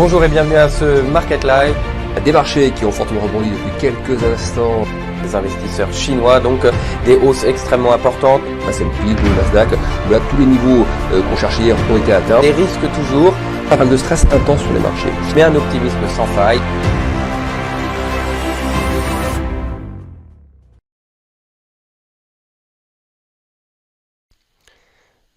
Bonjour et bienvenue à ce Market Live. Des marchés qui ont fortement rebondi depuis quelques instants. Les investisseurs chinois, donc des hausses extrêmement importantes. S&P, le Nasdaq, là tous les niveaux qu'on cherchait hier ont été atteints. Des risques toujours, Pas mal de stress intense sur les marchés. mais un optimisme sans faille.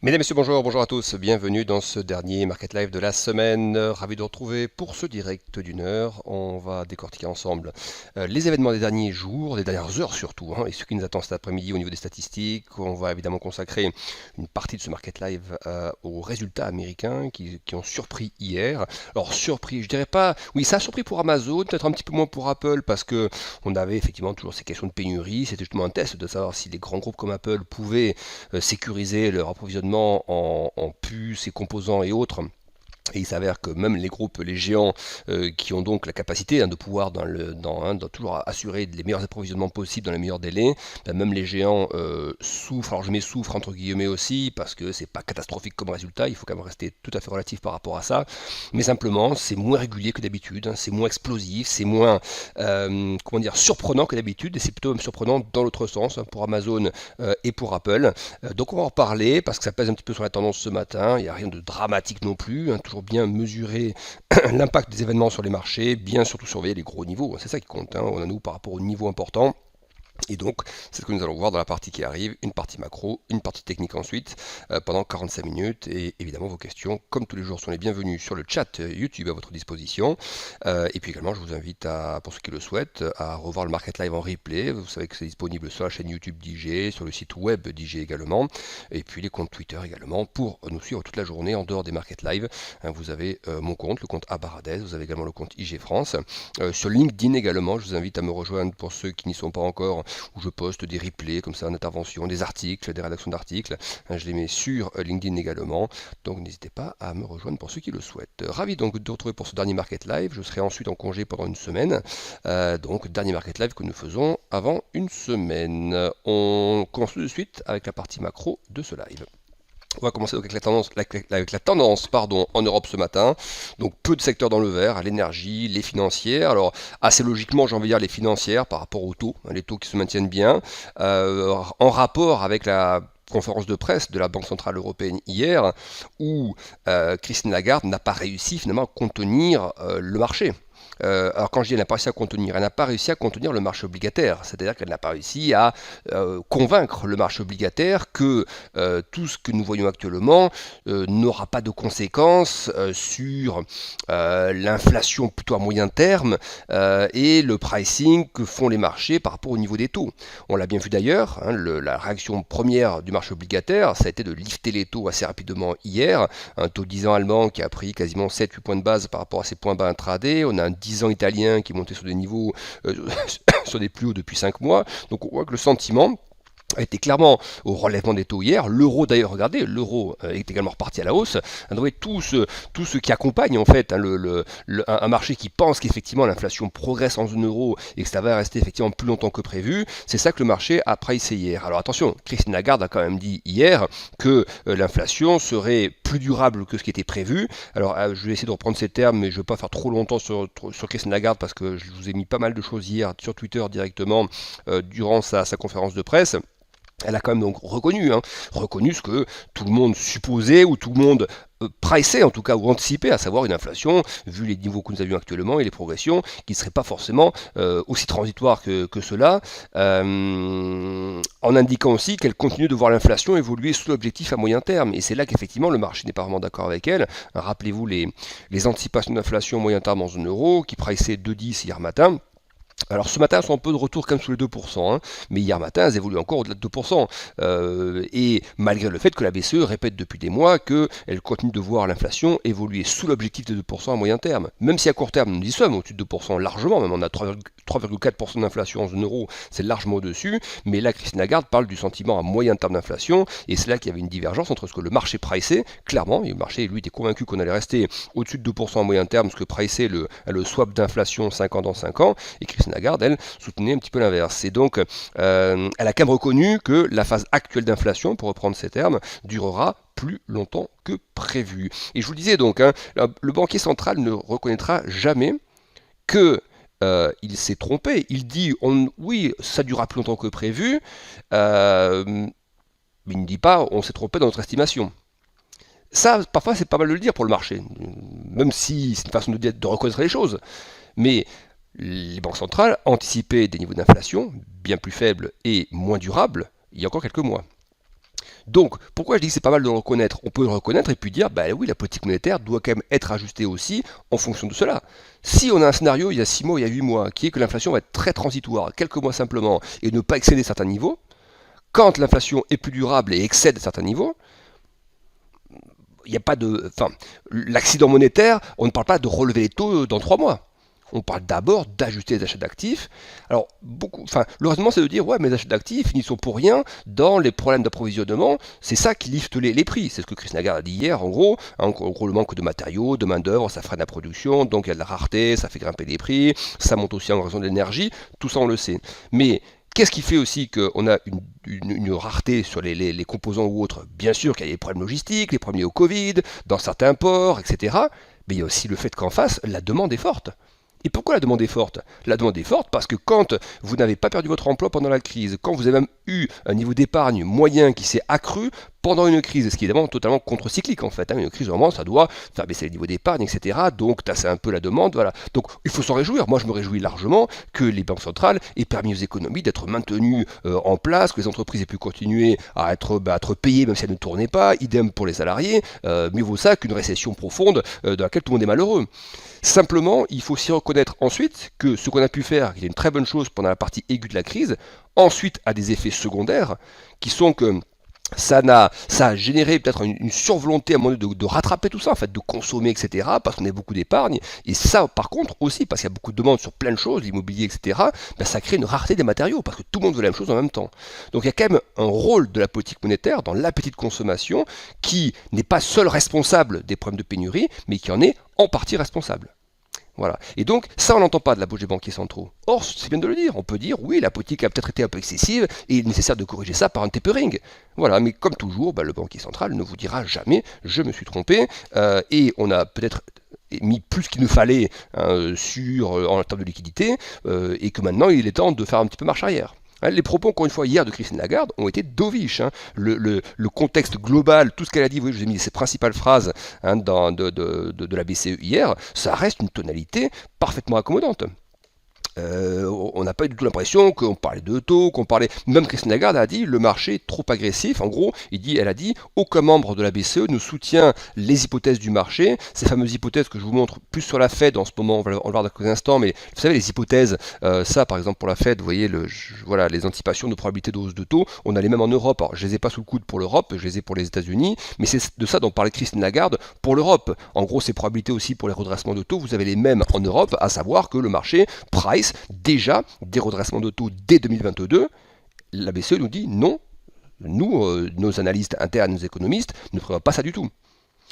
Mesdames, Messieurs, bonjour à tous, bienvenue dans ce dernier Market Live de la semaine. Ravi de vous retrouver pour ce direct d'une heure. On va décortiquer ensemble les événements des derniers jours, des dernières heures surtout, et ce qui nous attend cet après-midi au niveau des statistiques. On va évidemment consacrer une partie de ce Market Live aux résultats américains qui ont surpris hier. Alors surpris, je dirais pas, oui ça a surpris pour Amazon, peut-être un petit peu moins pour Apple parce que on avait effectivement toujours ces questions de pénurie. C'était justement un test de savoir si les grands groupes comme Apple pouvaient sécuriser leur approvisionnement en puces et composants et autres. Et il s'avère que même les groupes, les géants, qui ont donc la capacité de pouvoir toujours assurer les meilleurs approvisionnements possibles dans les meilleurs délais, même les géants souffrent, alors je mets souffrent entre guillemets aussi, parce que c'est pas catastrophique comme résultat, il faut quand même rester tout à fait relatif par rapport à ça, mais simplement c'est moins régulier que d'habitude, c'est moins explosif, c'est moins surprenant que d'habitude, et c'est plutôt même surprenant dans l'autre sens, pour Amazon et pour Apple. Donc on va en reparler, parce que ça pèse un petit peu sur la tendance ce matin, il n'y a rien de dramatique non plus, toujours bien mesurer l'impact des événements sur les marchés, bien surtout surveiller les gros niveaux, c'est ça qui compte, on a nous par rapport aux niveaux importants. Et donc, c'est ce que nous allons voir dans la partie qui arrive, une partie macro, une partie technique ensuite, pendant 45 minutes. Et évidemment, vos questions, comme tous les jours, sont les bienvenues sur le chat YouTube à votre disposition. Et puis également, je vous invite, pour ceux qui le souhaitent, à revoir le Market Live en replay. Vous savez que c'est disponible sur la chaîne YouTube d'IG, sur le site web d'IG également, et puis les comptes Twitter également, pour nous suivre toute la journée en dehors des Market Live. Vous avez mon compte, le compte Abaradez, vous avez également le compte IG France. Sur LinkedIn également, je vous invite à me rejoindre pour ceux qui n'y sont pas encore, où je poste des replays comme ça en intervention, des articles, des rédactions d'articles. Je les mets sur LinkedIn également. Donc n'hésitez pas à me rejoindre pour ceux qui le souhaitent. Ravi donc de vous retrouver pour ce dernier Market Live. Je serai ensuite en congé pendant une semaine. Donc dernier Market Live que nous faisons avant une semaine. On commence tout de suite avec la partie macro de ce live. On va commencer donc avec la tendance en Europe ce matin. Donc peu de secteurs dans le vert, l'énergie, les financières. Alors assez logiquement, j'ai envie de dire les financières par rapport aux taux, les taux qui se maintiennent bien, en rapport avec la conférence de presse de la Banque Centrale Européenne hier, où Christine Lagarde n'a pas réussi finalement à contenir le marché. Alors quand je dis elle n'a pas réussi à contenir, elle n'a pas réussi à contenir le marché obligataire, c'est-à-dire qu'elle n'a pas réussi à convaincre le marché obligataire que tout ce que nous voyons actuellement n'aura pas de conséquences sur l'inflation plutôt à moyen terme et le pricing que font les marchés par rapport au niveau des taux. On l'a bien vu d'ailleurs, la réaction première du marché obligataire, ça a été de lifter les taux assez rapidement hier, un taux 10 ans allemand qui a pris quasiment 7-8 points de base par rapport à ses points bas intraday, on a un 10 ans italien qui montait sur des niveaux sur des plus hauts depuis 5 mois. Donc on voit que le sentiment a été clairement au relèvement des taux hier. L'euro d'ailleurs, regardez, l'euro est également reparti à la hausse. Donc tout ce qui accompagne en fait un marché qui pense qu'effectivement l'inflation progresse en zone euro et que ça va rester effectivement plus longtemps que prévu, c'est ça que le marché a pricé hier. Alors attention, Christine Lagarde a quand même dit hier que l'inflation serait plus durable que ce qui était prévu. Alors je vais essayer de reprendre ces termes, mais je ne vais pas faire trop longtemps sur Christine Lagarde parce que je vous ai mis pas mal de choses hier sur Twitter directement durant sa conférence de presse. Elle a quand même donc reconnu ce que tout le monde supposait ou tout le monde pricé en tout cas ou anticipé, à savoir une inflation, vu les niveaux que nous avions actuellement et les progressions, qui ne seraient pas forcément aussi transitoires que cela, en indiquant aussi qu'elle continue de voir l'inflation évoluer sous l'objectif à moyen terme. Et c'est là qu'effectivement le marché n'est pas vraiment d'accord avec elle. Rappelez-vous les anticipations d'inflation moyen terme en zone euro, qui priçaient 2,10 hier matin. Alors ce matin, elles sont un peu de retour quand même sous les 2%, mais hier matin, elles évoluent encore au-delà de 2%. Et malgré le fait que la BCE répète depuis des mois qu'elle continue de voir l'inflation évoluer sous l'objectif de 2% à moyen terme. Même si à court terme, nous y sommes au-dessus de 2% largement, même on a 3,4% d'inflation en zone euro, c'est largement au-dessus, mais là, Christine Lagarde parle du sentiment à moyen terme d'inflation, et c'est là qu'il y avait une divergence entre ce que le marché priçait, clairement, et le marché, lui, était convaincu qu'on allait rester au-dessus de 2% à moyen terme, ce que priçait le swap d'inflation 5 ans dans 5 ans, et Christine Lagarde, elle, soutenait un petit peu l'inverse. Et donc, elle a quand même reconnu que la phase actuelle d'inflation, pour reprendre ces termes, durera plus longtemps que prévu. Et je vous le disais donc, hein, le banquier central ne reconnaîtra jamais que il s'est trompé. Il dit oui, ça durera plus longtemps que prévu, mais il ne dit pas on s'est trompé dans notre estimation. Ça, parfois, c'est pas mal de le dire pour le marché, même si c'est une façon de reconnaître les choses. Mais les banques centrales anticipaient des niveaux d'inflation bien plus faibles et moins durables il y a encore quelques mois. Donc, pourquoi je dis que c'est pas mal de le reconnaître? On peut le reconnaître et puis dire, bah oui, la politique monétaire doit quand même être ajustée aussi en fonction de cela. Si on a un scénario il y a 6 mois, il y a 8 mois, qui est que l'inflation va être très transitoire, quelques mois simplement, et ne pas excéder certains niveaux, quand l'inflation est plus durable et excède certains niveaux, il n'y a pas de... Enfin, l'accident monétaire, on ne parle pas de relever les taux dans 3 mois. On parle d'abord d'ajuster les achats d'actifs. Alors, le raisonnement, c'est de dire, ouais, mais les achats d'actifs, ils n'y sont pour rien dans les problèmes d'approvisionnement. C'est ça qui lifte les prix. C'est ce que Christine Lagarde a dit hier, en gros. En gros, le manque de matériaux, de main-d'œuvre, ça freine la production, donc il y a de la rareté, ça fait grimper les prix, ça monte aussi en raison de l'énergie. Tout ça, on le sait. Mais qu'est-ce qui fait aussi qu'on a une rareté sur les composants ou autres? Bien sûr qu'il y a des problèmes logistiques, les problèmes liés au Covid, dans certains ports, etc. Mais il y a aussi le fait qu'en face, la demande est forte. Et pourquoi la demande est forte? La demande est forte parce que quand vous n'avez pas perdu votre emploi pendant la crise, quand vous avez même eu un niveau d'épargne moyen qui s'est accru pendant une crise, ce qui est évidemment totalement contre-cyclique en fait. Une crise, vraiment, ça doit faire baisser les niveaux d'épargne, etc. Donc, tasser un peu la demande, voilà. Donc, il faut s'en réjouir. Moi, je me réjouis largement que les banques centrales aient permis aux économies d'être maintenues en place, que les entreprises aient pu continuer à être payées même si elles ne tournaient pas. Idem pour les salariés. Mieux vaut ça qu'une récession profonde dans laquelle tout le monde est malheureux. Simplement, il faut aussi reconnaître ensuite que ce qu'on a pu faire, qui est une très bonne chose pendant la partie aiguë de la crise, ensuite a des effets secondaires qui sont que ça a généré peut-être une survolonté à un moment donné de rattraper tout ça, en fait, de consommer, etc., parce qu'on a beaucoup d'épargne. Et ça, par contre, aussi, parce qu'il y a beaucoup de demandes sur plein de choses, l'immobilier, etc., ben, ça crée une rareté des matériaux, parce que tout le monde veut la même chose en même temps. Donc il y a quand même un rôle de la politique monétaire dans l'appétit de consommation qui n'est pas seul responsable des problèmes de pénurie, mais qui en est en partie responsable. Voilà. Et donc, ça, on n'entend pas de la bouche des banquiers centraux. Or, c'est bien de le dire. On peut dire, oui, la politique a peut-être été un peu excessive et il est nécessaire de corriger ça par un tapering. Voilà. Mais comme toujours, le banquier central ne vous dira jamais, je me suis trompé. Et on a peut-être mis plus qu'il ne fallait en termes de liquidité et que maintenant, il est temps de faire un petit peu marche arrière. Les propos, encore une fois, hier de Christine Lagarde ont été dovish. Le contexte global, tout ce qu'elle a dit, vous voyez, je vous ai mis ses principales phrases de la BCE hier, ça reste une tonalité parfaitement accommodante. On n'a pas eu du tout l'impression qu'on parlait de taux, qu'on parlait... Même Christine Lagarde a dit le marché est trop agressif. En gros, elle a dit aucun membre de la BCE ne soutient les hypothèses du marché. Ces fameuses hypothèses que je vous montre plus sur la Fed en ce moment, on va le voir dans quelques instants, mais vous savez, les hypothèses, ça par exemple pour la Fed, vous voyez, les anticipations de probabilité de hausse de taux, on a les mêmes en Europe. Alors, je ne les ai pas sous le coude pour l'Europe, je les ai pour les États-Unis, mais c'est de ça dont parlait Christine Lagarde pour l'Europe. En gros, ces probabilités aussi pour les redressements de taux, vous avez les mêmes en Europe, à savoir que le marché price déjà des redressements de taux dès 2022, la BCE nous dit non, nous, nos analystes internes, nos économistes, ne prévoient pas ça du tout.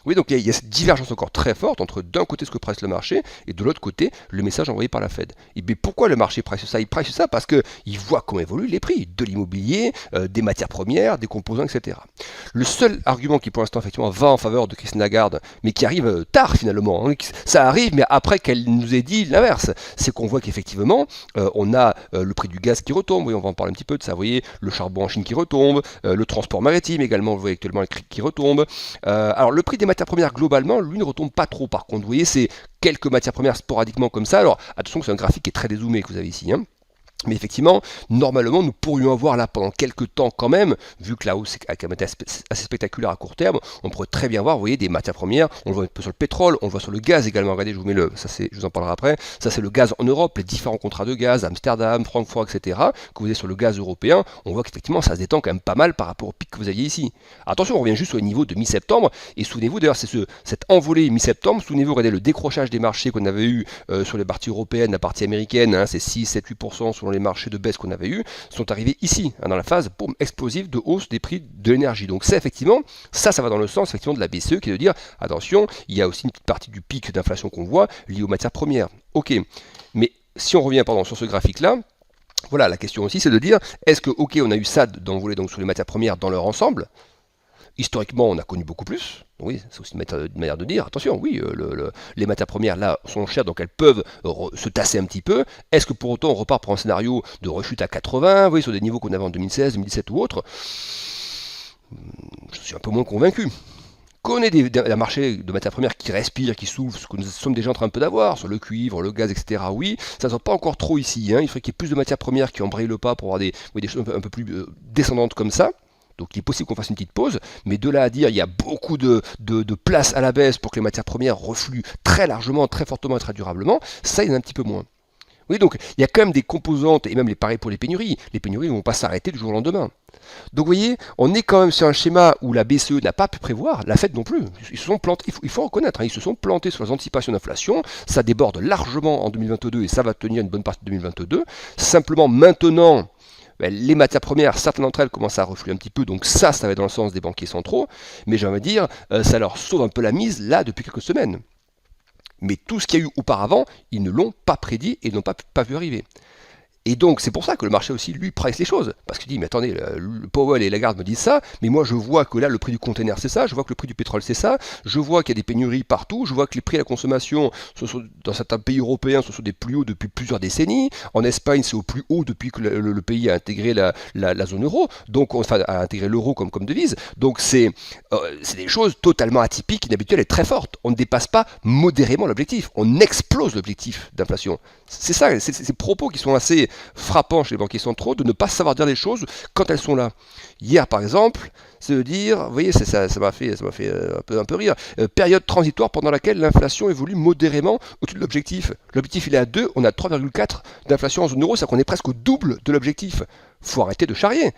Oui, donc il y a cette divergence encore très forte entre d'un côté ce que price le marché et de l'autre côté le message envoyé par la Fed. Et bien pourquoi le marché price ça? Il price ça parce qu'il voit comment évoluent les prix de l'immobilier, des matières premières, des composants, etc. Le seul argument qui pour l'instant effectivement va en faveur de Christine Lagarde, mais qui arrive tard finalement, ça arrive mais après qu'elle nous ait dit l'inverse, c'est qu'on voit qu'effectivement on a le prix du gaz qui retombe, oui, on va en parler un petit peu de ça, vous voyez, le charbon en Chine qui retombe, le transport maritime également, vous voyez actuellement le prix qui retombe. Alors le prix des matières premières globalement, lui ne retombe pas trop par contre, vous voyez, c'est quelques matières premières sporadiquement comme ça, alors attention que c'est un graphique qui est très dézoomé que vous avez ici, mais effectivement, normalement, nous pourrions avoir là pendant quelques temps quand même, vu que la hausse a quand même été assez spectaculaire à court terme, on pourrait très bien voir, vous voyez, des matières premières, on le voit un peu sur le pétrole, on le voit sur le gaz également, regardez, je vous mets je vous en parlerai après, ça c'est le gaz en Europe, les différents contrats de gaz, Amsterdam, Francfort, etc., que vous avez sur le gaz européen, on voit qu'effectivement ça se détend quand même pas mal par rapport au pic que vous aviez ici. Attention, on revient juste au niveau de mi-septembre, et souvenez-vous d'ailleurs, c'est cette envolée mi-septembre, souvenez-vous, regardez le décrochage des marchés qu'on avait eu sur les parties européennes, la partie américaine, c'est 6, 7, 8% selon les marchés de baisse qu'on avait eu, sont arrivés ici, dans la phase explosive de hausse des prix de l'énergie. Donc ça, effectivement, ça va dans le sens effectivement de la BCE qui est de dire, attention, il y a aussi une petite partie du pic d'inflation qu'on voit lié aux matières premières. Ok, mais si on revient sur ce graphique-là, voilà, la question aussi, c'est de dire, est-ce que, ok, on a eu ça dans le volet donc, sur les matières premières dans leur ensemble. Historiquement, on a connu beaucoup plus. Oui, c'est aussi une manière de dire, attention, oui, les matières premières, là, sont chères, donc elles peuvent se tasser un petit peu. Est-ce que pour autant, on repart pour un scénario de rechute à 80, vous voyez, sur des niveaux qu'on avait en 2016, 2017 ou autre? Je suis un peu moins convaincu. Qu'on ait un marché de matières premières qui respire, qui s'ouvre, ce que nous sommes déjà en train un peu d'avoir, sur le cuivre, le gaz, etc. Oui, ça ne sort pas encore trop ici. Hein. Il faudrait qu'il y ait plus de matières premières qui embrayent le pas pour avoir des choses un peu plus descendantes comme ça. Donc il est possible qu'on fasse une petite pause, mais de là à dire il y a beaucoup de place à la baisse pour que les matières premières refluent très largement, très fortement et très durablement, ça il y en a un petit peu moins. Oui, donc il y a quand même des composantes, et même les pareils pour les pénuries. Les pénuries ne vont pas s'arrêter du jour au lendemain. Donc vous voyez, on est quand même sur un schéma où la BCE n'a pas pu prévoir, la Fed non plus. Ils se sont plantés, il faut reconnaître, hein, ils se sont plantés sur les anticipations d'inflation, ça déborde largement en 2022 et ça va tenir une bonne partie de 2022. Simplement maintenant, les matières premières, certaines d'entre elles commencent à refluer un petit peu, donc ça va dans le sens des banquiers centraux, mais j'ai envie de dire, ça leur sauve un peu la mise là depuis quelques semaines. Mais tout ce qu'il y a eu auparavant, ils ne l'ont pas prédit et n'ont pas vu arriver. Et donc, c'est pour ça que le marché aussi, lui, price les choses. Parce qu'il dit, mais attendez, le Powell et Lagarde me disent ça, mais moi, je vois que là, le prix du container, c'est ça, je vois que le prix du pétrole, c'est ça, je vois qu'il y a des pénuries partout, je vois que les prix à la consommation, dans certains pays européens, ce sont des plus hauts depuis plusieurs décennies. En Espagne, c'est au plus haut depuis que le pays a intégré la zone euro, donc, enfin, a intégré l'euro comme devise. Donc, c'est des choses totalement atypiques, inhabituelles et très fortes. On ne dépasse pas modérément l'objectif, on explose l'objectif d'inflation. C'est ça, c'est ces propos qui sont assez frappant chez les banquiers centraux de ne pas savoir dire les choses quand elles sont là. Hier, par exemple, c'est de dire, vous voyez, ça m'a fait un peu rire, période transitoire pendant laquelle l'inflation évolue modérément au-dessus de l'objectif. L'objectif, il est à 2, on a 3,4 d'inflation en zone euro, c'est-à-dire qu'on est presque au double de l'objectif. Faut arrêter de charrier.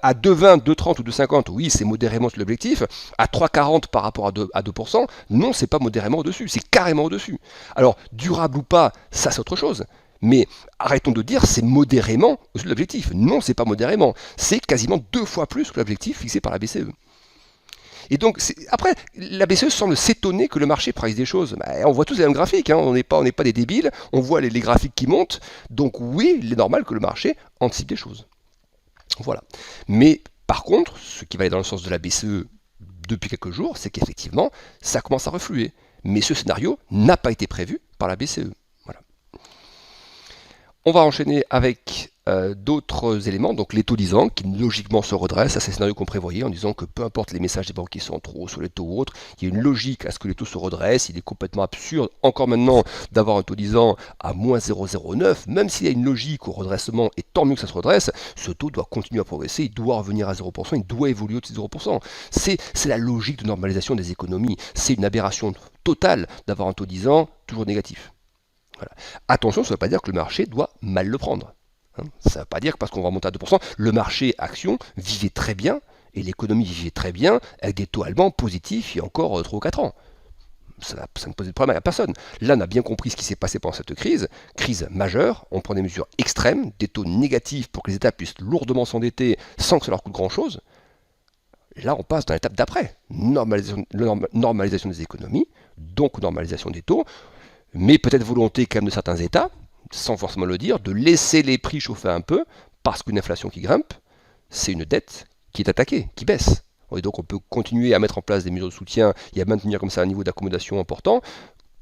À 2,20, 2,30 ou 2,50, oui, c'est modérément sur l'objectif. À 3,40 par rapport à 2%, non, c'est pas modérément au-dessus, c'est carrément au-dessus. Alors, durable ou pas, ça c'est autre chose. Mais arrêtons de dire c'est modérément au-dessus de l'objectif. Non, c'est pas modérément. C'est quasiment 2 fois plus que l'objectif fixé par la BCE. Et donc, après, la BCE semble s'étonner que le marché price des choses. On voit tous les mêmes graphiques, hein. On n'est pas des débiles, on voit les graphiques qui montent. Donc oui, il est normal que le marché anticipe des choses. Voilà. Mais par contre, ce qui va aller dans le sens de la BCE depuis quelques jours, c'est qu'effectivement, ça commence à refluer. Mais ce scénario n'a pas été prévu par la BCE. On va enchaîner avec d'autres éléments, donc les taux 10 ans qui logiquement se redressent, à ces scénarios qu'on prévoyait en disant que peu importe les messages des banquiers centraux sur les taux ou autres, il y a une logique à ce que les taux se redressent. Il est complètement absurde encore maintenant d'avoir un taux 10 ans à moins 0,09, même s'il y a une logique au redressement, et tant mieux que ça se redresse, ce taux doit continuer à progresser, il doit revenir à 0%, il doit évoluer au-dessus de 0%. C'est la logique de normalisation des économies, c'est une aberration totale d'avoir un taux 10 ans toujours négatif. Voilà. Attention, ça ne veut pas dire que le marché doit mal le prendre. Ça ne veut pas dire que parce qu'on va monter à 2%, le marché action vivait très bien et l'économie vivait très bien avec des taux allemands positifs il y a encore 3 ou 4 ans. Ça ne posait de problème à personne. Là, on a bien compris ce qui s'est passé pendant cette crise majeure. On prend des mesures extrêmes, des taux négatifs pour que les États puissent lourdement s'endetter sans que ça leur coûte grand-chose. Là, on passe dans l'étape d'après. Normalisation des économies, donc normalisation des taux. Mais peut-être volonté quand même de certains États, sans forcément le dire, de laisser les prix chauffer un peu, parce qu'une inflation qui grimpe, c'est une dette qui est attaquée, qui baisse. Et donc on peut continuer à mettre en place des mesures de soutien et à maintenir comme ça un niveau d'accommodation important,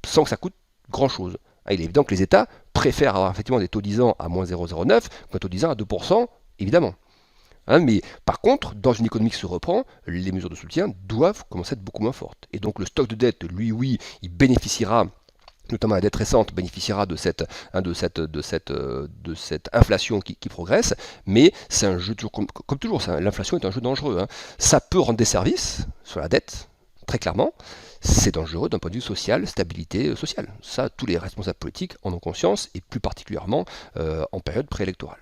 sans que ça coûte grand-chose. Il est évident que les États préfèrent avoir effectivement des taux 10 ans à moins 0,09 qu'un taux 10 ans à 2%, évidemment. Mais par contre, dans une économie qui se reprend, les mesures de soutien doivent commencer à être beaucoup moins fortes. Et donc le stock de dette, lui, oui, il bénéficiera, notamment la dette récente, bénéficiera de cette inflation qui progresse, mais c'est un jeu, comme toujours, l'inflation est un jeu dangereux. Ça peut rendre des services sur la dette, très clairement, c'est dangereux d'un point de vue social, stabilité sociale. Ça, tous les responsables politiques en ont conscience, et plus particulièrement en période préélectorale.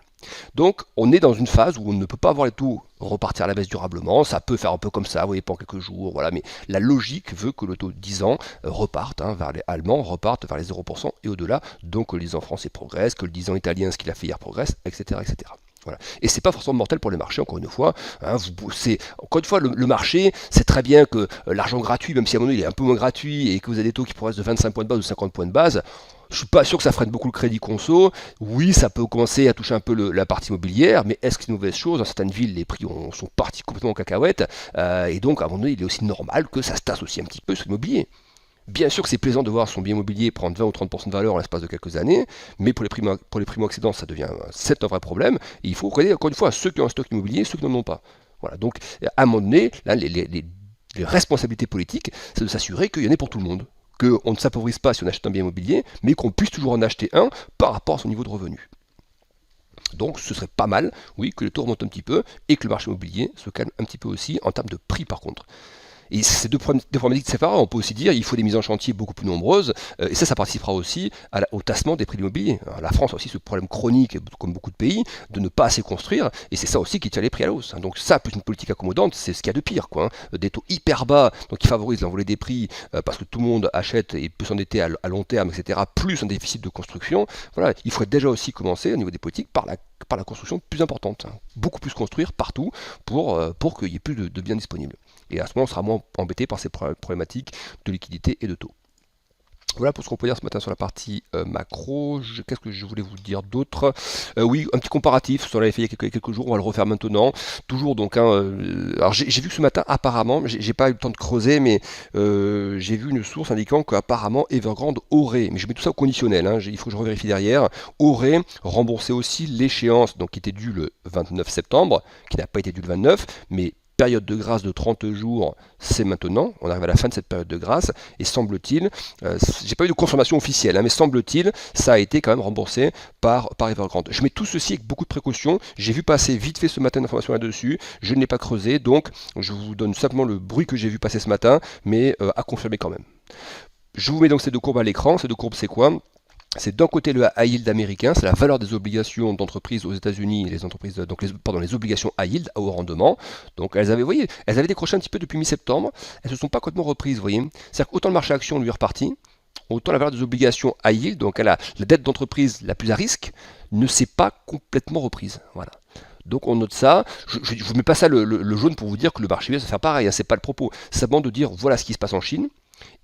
Donc on est dans une phase où on ne peut pas voir les taux repartir à la baisse durablement, ça peut faire un peu comme ça, vous voyez, pendant quelques jours, voilà, mais la logique veut que le taux 10 ans reparte vers les Allemands, reparte vers les 0% et au-delà, donc que le 10 ans français progresse, que le 10 ans italien, ce qu'il a fait hier, progresse, etc. etc. Voilà. Et c'est pas forcément mortel pour les marchés, encore une fois. Encore une fois, le marché, c'est très bien que l'argent gratuit, même si à mon avis il est un peu moins gratuit, et que vous avez des taux qui progressent de 25 points de base ou 50 points de base, Je suis pas sûr que ça freine beaucoup le crédit conso. Oui, ça peut commencer à toucher un peu la partie immobilière, mais est-ce que c'est une mauvaise chose? Dans certaines villes, les prix sont partis complètement en cacahuète, et donc à un moment donné, il est aussi normal que ça se tasse aussi un petit peu sur l'immobilier. Bien sûr que c'est plaisant de voir son bien immobilier prendre 20 ou 30% de valeur en l'espace de quelques années, mais pour les primo-accédants, c'est un vrai problème. Et il faut reconnaître encore une fois ceux qui ont un stock immobilier, ceux qui n'en ont pas. Voilà, donc à un moment donné, là, les responsabilités politiques, c'est de s'assurer qu'il y en ait pour tout le monde. Qu'on ne s'appauvrisse pas si on achète un bien immobilier, mais qu'on puisse toujours en acheter un par rapport à son niveau de revenu. Donc ce serait pas mal, oui, que les taux remontent un petit peu et que le marché immobilier se calme un petit peu aussi en termes de prix par contre. Et ces deux problématiques séparées, on peut aussi dire qu'il faut des mises en chantier beaucoup plus nombreuses, et ça participera aussi au tassement des prix de l'immobilier. La France a aussi ce problème chronique, comme beaucoup de pays, de ne pas assez construire, et c'est ça aussi qui tient les prix à la hausse. Donc ça, plus une politique accommodante, c'est ce qu'il y a de pire, quoi. Des taux hyper bas, donc qui favorisent l'envolée des prix, parce que tout le monde achète et peut s'endetter à long terme, etc., plus un déficit de construction. Voilà, il faudrait déjà aussi commencer, au niveau des politiques, par la construction plus importante. Beaucoup plus construire partout pour qu'il y ait plus de biens disponibles. Et à ce moment, on sera moins embêté par ces problématiques de liquidité et de taux. Voilà pour ce qu'on peut dire ce matin sur la partie macro. Qu'est-ce que je voulais vous dire d'autre? Oui, un petit comparatif, ça on l'avait fait il y a quelques jours, on va le refaire maintenant. Toujours donc, alors j'ai vu que ce matin, apparemment, j'ai pas eu le temps de creuser, mais j'ai vu une source indiquant qu'apparemment Evergrande aurait, mais je mets tout ça au conditionnel, il faut que je revérifie derrière, aurait remboursé aussi l'échéance, donc qui était due le 29 septembre, qui n'a pas été due le 29, mais période de grâce de 30 jours, c'est maintenant, on arrive à la fin de cette période de grâce, et semble-t-il, j'ai pas eu de confirmation officielle, mais semble-t-il, ça a été quand même remboursé par Evergrande. Je mets tout ceci avec beaucoup de précautions, j'ai vu passer vite fait ce matin d'informations là-dessus, je ne l'ai pas creusé, donc je vous donne simplement le bruit que j'ai vu passer ce matin, mais à confirmer quand même. Je vous mets donc ces deux courbes à l'écran, ces deux courbes c'est quoi? C'est d'un côté le high yield américain, c'est la valeur des obligations d'entreprises aux États-Unis, les entreprises, donc les obligations high yield à haut rendement. Donc elles avaient décroché un petit peu depuis mi-septembre, elles ne se sont pas complètement reprises, vous voyez. C'est-à-dire qu'autant le marché action lui est reparti, autant la valeur des obligations high yield, donc la dette d'entreprise la plus à risque, ne s'est pas complètement reprise. Voilà. Donc on note ça, je ne vous mets pas ça le jaune pour vous dire que le marché va se faire pareil, c'est pas le propos. C'est simplement de dire voilà ce qui se passe en Chine.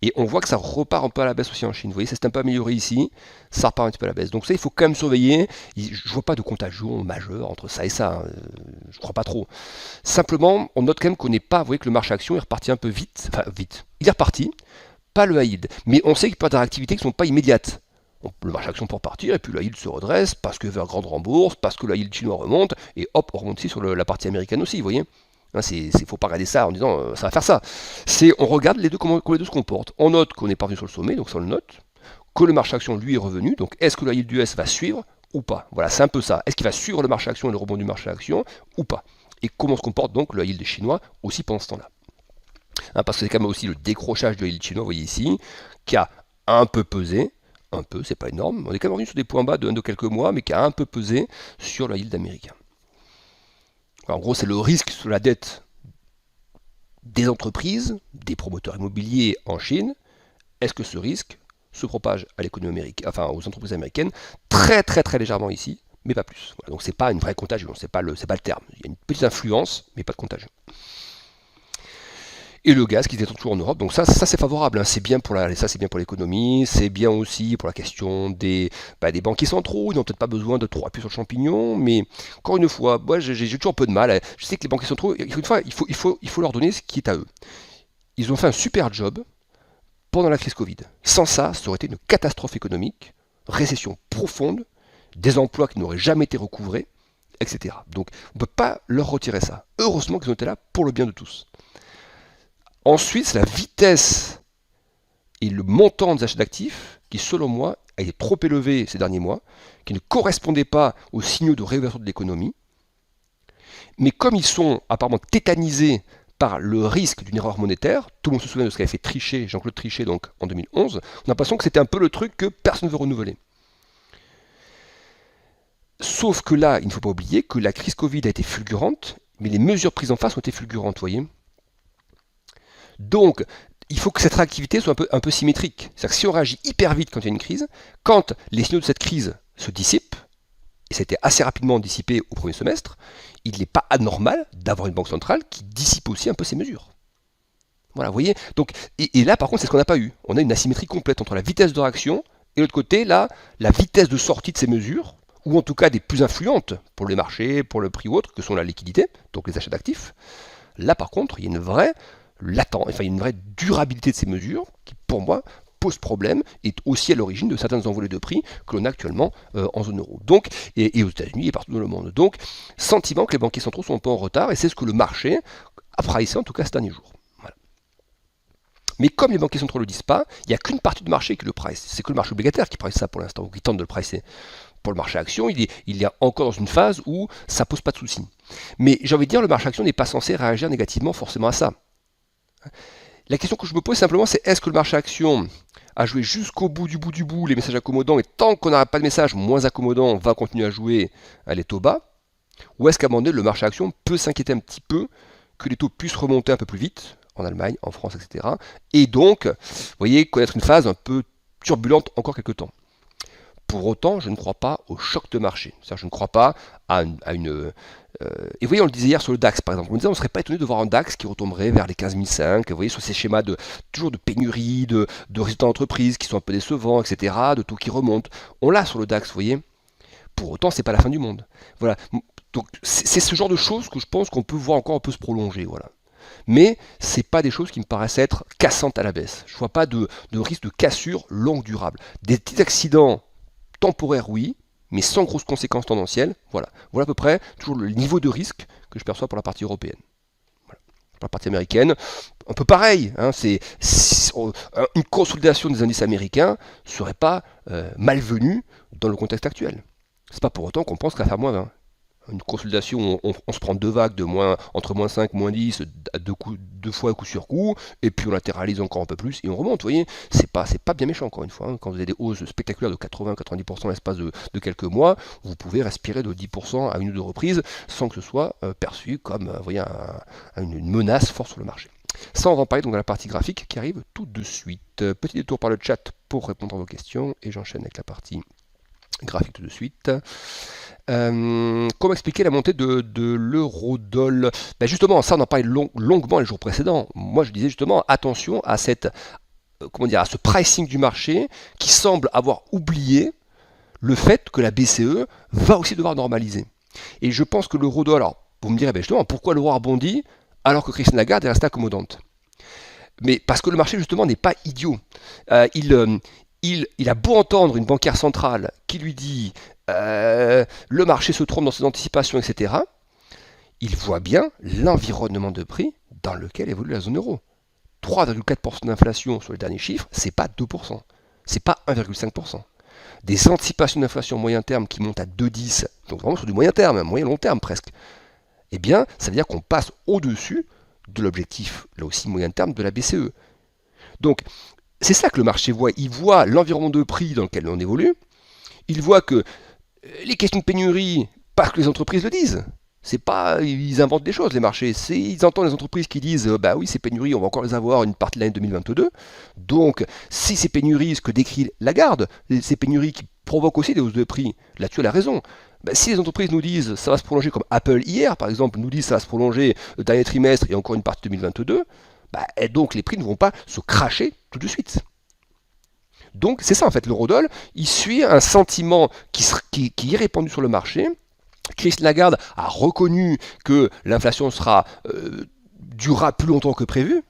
Et on voit que ça repart un peu à la baisse aussi en Chine. Vous voyez, ça s'est un peu amélioré ici, ça repart un petit peu à la baisse. Donc ça, il faut quand même surveiller. Je ne vois pas de contagion majeure entre ça et ça. Je ne crois pas trop. Simplement, on note quand même qu'on n'est pas, vous voyez que le marché action est reparti un peu vite. Enfin, vite. Il est reparti, pas le high yield. Mais on sait qu'il peut y avoir des activités qui ne sont pas immédiates. Le marché action peut repartir, et puis le high yield se redresse, parce que Evergrande rembourse, parce que le high yield chinois remonte, et hop, on remonte ici sur la partie américaine aussi, vous voyez. Il ne faut pas regarder ça en disant ça va faire ça. On regarde les deux, comment les deux se comportent. On note qu'on est parvenu sur le sommet, donc ça on le note. Que le marché action lui est revenu, donc est-ce que le yield US va suivre ou pas? Voilà, c'est un peu ça. Est-ce qu'il va suivre le marché action et le rebond du marché action ou pas? Et comment se comporte donc le yield chinois aussi pendant ce temps-là? Parce que c'est quand même aussi le décrochage du yield chinois, vous voyez ici, qui a un peu pesé. Un peu, c'est pas énorme. On est quand même revenu sur des points bas de quelques mois, mais qui a un peu pesé sur le yield américain. En gros, c'est le risque sur la dette des entreprises, des promoteurs immobiliers en Chine. Est-ce que ce risque se propage à l'économie américaine, enfin aux entreprises américaines, très très très légèrement ici, mais pas plus. Voilà, donc c'est pas une vraie contagion, c'est pas le terme. Il y a une petite influence, mais pas de contagion. Et le gaz qui se détend toujours en Europe, donc ça c'est favorable, c'est bien pour l'économie, c'est bien aussi pour la question des banquiers centraux, ils n'ont peut-être pas besoin de trop appuyer sur le champignon, mais encore une fois, moi j'ai toujours un peu de mal, je sais que les banquiers centraux, une fois, il faut leur donner ce qui est à eux. Ils ont fait un super job pendant la crise Covid. Sans ça aurait été une catastrophe économique, récession profonde, des emplois qui n'auraient jamais été recouvrés, etc. Donc on ne peut pas leur retirer ça. Heureusement qu'ils ont été là pour le bien de tous. Ensuite, c'est la vitesse et le montant des achats d'actifs qui, selon moi, a été trop élevé ces derniers mois, qui ne correspondait pas aux signaux de réouverture de l'économie. Mais comme ils sont apparemment tétanisés par le risque d'une erreur monétaire, tout le monde se souvient de ce qu'avait fait Trichet, Jean-Claude Trichet donc, en 2011, on a l'impression que c'était un peu le truc que personne ne veut renouveler. Sauf que là, il ne faut pas oublier que la crise Covid a été fulgurante, mais les mesures prises en face ont été fulgurantes, vous voyez. Donc, il faut que cette réactivité soit un peu symétrique. C'est-à-dire que si on réagit hyper vite quand il y a une crise, quand les signaux de cette crise se dissipent, et ça a été assez rapidement dissipé au premier semestre, il n'est pas anormal d'avoir une banque centrale qui dissipe aussi un peu ses mesures. Voilà, vous voyez. Donc, et là, par contre, c'est ce qu'on n'a pas eu. On a une asymétrie complète entre la vitesse de réaction Et de l'autre côté, là, la vitesse de sortie de ces mesures, ou en tout cas des plus influentes pour les marchés, pour le prix ou autre, que sont la liquidité, donc les achats d'actifs, là par contre, il y a une vraie une vraie durabilité de ces mesures qui, pour moi, pose problème, et est aussi à l'origine de certaines envolées de prix que l'on a actuellement en zone euro. Donc, et aux États-Unis et partout dans le monde. Donc, sentiment que les banquiers centraux sont un peu en retard, et c'est ce que le marché a pricé en tout cas ces derniers jours. Voilà. Mais comme les banquiers centraux ne le disent pas, il n'y a qu'une partie du marché qui le price. C'est que le marché obligataire qui price ça pour l'instant, ou qui tente de le pricer. Pour le marché action, il est encore dans une phase où ça ne pose pas de soucis. Mais j'ai envie de dire, le marché action n'est pas censé réagir négativement forcément à ça. La question que je me pose simplement, c'est est-ce que le marché action a joué jusqu'au bout les messages accommodants, et tant qu'on n'aura pas de messages moins accommodants, on va continuer à jouer à les taux bas, ou est-ce qu'à un moment donné, le marché action peut s'inquiéter un petit peu que les taux puissent remonter un peu plus vite, en Allemagne, en France, etc., et donc, vous voyez, connaître une phase un peu turbulente encore quelques temps. Pour autant, je ne crois pas au choc de marché. C'est-à-dire, je ne crois pas à une... et vous voyez, on le disait hier sur le DAX, par exemple. On disait, on ne serait pas étonné de voir un DAX qui retomberait vers les 15 500. Vous voyez, sur ces schémas toujours de pénurie, de résultats d'entreprise qui sont un peu décevants, etc., de taux qui remontent. On l'a sur le DAX, vous voyez. Pour autant, c'est pas la fin du monde. Voilà. Donc, c'est ce genre de choses que je pense qu'on peut voir encore un peu se prolonger. Voilà. Mais ce n'est pas des choses qui me paraissent être cassantes à la baisse. Je ne vois pas de risque de cassure longue durable. Des petits accidents temporaire, oui, mais sans grosses conséquences tendancielles. Voilà à peu près toujours le niveau de risque que je perçois pour la partie européenne. Voilà. Pour la partie américaine, un peu pareil. Hein, une consolidation des indices américains ne serait pas malvenue dans le contexte actuel. C'est pas pour autant qu'on pense qu'à faire moins 20. Une consolidation, on se prend deux vagues de entre moins 5, moins 10, deux fois coup sur coup, et puis on latéralise encore un peu plus, et on remonte, vous voyez, c'est pas bien méchant encore une fois, hein. Quand vous avez des hausses spectaculaires de 80-90% en l'espace de quelques mois, vous pouvez respirer de 10% à une ou deux reprises, sans que ce soit perçu comme vous voyez, une menace forte sur le marché. Ça, on va en parler donc dans la partie graphique qui arrive tout de suite. Petit détour par le chat pour répondre à vos questions, et j'enchaîne avec la partie graphique tout de suite. Comment expliquer la montée de l'eurodoll? Ben justement, ça on en parlait longuement les jours précédents. Moi je disais justement attention à à ce pricing du marché qui semble avoir oublié le fait que la BCE va aussi devoir normaliser. Et je pense que l'eurodoll, alors vous me direz ben justement pourquoi l'euro a rebondi alors que Christine Lagarde est restée accommodante? Mais parce que le marché justement n'est pas idiot. Il a beau entendre une banquière centrale qui lui dit le marché se trompe dans ses anticipations, etc. Il voit bien l'environnement de prix dans lequel évolue la zone euro. 3,4% d'inflation sur les derniers chiffres, c'est pas 2%, c'est pas 1,5%. Des anticipations d'inflation moyen terme qui montent à 2,10, donc vraiment sur du moyen terme, moyen long terme presque. Eh bien, ça veut dire qu'on passe au-dessus de l'objectif, là aussi moyen terme, de la BCE. Donc, c'est ça que le marché voit. Il voit l'environnement de prix dans lequel on évolue. Il voit que les questions de pénurie, parce que les entreprises le disent. C'est pas, ils inventent des choses, les marchés. Ils entendent les entreprises qui disent, bah oui, ces pénuries, on va encore les avoir une partie de l'année 2022. Donc, si ces pénuries, ce que décrit Lagarde, ces pénuries qui provoquent aussi des hausses de prix, là-dessus, elle a raison. Bah, si les entreprises nous disent, ça va se prolonger, comme Apple hier, par exemple, nous dit, ça va se prolonger le dernier trimestre et encore une partie 2022, bah, et donc les prix ne vont pas se cracher tout de suite. Donc, c'est ça, en fait, l'eurodoll, il suit un sentiment qui est répandu sur le marché. Christine Lagarde a reconnu que l'inflation durera plus longtemps que prévu.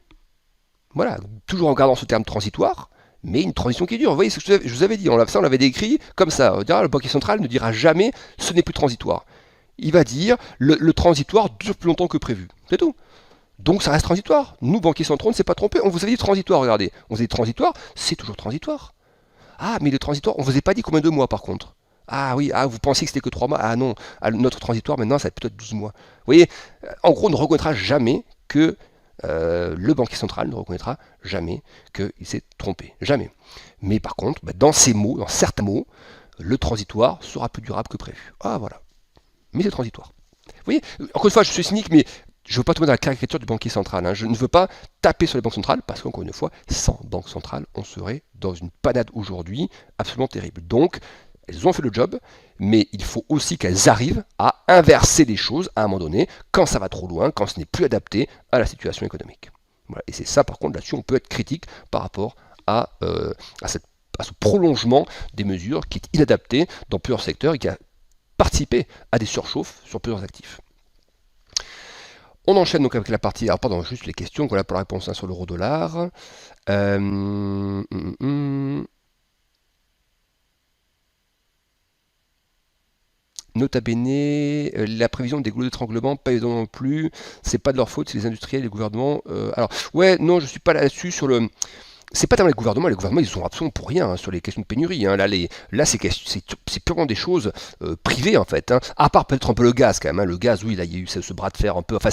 Voilà, toujours en gardant ce terme transitoire, mais une transition qui dure. Vous voyez ce que je vous avais dit, on l'avait décrit comme ça. Le banquier central ne dira jamais ce n'est plus transitoire. Il va dire le transitoire dure plus longtemps que prévu. C'est tout. Donc ça reste transitoire. Nous, banquiers centraux, on ne s'est pas trompé. On vous avait dit transitoire, regardez. On vous a dit transitoire, c'est toujours transitoire. Ah, mais le transitoire, on ne vous a pas dit combien de mois par contre. Ah oui, vous pensiez que c'était que 3 mois. Ah non, notre transitoire maintenant, ça va être peut-être 12 mois. Vous voyez, en gros, on ne reconnaîtra jamais que le banquier central ne reconnaîtra jamais qu'il s'est trompé. Jamais. Mais par contre, dans ces mots, dans certains mots, le transitoire sera plus durable que prévu. Ah voilà. Mais c'est transitoire. Vous voyez, encore une fois, je suis cynique, mais je ne veux pas tomber dans la caricature du banquier central. Hein. Je ne veux pas taper sur les banques centrales, parce qu'encore une fois, sans banque centrale, on serait dans une panade aujourd'hui absolument terrible. Donc, elles ont fait le job, mais il faut aussi qu'elles arrivent à inverser les choses à un moment donné, quand ça va trop loin, quand ce n'est plus adapté à la situation économique. Voilà. Et c'est ça, par contre, là-dessus, on peut être critique par rapport à cette à ce prolongement des mesures qui est inadapté dans plusieurs secteurs et qui a participé à des surchauffes sur plusieurs actifs. On enchaîne donc avec la partie, alors pardon, juste les questions, voilà pour la réponse sur l'euro-dollar. Nota bene, la prévision des goulots d'étranglement, pas évident non plus, c'est pas de leur faute, c'est les industriels et les gouvernements. Alors, ouais, non, je suis pas là-dessus sur le... C'est pas tellement les gouvernements ils sont absolument pour rien sur les questions de pénurie. Là, c'est purement des choses privées en fait. À part peut-être un peu le gaz quand même. Le gaz, oui, là il y a eu ce bras de fer un peu. Enfin,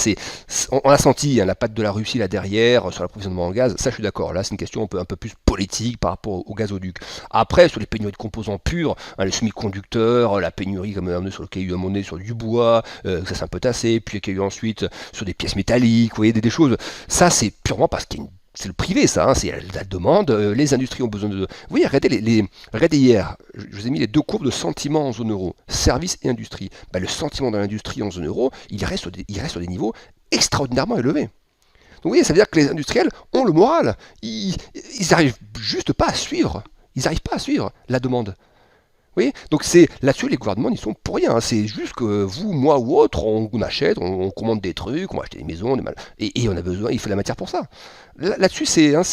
on a senti la patte de la Russie là derrière sur l'approvisionnement en gaz. Ça, je suis d'accord. Là, c'est une question un peu plus politique par rapport au gazoduc. Après, sur les pénuries de composants purs, les semi-conducteurs, la pénurie comme sur lequel il y a eu un moment donné sur du bois, ça s'est un peu tassé. Puis qu'il y a eu ensuite sur des pièces métalliques, vous voyez, des choses. Ça, c'est purement parce qu'il y a c'est le privé, ça, c'est la demande. Les industries ont besoin de. Oui, regardez hier, je vous ai mis les deux courbes de sentiment en zone euro, services et industrie. Le sentiment dans l'industrie en zone euro, il reste sur des niveaux extraordinairement élevés. Donc oui, ça veut dire que les industriels ont le moral. Ils n'arrivent juste pas à suivre. Ils n'arrivent pas à suivre la demande. Oui, donc c'est là-dessus les gouvernements n'y sont pour rien. C'est juste que vous, moi ou autre, on achète, on commande des trucs, on va acheter des maisons, et on a besoin, il faut de la matière pour ça. Là-dessus, je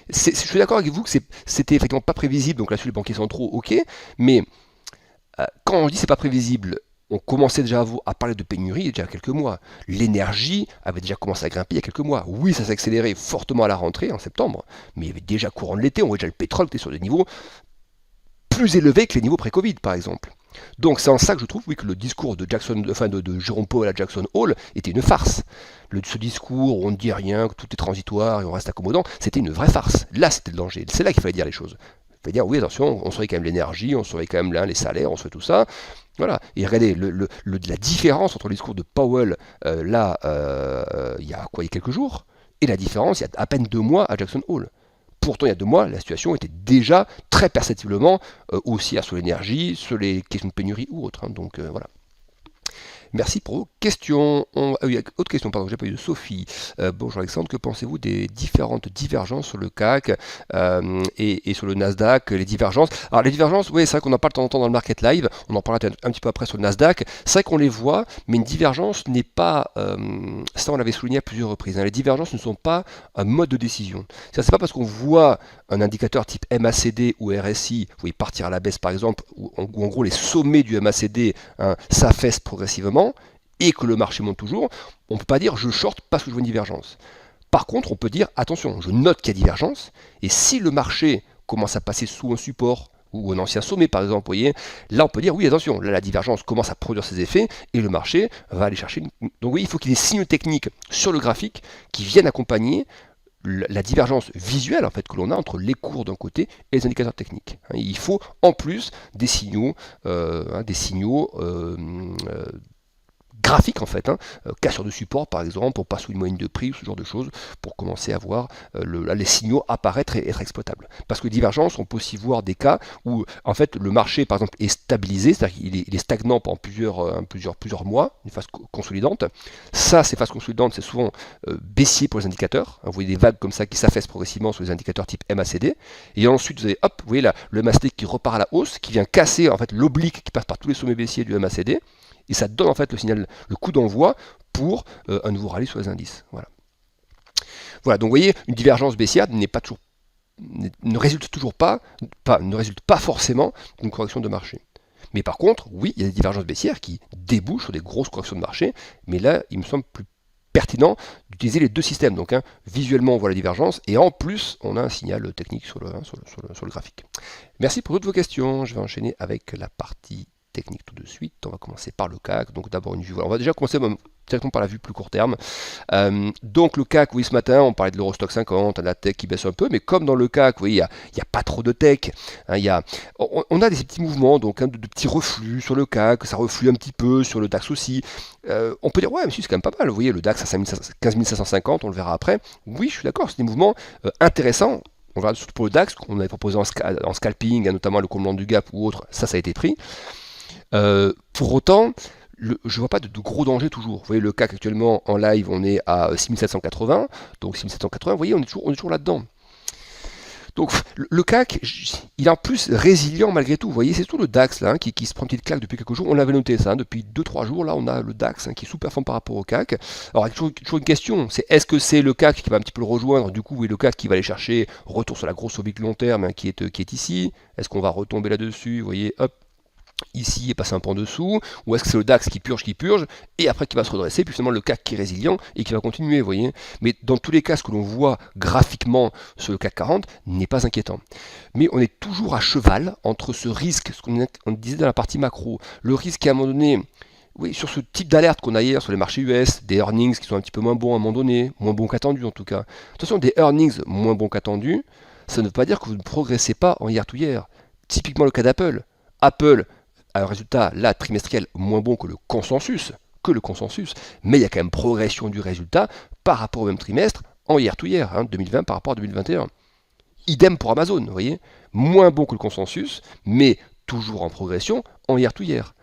suis d'accord avec vous que c'était effectivement pas prévisible. Donc là-dessus, les banquiers centraux, ok, mais quand on dit c'est pas prévisible, on commençait déjà à parler de pénurie il y a déjà quelques mois. L'énergie avait déjà commencé à grimper il y a quelques mois. Oui, ça s'est accéléré fortement à la rentrée en septembre, mais il y avait déjà courant de l'été, on voyait déjà le pétrole qui était sur des niveaux plus élevé que les niveaux pré-Covid, par exemple. Donc c'est en ça que je trouve que le discours de Jérôme Powell à Jackson Hole était une farce. Ce discours où on ne dit rien, que tout est transitoire et on reste accommodant, c'était une vraie farce. Là, c'était le danger. C'est là qu'il fallait dire les choses. Il fallait dire, oui, attention, on surveille quand même l'énergie, on surveille quand même les salaires, on surveille tout ça. Voilà. Et regardez, la différence entre le discours de Powell, il y a quelques jours, et la différence, il y a à peine 2 mois à Jackson Hole. Pourtant, il y a 2 mois, la situation était déjà très perceptiblement haussière sur l'énergie, sur les questions de pénurie ou autres. Donc voilà. Merci pour vos questions. Autre question, pardon, j'ai pas eu de Sophie. Bonjour Alexandre, que pensez-vous des différentes divergences sur le CAC et sur le Nasdaq, les divergences? Alors les divergences, oui, c'est vrai qu'on en parle de temps en temps dans le Market Live, on en parlera un petit peu après sur le Nasdaq. C'est vrai qu'on les voit, mais une divergence n'est pas, ça on l'avait souligné à plusieurs reprises, les divergences ne sont pas un mode de décision. C'est pas parce qu'on voit un indicateur type MACD ou RSI, vous voyez partir à la baisse par exemple, où en gros les sommets du MACD s'affaissent progressivement, et que le marché monte toujours, on ne peut pas dire je short parce que je vois une divergence. Par contre, on peut dire attention, je note qu'il y a divergence, et si le marché commence à passer sous un support ou un ancien sommet par exemple, vous voyez, là on peut dire oui attention, là la divergence commence à produire ses effets et le marché va aller chercher. Donc oui, il faut qu'il y ait des signaux techniques sur le graphique qui viennent accompagner la divergence visuelle en fait que l'on a entre les cours d'un côté et les indicateurs techniques. Il faut en plus des signaux, graphiques en fait, cassure de support par exemple, pour passer sous une moyenne de prix, ce genre de choses, pour commencer à voir les signaux apparaître et être exploitables. Parce que divergence, on peut aussi voir des cas où en fait le marché par exemple est stabilisé, c'est-à-dire qu'il est stagnant pendant plusieurs mois, une phase consolidante. Ça, ces phases consolidantes, c'est souvent baissier pour les indicateurs. Vous voyez des vagues comme ça qui s'affaissent progressivement sur les indicateurs type MACD. Et ensuite, vous avez vous voyez là, le MACD qui repart à la hausse, qui vient casser en fait l'oblique qui passe par tous les sommets baissiers du MACD. Et ça donne en fait le signal, le coup d'envoi pour un nouveau rallye sur les indices. Voilà, donc vous voyez, une divergence baissière ne résulte pas forcément d'une correction de marché. Mais par contre, oui, il y a des divergences baissières qui débouchent sur des grosses corrections de marché, mais là, il me semble plus pertinent d'utiliser les deux systèmes. Donc visuellement, on voit la divergence, et en plus, on a un signal technique sur le graphique. Merci pour toutes vos questions. Je vais enchaîner avec la partie technique tout de suite. On va commencer par le CAC. Donc d'abord une vue. On va déjà commencer directement par la vue plus court terme. Donc le CAC, oui, ce matin, on parlait de l'Eurostock 50, la tech qui baisse un peu, mais comme dans le CAC, oui, il n'y a pas trop de tech. On a des petits mouvements, donc de petits reflux sur le CAC, ça reflue un petit peu sur le DAX aussi. On peut dire, ouais, mais si, c'est quand même pas mal. Vous voyez, le DAX à 15 550, on le verra après. Oui, je suis d'accord, c'est des mouvements intéressants. On verra surtout pour le DAX, qu'on avait proposé en scalping, notamment le comblant du gap ou autre, ça a été pris. Pour autant, je ne vois pas de gros dangers toujours. Vous voyez, le CAC actuellement en live, on est à 6780. Donc 6780, vous voyez, on est toujours là-dedans. Donc le CAC, il est en plus résilient malgré tout. Vous voyez, c'est surtout le DAX là, qui se prend une petite claque depuis quelques jours. On l'avait noté ça, depuis 2-3 jours. Là, on a le DAX qui sous-performe par rapport au CAC. Alors, il y a toujours une question, c'est est-ce que c'est le CAC qui va un petit peu le rejoindre, du coup, oui, le CAC qui va aller chercher retour sur la grosse oblique long terme qui est ici. Est-ce qu'on va retomber là-dessus? Vous voyez, hop, ici et passer un peu en dessous, ou est-ce que c'est le DAX qui purge, et après qui va se redresser, puis finalement le CAC qui est résilient et qui va continuer, vous voyez. Mais dans tous les cas, ce que l'on voit graphiquement sur le CAC 40 n'est pas inquiétant. Mais on est toujours à cheval entre ce risque, ce qu'on disait dans la partie macro, le risque à un moment donné, oui, sur ce type d'alerte qu'on a hier sur les marchés US, des earnings qui sont un petit peu moins bons à un moment donné, moins bons qu'attendus en tout cas. Attention, des earnings moins bons qu'attendus, ça ne veut pas dire que vous ne progressez pas en year-to-year. Typiquement le cas d'Apple. Apple a un résultat là trimestriel moins bon que le consensus, mais il y a quand même progression du résultat par rapport au même trimestre en year-to-year, 2020 par rapport à 2021. Idem pour Amazon, vous voyez, moins bon que le consensus, mais toujours en progression en year-to-year.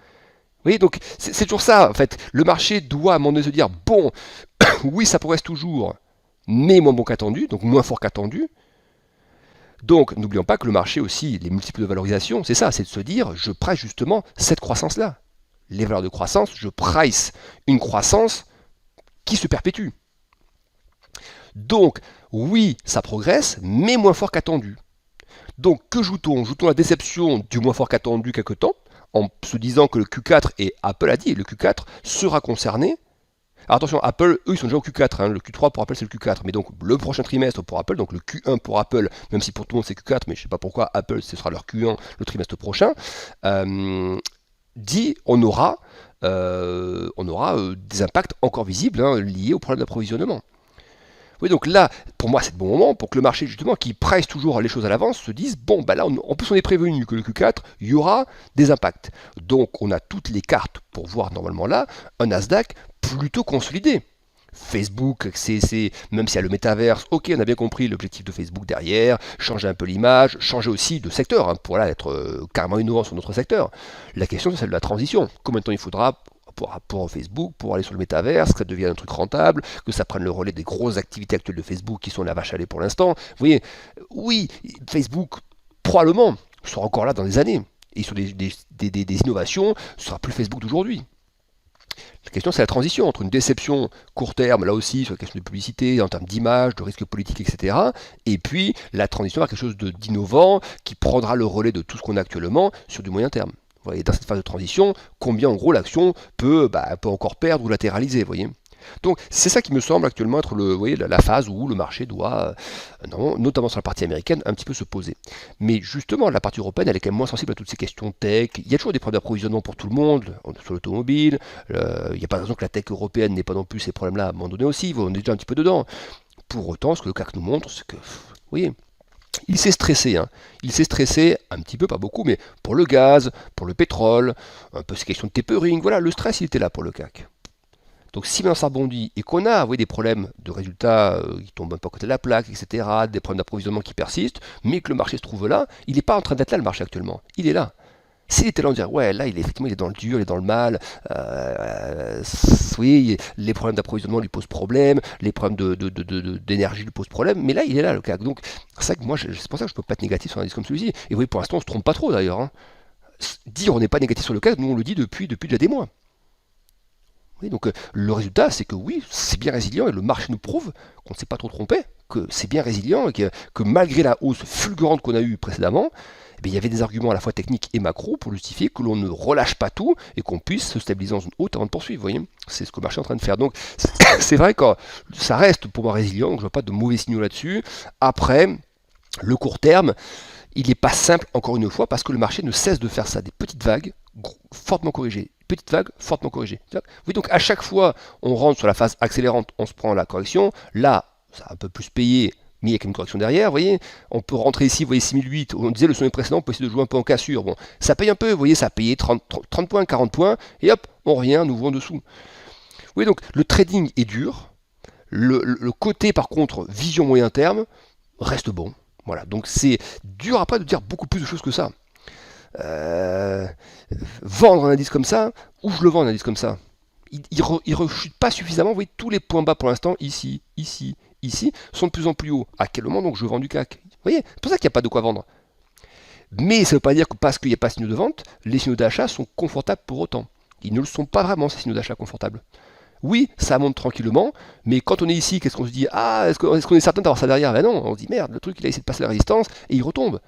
Vous voyez, donc c'est toujours ça, en fait. Le marché doit à un moment donné se dire, bon, oui, ça progresse toujours, mais moins bon qu'attendu, donc moins fort qu'attendu. Donc, n'oublions pas que le marché aussi, les multiples de valorisation, c'est ça, c'est de se dire, je price justement cette croissance-là. Les valeurs de croissance, je price une croissance qui se perpétue. Donc, oui, ça progresse, mais moins fort qu'attendu. Donc, que joue-t-on? Joue-t-on la déception du moins fort qu'attendu quelque temps, en se disant que le Q4, et Apple a dit, le Q4 sera concerné. Alors attention, Apple, eux, ils sont déjà au Q4. Le Q3 pour Apple, c'est le Q4. Mais donc, le prochain trimestre pour Apple, donc le Q1 pour Apple, même si pour tout le monde c'est Q4, mais je ne sais pas pourquoi Apple, ce sera leur Q1 le trimestre prochain, dit on aura des impacts encore visibles liés au problème d'approvisionnement. Oui, donc là, pour moi, c'est le bon moment pour que le marché, justement, qui presse toujours les choses à l'avance, se dise, bon, bah là, en plus, on est prévenu que le Q4, il y aura des impacts. Donc, on a toutes les cartes pour voir, normalement, là, un Nasdaq plutôt consolidé. Facebook, même s'il y a le métaverse, ok, on a bien compris l'objectif de Facebook derrière, changer un peu l'image, changer aussi de secteur, pour là, être carrément innovant sur notre secteur. La question, c'est celle de la transition. Combien de temps il faudra pour Facebook, pour aller sur le métaverse, que ça devienne un truc rentable, que ça prenne le relais des grosses activités actuelles de Facebook qui sont la vache à lait pour l'instant. Vous voyez, oui, Facebook probablement sera encore là dans des années. Et sur des innovations, ce sera plus Facebook d'aujourd'hui. La question, c'est la transition entre une déception court terme, là aussi, sur la question de publicité, en termes d'image, de risque politique, etc., et puis la transition vers quelque chose d'innovant qui prendra le relais de tout ce qu'on a actuellement sur du moyen terme. Vous voyez, dans cette phase de transition, combien en gros l'action peut encore perdre ou latéraliser, vous voyez. Donc c'est ça qui me semble actuellement être la phase où le marché doit, notamment sur la partie américaine, un petit peu se poser. Mais justement, la partie européenne, elle est quand même moins sensible à toutes ces questions tech. Il y a toujours des problèmes d'approvisionnement pour tout le monde, sur l'automobile. Il n'y a pas de raison que la tech européenne n'ait pas non plus ces problèmes-là à un moment donné aussi. On est déjà un petit peu dedans. Pour autant, ce que le CAC nous montre, c'est que, vous voyez, il s'est stressé, Il s'est stressé un petit peu, pas beaucoup, mais pour le gaz, pour le pétrole, un peu ces questions de tapering, voilà, le stress, il était là pour le CAC. Donc si maintenant ça rebondit et qu'on a des problèmes de résultats qui tombent un peu à côté de la plaque, etc., des problèmes d'approvisionnement qui persistent, mais que le marché se trouve là, il n'est pas en train d'être là le marché actuellement, il est là. S'il était là, on dirait, ouais, là, effectivement, il est dans le dur, il est dans le mal, oui, les problèmes d'approvisionnement lui posent problème, les problèmes d'énergie lui posent problème, mais là, il est là, le CAC. Donc, c'est pour ça que je ne peux pas être négatif sur un indice comme celui-ci. Et vous voyez, pour l'instant, on ne se trompe pas trop, d'ailleurs. Dire on n'est pas négatif sur le CAC, nous, on le dit depuis déjà des mois. Oui, donc, le résultat, c'est que oui, c'est bien résilient, et le marché nous prouve qu'on ne s'est pas trop trompé, que c'est bien résilient, et que malgré la hausse fulgurante qu'on a eue précédemment, il y avait des arguments à la fois techniques et macro pour justifier que l'on ne relâche pas tout et qu'on puisse se stabiliser dans une haute avant de poursuivre. Vous voyez, c'est ce que le marché est en train de faire. Donc c'est vrai que ça reste pour moi résilient, donc je ne vois pas de mauvais signaux là-dessus. Après, le court terme, il n'est pas simple, encore une fois, parce que le marché ne cesse de faire ça, des petites vagues fortement corrigées. Petite vague fortement corrigée. Oui, donc à chaque fois, on rentre sur la phase accélérante, on se prend la correction. Là, ça a un peu plus payé, mais il y a quand même une correction derrière, vous voyez, on peut rentrer ici, vous voyez 6008, on disait le sommet précédent, on peut essayer de jouer un peu en cassure, bon, ça paye un peu, vous voyez, ça a payé 30 points, 40 points, et hop, on revient, nouveau en dessous. Vous voyez, donc le trading est dur, le côté par contre, vision moyen terme, reste bon, voilà, donc c'est dur après de dire beaucoup plus de choses que ça. Vendre un indice comme ça, où je le vends un indice comme ça, il rechute pas suffisamment, vous voyez, tous les points bas pour l'instant, ici, sont de plus en plus hauts. À quel moment donc je vends du CAC? voyez, c'est pour ça qu'il n'y a pas de quoi vendre. Mais ça ne veut pas dire que parce qu'il n'y a pas de signaux de vente, les signaux d'achat sont confortables pour autant. Ils ne le sont pas vraiment, ces signaux d'achat confortables. Oui, ça monte tranquillement, mais quand on est ici, qu'est-ce qu'on se dit? Ah, est-ce qu'on est certain d'avoir ça derrière? Ben non, on se dit merde, le truc il a essayé de passer la résistance et il retombe.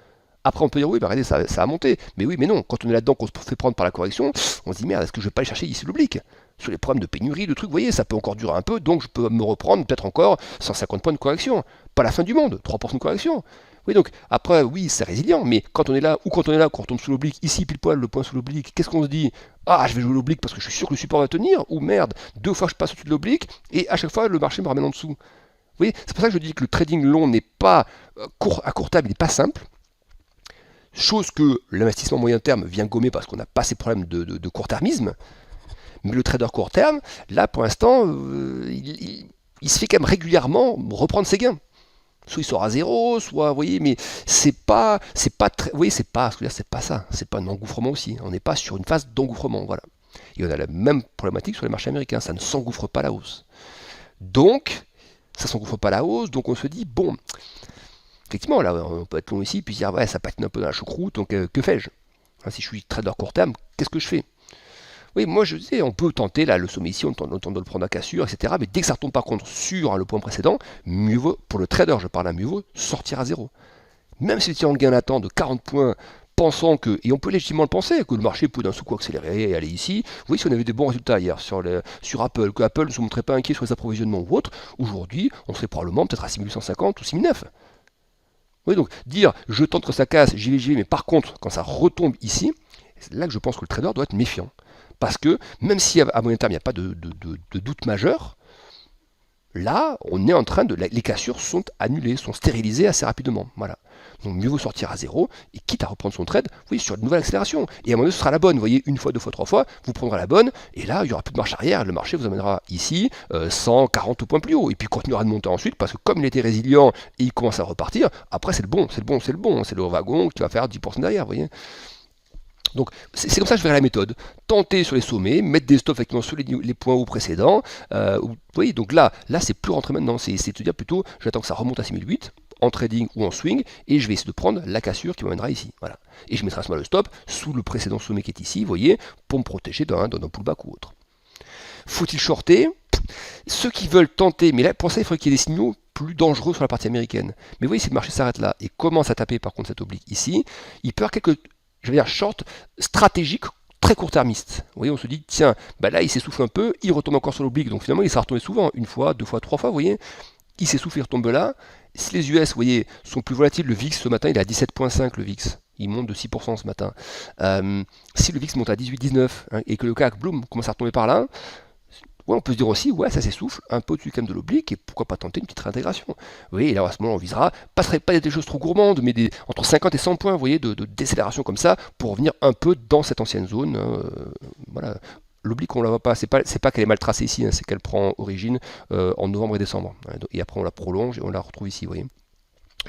Après on peut dire oui, bah regardez, ça a monté. Mais oui, mais non, quand on est là-dedans, qu'on se fait prendre par la correction, on se dit merde, est-ce que je vais pas aller chercher ici l'oblique? Sur les problèmes de pénurie, de trucs, vous voyez, ça peut encore durer un peu, donc je peux me reprendre peut-être encore 150 points de correction. Pas la fin du monde, 3% de correction. Oui, donc après, oui, c'est résilient, mais quand on est là, ou quand on est là, quand on tombe sous l'oblique, ici pile poil, le point sous l'oblique, qu'est-ce qu'on se dit? Ah, je vais jouer l'oblique parce que je suis sûr que le support va tenir, ou merde, 2 fois je passe au-dessus de l'oblique, et à chaque fois le marché me ramène en dessous. Vous voyez, c'est pour ça que je dis que le trading long n'est pas à court terme, il n'est pas simple. Chose que l'investissement moyen terme vient gommer parce qu'on n'a pas ces problèmes de court-termisme. Mais le trader court terme, là pour l'instant, il se fait quand même régulièrement reprendre ses gains. Soit il sort à zéro, soit, vous voyez, mais c'est pas très, vous voyez, c'est pas ça, c'est pas un engouffrement aussi. On n'est pas sur une phase d'engouffrement, voilà. Et on a la même problématique sur les marchés américains, ça ne s'engouffre pas à la hausse. Donc, ça ne s'engouffre pas à la hausse, donc on se dit, bon, effectivement, là, on peut être long ici, puis dire, ouais, ça patine un peu dans la choucroute, donc que fais-je? Si je suis trader court terme, qu'est-ce que je fais? Oui, moi je sais, on peut tenter là, le sommet ici, on tente de le prendre à cassure, etc. Mais dès que ça retombe par contre sur le point précédent, mieux vaut, pour le trader je parle, mieux vaut sortir à zéro. Même si tu as un gain latent de 40 points, pensant que, et on peut légitimement le penser, que le marché peut d'un seul coup accélérer et aller ici. Vous voyez, si on avait des bons résultats hier sur Apple, que Apple ne se montrait pas inquiet sur les approvisionnements ou autres, aujourd'hui, on serait probablement peut-être à 6850 ou 6009. Oui, donc dire je tente que ça casse, j'y vais, mais par contre, quand ça retombe ici, c'est là que je pense que le trader doit être méfiant. Parce que même si à moyen terme il n'y a pas de doute majeur, là on est en train de. Les cassures sont annulées, sont stérilisées assez rapidement. Voilà. Donc mieux vaut sortir à zéro et quitte à reprendre son trade, oui, sur une nouvelle accélération. Et à un moment donné, ce sera la bonne. Vous voyez, une fois, deux fois, trois fois, vous prendrez la bonne, et là il n'y aura plus de marche arrière, le marché vous amènera ici 140 points plus haut, et puis continuera de monter ensuite, parce que comme il était résilient et il commence à repartir, après c'est le bon, c'est le wagon qui va faire 10% derrière, vous voyez. Donc c'est comme ça que je verrai la méthode. Tenter sur les sommets, mettre des stops effectivement sur les points hauts précédents. Vous voyez, donc là c'est plus rentrer maintenant, c'est te dire plutôt j'attends que ça remonte à 6008 en trading ou en swing et je vais essayer de prendre la cassure qui m'amènera ici. Voilà. Et je mettrai à ce moment le stop sous le précédent sommet qui est ici, vous voyez, pour me protéger d'un pullback ou autre. Faut-il shorter? Ceux qui veulent tenter, mais là pour ça il faudrait qu'il y ait des signaux plus dangereux sur la partie américaine. Mais vous voyez, si le marché s'arrête là et commence à taper par contre cette oblique ici, il peut y avoir quelques, je veux dire, short stratégique très court-termiste. Vous voyez, on se dit, tiens, bah là, il s'essouffle un peu, il retombe encore sur l'oblique, donc finalement, il s'est retombé souvent, une fois, deux fois, trois fois, vous voyez, il s'essouffle, il retombe là. Si les US, vous voyez, sont plus volatiles, le VIX, ce matin, il est à 17,5, le VIX. Il monte de 6% ce matin. Si le VIX monte à 18,19, hein, et que le CAC, boum, commence à retomber par là, ouais, on peut se dire aussi, ouais, ça s'essouffle, un peu au-dessus quand même de l'oblique, et pourquoi pas tenter une petite réintégration. Vous voyez, et là, à ce moment-là, on visera, pas des choses trop gourmandes, mais entre 50 et 100 points, vous voyez, de décélération comme ça, pour revenir un peu dans cette ancienne zone. Voilà. L'oblique, on ne la voit pas, c'est pas qu'elle est mal tracée ici, hein, c'est qu'elle prend origine en novembre et décembre. Et après, on la prolonge et on la retrouve ici, vous voyez.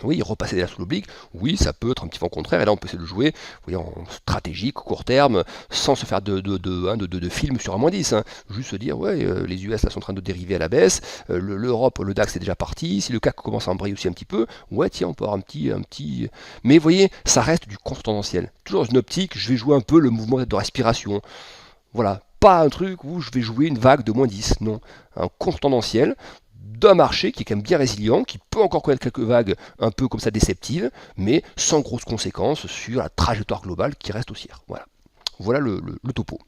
Oui, repasser là sous l'oblique, oui, ça peut être un petit peu au contraire, et là on peut essayer de jouer, vous voyez, en stratégique, court terme, sans se faire de film sur un moins 10, hein. Juste se dire, ouais, les US là sont en train de dériver à la baisse, l'Europe, le DAX est déjà parti, si le CAC commence à embrayer aussi un petit peu, ouais, tiens, on peut avoir un petit. Mais vous voyez, ça reste du contre-tendanciel. Toujours dans une optique, je vais jouer un peu le mouvement de respiration. Voilà, pas un truc où je vais jouer une vague de moins 10, non. Un contre-tendanciel d'un marché qui est quand même bien résilient, qui peut encore connaître quelques vagues un peu comme ça déceptives, mais sans grosses conséquences sur la trajectoire globale qui reste haussière. Voilà. Voilà le topo.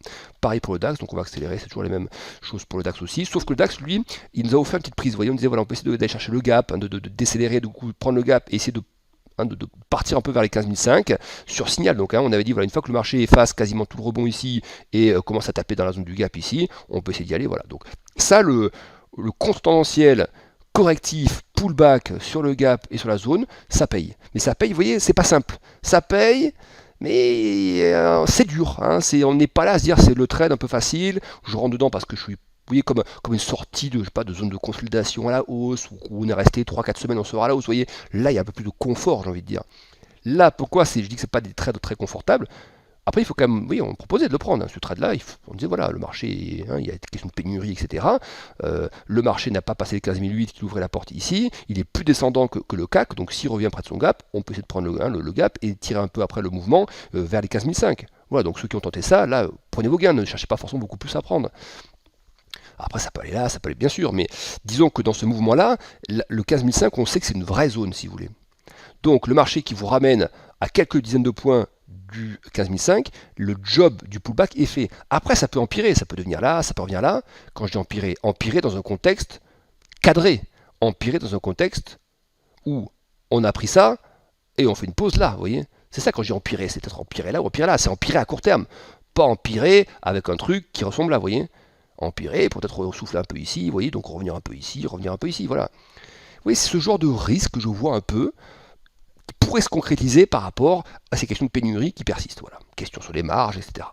Pareil pour le DAX, donc on va accélérer, c'est toujours les mêmes choses pour le DAX aussi, sauf que le DAX, lui, il nous a offert une petite prise. Vous voyez, on disait, voilà, on peut essayer d'aller chercher le gap, hein, de décélérer, de prendre le gap et essayer de partir un peu vers les 15005 sur signal. Donc hein, on avait dit, voilà, une fois que le marché efface quasiment tout le rebond ici et commence à taper dans la zone du gap ici, on peut essayer d'y aller. Voilà. Donc ça, le compte tendanciel correctif, pullback sur le gap et sur la zone, ça paye. Mais ça paye, vous voyez, c'est pas simple. Ça paye, mais c'est dur. Hein. On n'est pas là à se dire c'est le trade un peu facile, je rentre dedans parce que je suis, vous voyez, comme une sortie de, je sais pas, de zone de consolidation à la hausse, où on est resté 3-4 semaines, on sera à la hausse. Vous voyez, là il y a un peu plus de confort, j'ai envie de dire. Là, pourquoi je dis que c'est pas des trades très confortables? Après, il faut quand même, oui, on proposait de le prendre, hein, ce trade-là, on disait, voilà, le marché, hein, il y a une question de pénurie, etc. Le marché n'a pas passé les 15 008 qui ouvrait la porte ici, il est plus descendant que le CAC, donc s'il revient près de son gap, on peut essayer de prendre le gap et tirer un peu après le mouvement vers les 15 005. Voilà, donc ceux qui ont tenté ça, là, prenez vos gains, ne cherchez pas forcément beaucoup plus à prendre. Après, ça peut aller là, ça peut aller bien sûr, mais disons que dans ce mouvement-là, le 15 005, on sait que c'est une vraie zone, si vous voulez. Donc le marché qui vous ramène à quelques dizaines de points du 15 005, le job du pullback est fait. Après, ça peut empirer, ça peut devenir là, ça peut revenir là. Quand je dis empirer, empirer dans un contexte cadré, empirer dans un contexte où on a pris ça et on fait une pause là, vous voyez. C'est ça quand je dis empirer, c'est peut-être empirer là ou empirer là, c'est empirer à court terme, pas empirer avec un truc qui ressemble là, vous voyez. Empirer, peut-être souffler un peu ici, vous voyez, donc revenir un peu ici, voilà. Vous voyez, c'est ce genre de risque que je vois un peu, qui pourrait se concrétiser par rapport à ces questions de pénurie qui persistent, voilà. Questions sur les marges, etc.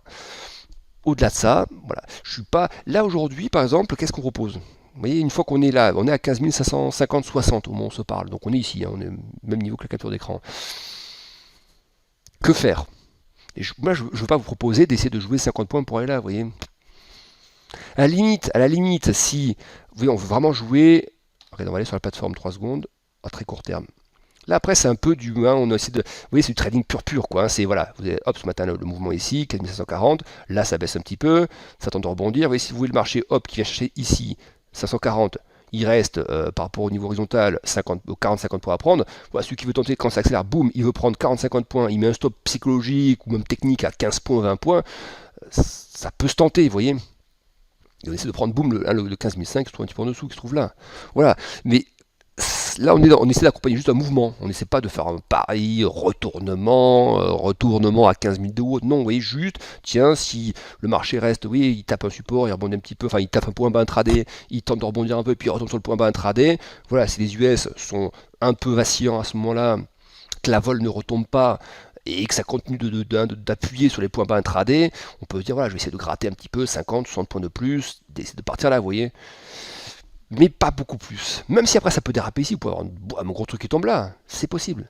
Au-delà de ça, voilà, je suis pas... Là aujourd'hui, par exemple, qu'est-ce qu'on propose? Vous voyez, une fois qu'on est là, on est à 15 550-60 au moment où on se parle, donc on est ici, hein, on est au même niveau que la capture d'écran. Que faire? Moi, je ne veux pas vous proposer d'essayer de jouer 50 points pour aller là, vous voyez. À la limite, si vous voyez, on veut vraiment jouer, regardez, on va aller sur la plateforme 3 secondes, à très court terme. Là après c'est un peu du, hein, on essaie de, vous voyez, c'est du trading pur quoi. Hein, c'est voilà, vous avez, hop, ce matin le mouvement ici, 4540, là ça baisse un petit peu, ça tente de rebondir. Vous voyez, si vous voyez le marché, hop, qui vient chercher ici 540, il reste par rapport au niveau horizontal 40-50 points à prendre. Voilà, celui qui veut tenter quand ça accélère, boum, il veut prendre 40-50 points, il met un stop psychologique ou même technique à 15 points, 20 points, ça peut se tenter, vous voyez. Et on essaie de prendre, boum, le 15 500 qui se trouve un petit peu en dessous, qui se trouve là. Voilà, mais là, on essaie d'accompagner juste un mouvement. On n'essaie pas de faire un pari, retournement à 15 000 de haut. Non, vous voyez, juste, tiens, si le marché reste, oui, il tape un support, il rebondit un petit peu, enfin, il tape un point bas intraday, il tente de rebondir un peu, puis il retombe sur le point bas intraday. Voilà, si les US sont un peu vacillants à ce moment-là, que la vol ne retombe pas, et que ça continue d'appuyer sur les points bas intraday, on peut se dire, voilà, je vais essayer de gratter un petit peu, 50, 60 points de plus, d'essayer de partir là, vous voyez. Mais pas beaucoup plus. Même si après ça peut déraper ici, vous pouvez avoir un gros truc qui tombe là, c'est possible.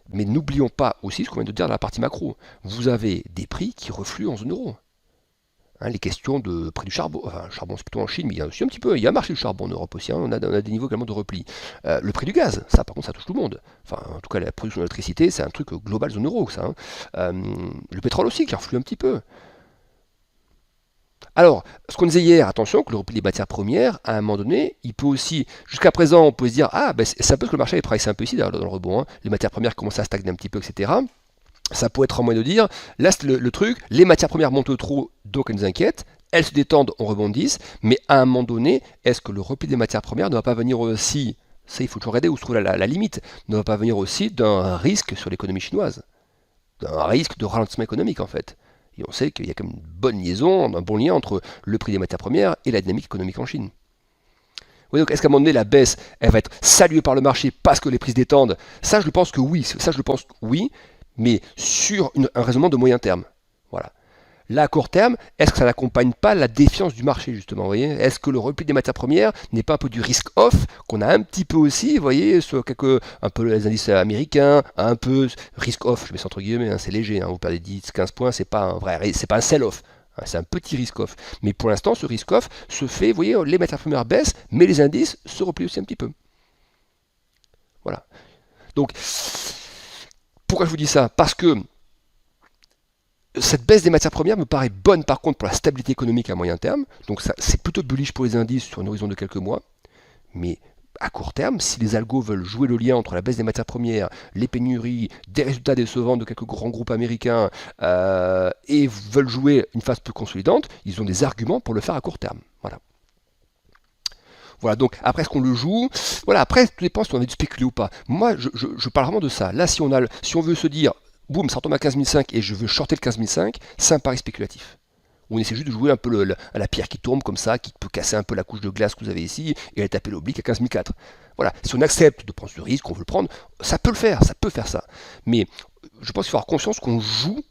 Mais n'oublions pas aussi ce qu'on vient de dire dans la partie macro. Vous avez des prix qui refluent en zone euro. Hein, les questions de prix du charbon, enfin charbon c'est plutôt en Chine, mais il y a aussi un petit peu, il y a un marché du charbon en Europe aussi, hein, on a des niveaux également de repli. Le prix du gaz, ça par contre ça touche tout le monde. Enfin en tout cas la production d'électricité c'est un truc global zone euro ça. Hein. Le pétrole aussi qui reflue un petit peu. Alors, ce qu'on disait hier, attention que le repli des matières premières, à un moment donné, il peut aussi, jusqu'à présent, on peut se dire, ah, ben, c'est un peu ce que le marché est pricé un peu ici dans le rebond, hein. Les matières premières commencent à stagner un petit peu, etc. Ça pourrait être un moyen de dire, là c'est le truc, les matières premières montent trop, donc elles nous inquiètent, elles se détendent, on rebondisse, mais à un moment donné, est-ce que le repli des matières premières ne va pas venir aussi, ça il faut toujours regarder où se trouve la limite, ne va pas venir aussi d'un risque sur l'économie chinoise, d'un risque de ralentissement économique en fait. Et on sait qu'il y a comme une bonne liaison, un bon lien entre le prix des matières premières et la dynamique économique en Chine. Oui, donc est-ce qu'à un moment donné, la baisse, elle va être saluée par le marché parce que les prix se détendent? Ça, je pense que oui, mais sur un raisonnement de moyen terme. Voilà. Là, à court terme, est-ce que ça n'accompagne pas la défiance du marché, justement, vous voyez? Est-ce que le repli des matières premières n'est pas un peu du risk-off qu'on a un petit peu aussi, vous voyez, sur un peu les indices américains, un peu risk-off, je mets ça entre guillemets, hein, c'est léger, hein, vous perdez 10-15 points, c'est pas un vrai, c'est pas un sell-off. Hein, c'est un petit risk-off. Mais pour l'instant, ce risk-off se fait, vous voyez, les matières premières baissent, mais les indices se replient aussi un petit peu. Voilà. Donc, pourquoi je vous dis ça? Parce que cette baisse des matières premières me paraît bonne par contre pour la stabilité économique à moyen terme, donc c'est plutôt bullish pour les indices sur un horizon de quelques mois, mais à court terme, si les algos veulent jouer le lien entre la baisse des matières premières, les pénuries, des résultats décevants de quelques grands groupes américains, et veulent jouer une phase plus consolidante, ils ont des arguments pour le faire à court terme. Voilà. Voilà, donc après est-ce qu'on le joue? Voilà, après tout dépend si on a envie de spéculer ou pas. Moi, je parle vraiment de ça. Là, si on veut se dire, boum, ça retombe à 15 500 et je veux shorter le 15 500, c'est un pari spéculatif. On essaie juste de jouer un peu à la pierre qui tombe comme ça, qui peut casser un peu la couche de glace que vous avez ici et aller taper l'oblique à 15 400. Voilà, si on accepte de prendre ce risque, qu'on veut le prendre, ça peut le faire, ça peut faire ça. Mais je pense qu'il faut avoir conscience qu'on joue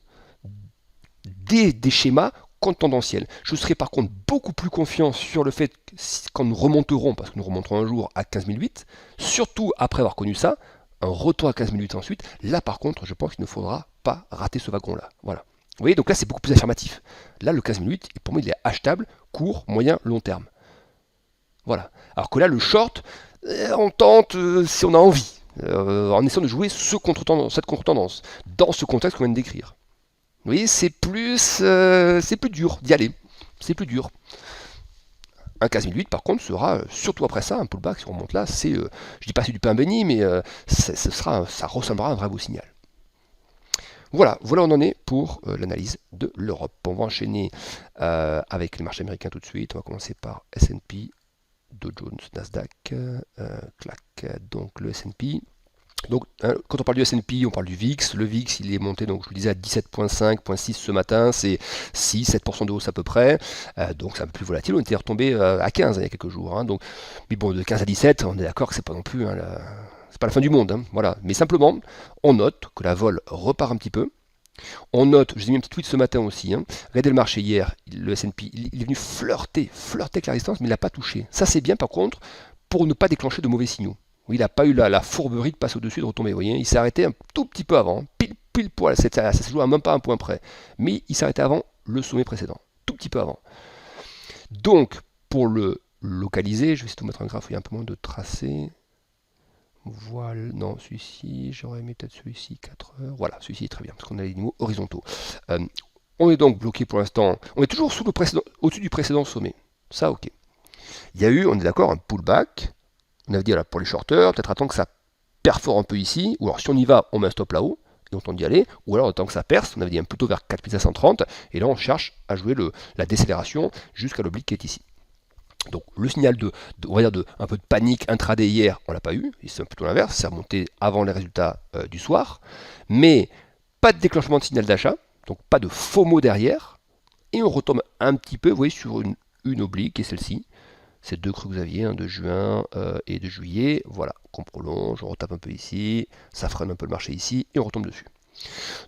des schémas tendanciels. Je serai par contre beaucoup plus confiant sur le fait que quand nous remonterons, parce que nous remonterons un jour à 15 008, surtout après avoir connu ça, un retour à 15 008 ensuite, là par contre je pense qu'il ne faudra pas rater ce wagon là. Voilà. Vous voyez, donc là, c'est beaucoup plus affirmatif. Là, le 15 minutes, pour moi, il est achetable, court, moyen, long terme. Voilà. Alors que là, le short, on tente si on a envie, en essayant de jouer cette contre-tendance, dans ce contexte qu'on vient de décrire. Vous voyez, c'est plus dur d'y aller. C'est plus dur. Un 15 minutes, par contre, sera, surtout après ça, un pullback, si on remonte là, je dis pas c'est du pain béni, mais ça ressemblera à un vrai beau signal. Voilà où on en est pour l'analyse de l'Europe. On va enchaîner avec les marchés américains tout de suite. On va commencer par S&P, Dow Jones, Nasdaq, clac, donc le S&P. Donc, quand on parle du S&P, on parle du VIX. Le VIX, il est monté, donc je vous disais, à 17,5, ce matin. C'est 6-7% de hausse à peu près. Donc, c'est un peu plus volatile. On était retombé à 15 il y a quelques jours. Donc, mais bon, de 15 à 17, on est d'accord que c'est pas non plus, c'est pas la fin du monde. Voilà. Mais simplement, on note que la vol repart un petit peu. On note, je vous ai mis un petit tweet ce matin aussi. Regardez le marché hier, le S&P, il est venu flirter avec la résistance, mais il n'a pas touché. Ça, c'est bien par contre pour ne pas déclencher de mauvais signaux. Oui, il n'a pas eu la fourberie de passer au-dessus et de retomber. Vous voyez, il s'est arrêté un tout petit peu avant, pile poil, ça se joue à même pas un point près. Mais il s'est arrêté avant le sommet précédent, tout petit peu avant. Donc, pour le localiser, je vais essayer de vous mettre un graphe où il y a un peu moins de tracé. Voilà, non, celui-ci, j'aurais mis peut-être celui-ci, 4 heures. Voilà, celui-ci est très bien, parce qu'on a les niveaux horizontaux. On est donc bloqué pour l'instant. On est toujours au-dessus du précédent sommet. Ça, ok. Il y a eu, on est d'accord, un pullback. On avait dit voilà, pour les shorters, peut-être attendre que ça perfore un peu ici, ou alors si on y va, on met un stop là-haut, et on tente d'y aller, ou alors on attend que ça perce, on avait dit plutôt vers 4530, et là on cherche à jouer la décélération jusqu'à l'oblique qui est ici. Donc le signal on va dire un peu de panique intraday hier, on l'a pas eu, c'est plutôt l'inverse, c'est remonté avant les résultats du soir, mais pas de déclenchement de signal d'achat, donc pas de FOMO derrière, et on retombe un petit peu, vous voyez, sur une oblique, et celle-ci, ces deux creux que vous aviez, de juin et de juillet, voilà, qu'on prolonge, on retape un peu ici, ça freine un peu le marché ici, et on retombe dessus.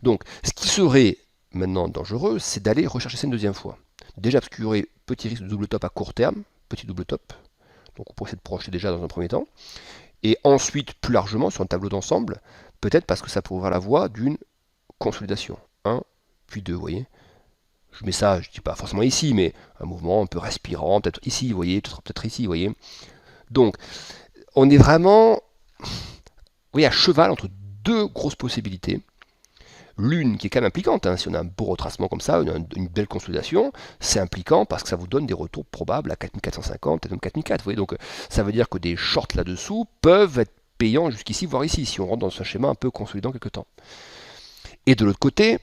Donc, ce qui serait maintenant dangereux, c'est d'aller rechercher ça une deuxième fois. Déjà parce qu'il y aurait petit risque de double top à court terme, petit double top, donc on pourrait essayer de projeter déjà dans un premier temps, et ensuite, plus largement, sur un tableau d'ensemble, peut-être parce que ça pourrait ouvrir la voie d'une consolidation. 1, puis 2, vous voyez. Je mets ça, je ne dis pas forcément ici, mais un mouvement un peu respirant, peut-être ici, vous voyez, peut-être ici, vous voyez. Donc, on est vraiment à cheval entre deux grosses possibilités. L'une qui est quand même impliquante, si on a un beau retracement comme ça, une belle consolidation, c'est impliquant parce que ça vous donne des retours probables à 4450, peut-être même 4004. Vous voyez, donc ça veut dire que des shorts là-dessous peuvent être payants jusqu'ici, voire ici, si on rentre dans un schéma un peu consolidant quelque temps. Et de l'autre côté,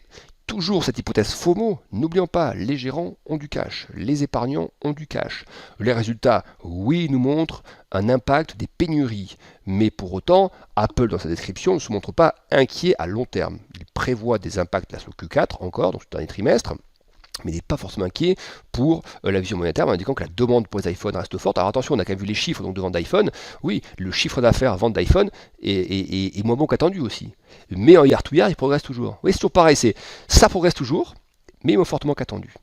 toujours cette hypothèse FOMO, n'oublions pas, les gérants ont du cash, les épargnants ont du cash. Les résultats, oui, nous montrent un impact des pénuries, mais pour autant, Apple dans sa description ne se montre pas inquiet à long terme. Il prévoit des impacts là sur le Q4 encore, dans ce dernier trimestre, mais il n'est pas forcément inquiet pour la vision monétaire, en indiquant que la demande pour les iPhones reste forte. Alors attention, on a quand même vu les chiffres donc, de vente d'iPhone. Oui, le chiffre d'affaires vente d'iPhone est moins bon qu'attendu aussi. Mais en year-to-year, il progresse toujours. Oui, c'est toujours pareil, ça progresse toujours, mais moins fortement qu'attendu.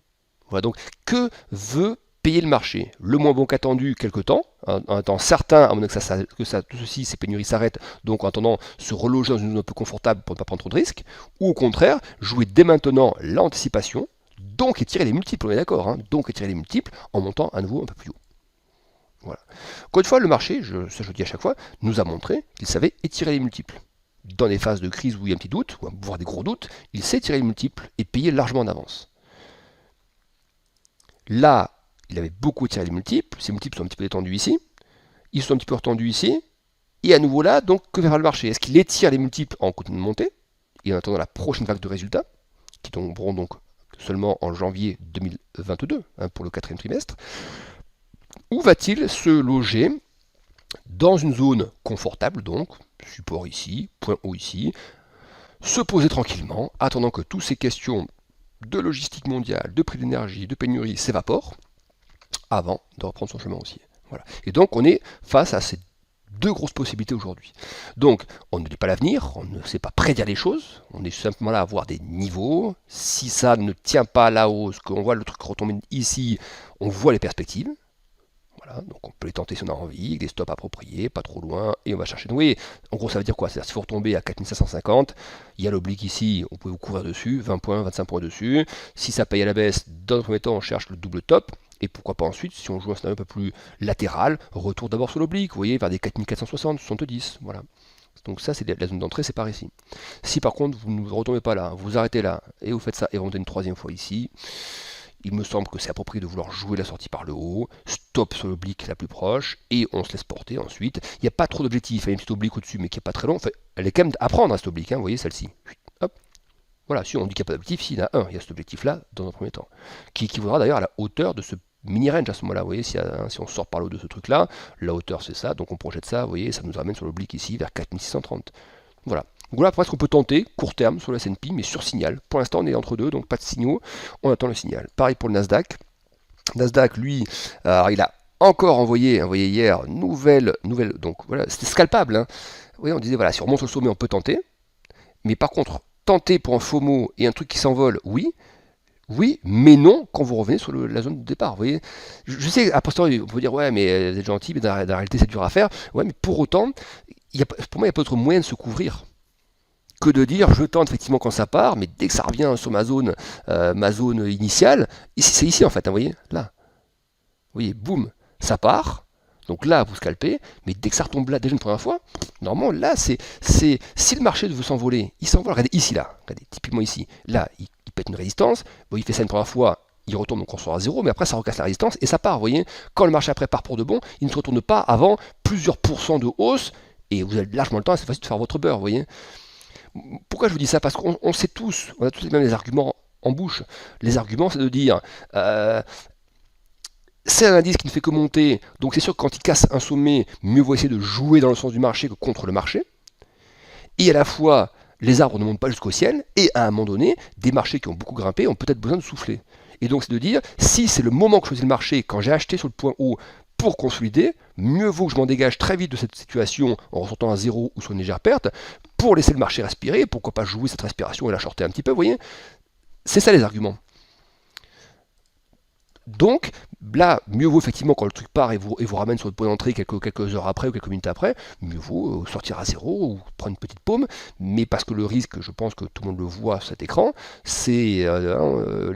Voilà, donc que veut payer le marché? Le moins bon qu'attendu quelque temps, en attendant certain, à mon avis que tout ceci, ces pénuries s'arrêtent, donc en attendant se reloger dans une zone un peu confortable pour ne pas prendre trop de risques, ou au contraire, jouer dès maintenant l'anticipation, donc étirer les multiples, on est d'accord, donc étirer les multiples en montant à nouveau un peu plus haut. Voilà. Encore une fois, le marché, ça je le dis à chaque fois, nous a montré qu'il savait étirer les multiples. Dans des phases de crise où il y a un petit doute, voire des gros doutes, il sait tirer les multiples et payer largement en avance. Là, il avait beaucoup tiré les multiples, ces multiples sont un petit peu détendus ici, ils sont un petit peu retendus ici, et à nouveau là, donc que verra le marché? Est-ce qu'il étire les multiples en continuant de monter, et en attendant la prochaine vague de résultats, qui tomberont donc seulement en janvier 2022, pour le 4e trimestre, ou va-t-il se loger dans une zone confortable, donc, support ici, point haut ici, se poser tranquillement, attendant que toutes ces questions de logistique mondiale, de prix d'énergie, de pénurie s'évaporent, avant de reprendre son chemin haussier. Voilà. Et donc on est face à ces deux grosses possibilités aujourd'hui. Donc on ne lit pas l'avenir, on ne sait pas prédire les choses, on est simplement là à voir des niveaux. Si ça ne tient pas à la hausse, qu'on voit le truc retomber ici, on voit les perspectives. Voilà, donc on peut les tenter si on a envie, avec des stops appropriés, pas trop loin, et on va chercher. Donc, vous voyez, en gros, ça veut dire quoi? C'est-à-dire, s'il faut retomber à 4550, il y a l'oblique ici, on peut vous couvrir dessus, 20 points, 25 points dessus. Si ça paye à la baisse, dans le premier temps, on cherche le double top. Et pourquoi pas ensuite, si on joue un scénario un peu plus latéral, retour d'abord sur l'oblique, vous voyez, vers des 4460, 70, voilà. Donc ça, c'est la zone d'entrée, c'est par ici. Si par contre, vous ne retombez pas là, vous arrêtez là, et vous faites ça, et vous montez une troisième fois ici, il me semble que c'est approprié de vouloir jouer la sortie par le haut, stop sur l'oblique la plus proche, et on se laisse porter ensuite. Il n'y a pas trop d'objectifs, il y a une petite oblique au-dessus, mais qui n'est pas très long. Enfin, elle est quand même à prendre, hein, cette oblique, hein, vous voyez, celle-ci. Hop. Voilà, si on dit qu'il n'y a pas d'objectif, s'il y en a un, il y a cet objectif-là, dans un premier temps, qui équivaudra d'ailleurs à la hauteur de ce mini-range à ce moment-là. Vous voyez, si on sort par le haut de ce truc-là, la hauteur c'est ça, donc on projette ça, vous voyez, ça nous ramène sur l'oblique ici, vers 4630. Voilà. Donc voilà après ce qu'on peut tenter, court terme, sur le S&P, mais sur signal. Pour l'instant, on est entre deux, donc pas de signaux, on attend le signal. Pareil pour le Nasdaq. Nasdaq, lui, il a encore envoyé hier, nouvelle, donc voilà, c'était scalpable. Hein. Vous voyez, on disait, voilà, si on remonte sur le sommet, on peut tenter, mais par contre, tenter pour un FOMO et un truc qui s'envole, oui, mais non quand vous revenez sur la zone de départ. Vous voyez, je sais, à posteriori, on peut dire, ouais, mais vous êtes gentil, mais dans la réalité, c'est dur à faire. Ouais, mais pour autant, pour moi, il n'y a pas d'autre moyen de se couvrir que de dire je tente effectivement quand ça part, mais dès que ça revient sur ma zone initiale, ici c'est ici en fait, hein, vous voyez, là. Vous voyez, boum, ça part. Donc là, vous scalpez, mais dès que ça retombe là déjà une première fois, normalement là, si le marché veut s'envoler, il s'envole, regardez ici là, regardez, typiquement ici, là, il pète une résistance, bon, il fait ça une première fois, il retourne donc on sera à zéro, mais après ça recasse la résistance et ça part, vous voyez, quand le marché après part pour de bon, il ne se retourne pas avant plusieurs pourcents de hausse, et vous avez largement le temps, c'est facile de faire votre beurre, vous voyez. Pourquoi je vous dis ça? Parce qu'on sait tous, on a tous les mêmes arguments en bouche. Les arguments, c'est de dire, c'est un indice qui ne fait que monter, donc c'est sûr que quand il casse un sommet, mieux vaut essayer de jouer dans le sens du marché que contre le marché. Et à la fois, les arbres ne montent pas jusqu'au ciel, et à un moment donné, des marchés qui ont beaucoup grimpé ont peut-être besoin de souffler. Et donc c'est de dire, si c'est le moment que choisit le marché, quand j'ai acheté sur le point haut pour consolider, mieux vaut que je m'en dégage très vite de cette situation en ressortant à zéro ou sur une légère perte, pour laisser le marché respirer, pourquoi pas jouer cette respiration et la shorter un petit peu, vous voyez. C'est ça les arguments. Donc, là, mieux vaut effectivement quand le truc part et vous ramène sur le point d'entrée quelques heures après ou quelques minutes après, mieux vaut sortir à zéro ou prendre une petite paume, mais parce que le risque, je pense que tout le monde le voit sur cet écran, c'est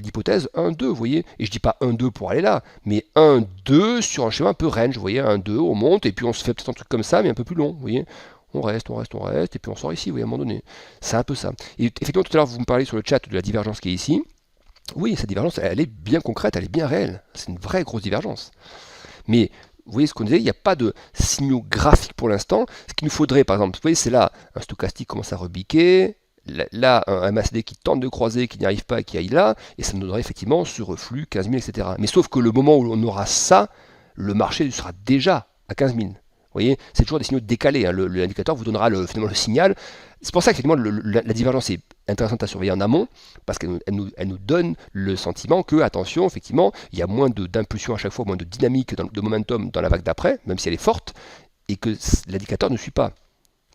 l'hypothèse 1-2, vous voyez, et je dis pas 1-2 pour aller là, mais 1-2 sur un schéma un peu range, vous voyez, 1-2, on monte, et puis on se fait peut-être un truc comme ça, mais un peu plus long, vous voyez. On reste, et puis on sort ici, vous voyez, à un moment donné. C'est un peu ça. Et effectivement, tout à l'heure, vous me parlez sur le chat de la divergence qui est ici. Oui, cette divergence, elle est bien concrète, elle est bien réelle. C'est une vraie grosse divergence. Mais vous voyez ce qu'on disait, il n'y a pas de signaux graphiques pour l'instant. Ce qu'il nous faudrait, par exemple, vous voyez, c'est là, un stochastique commence à rebiquer, là, un MACD qui tente de croiser, qui n'y arrive pas et qui aille là, et ça nous donnerait effectivement ce reflux 15 000, etc. Mais sauf que le moment où on aura ça, le marché sera déjà à 15 000. Vous voyez, c'est toujours des signaux décalés. Hein. L'indicateur vous donnera finalement le signal. C'est pour ça que la divergence est intéressante à surveiller en amont, parce qu'elle nous donne le sentiment que, attention, effectivement, il y a moins d'impulsion à chaque fois, moins de dynamique, de momentum dans la vague d'après, même si elle est forte, et que l'indicateur ne suit pas.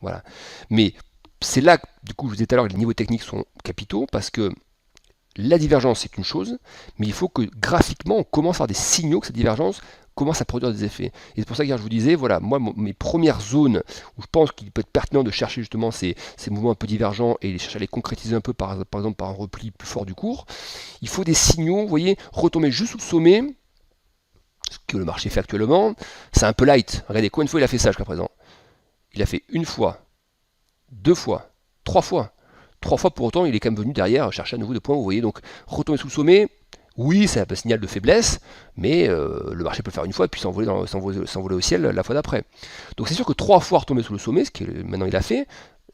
Voilà. Mais c'est là, du coup, je vous disais tout à l'heure que les niveaux techniques sont capitaux, parce que la divergence, c'est une chose, mais il faut que graphiquement, on commence à avoir des signaux que cette divergence commence à produire des effets. Et c'est pour ça que je vous disais, voilà, moi, mes premières zones où je pense qu'il peut être pertinent de chercher justement ces mouvements un peu divergents et chercher à les concrétiser un peu, par exemple, par un repli plus fort du cours, il faut des signaux, vous voyez, retomber juste sous le sommet, ce que le marché fait actuellement, c'est un peu light. Regardez, combien de fois il a fait ça jusqu'à présent? Il a fait une fois, deux fois, trois fois. Trois fois pour autant, il est quand même venu derrière chercher à nouveau des points. Vous voyez, donc retomber sous le sommet, oui, c'est un peu signal de faiblesse, mais le marché peut le faire une fois et puis s'envoler au ciel la fois d'après. Donc c'est sûr que trois fois retomber sous le sommet, ce que maintenant il a fait,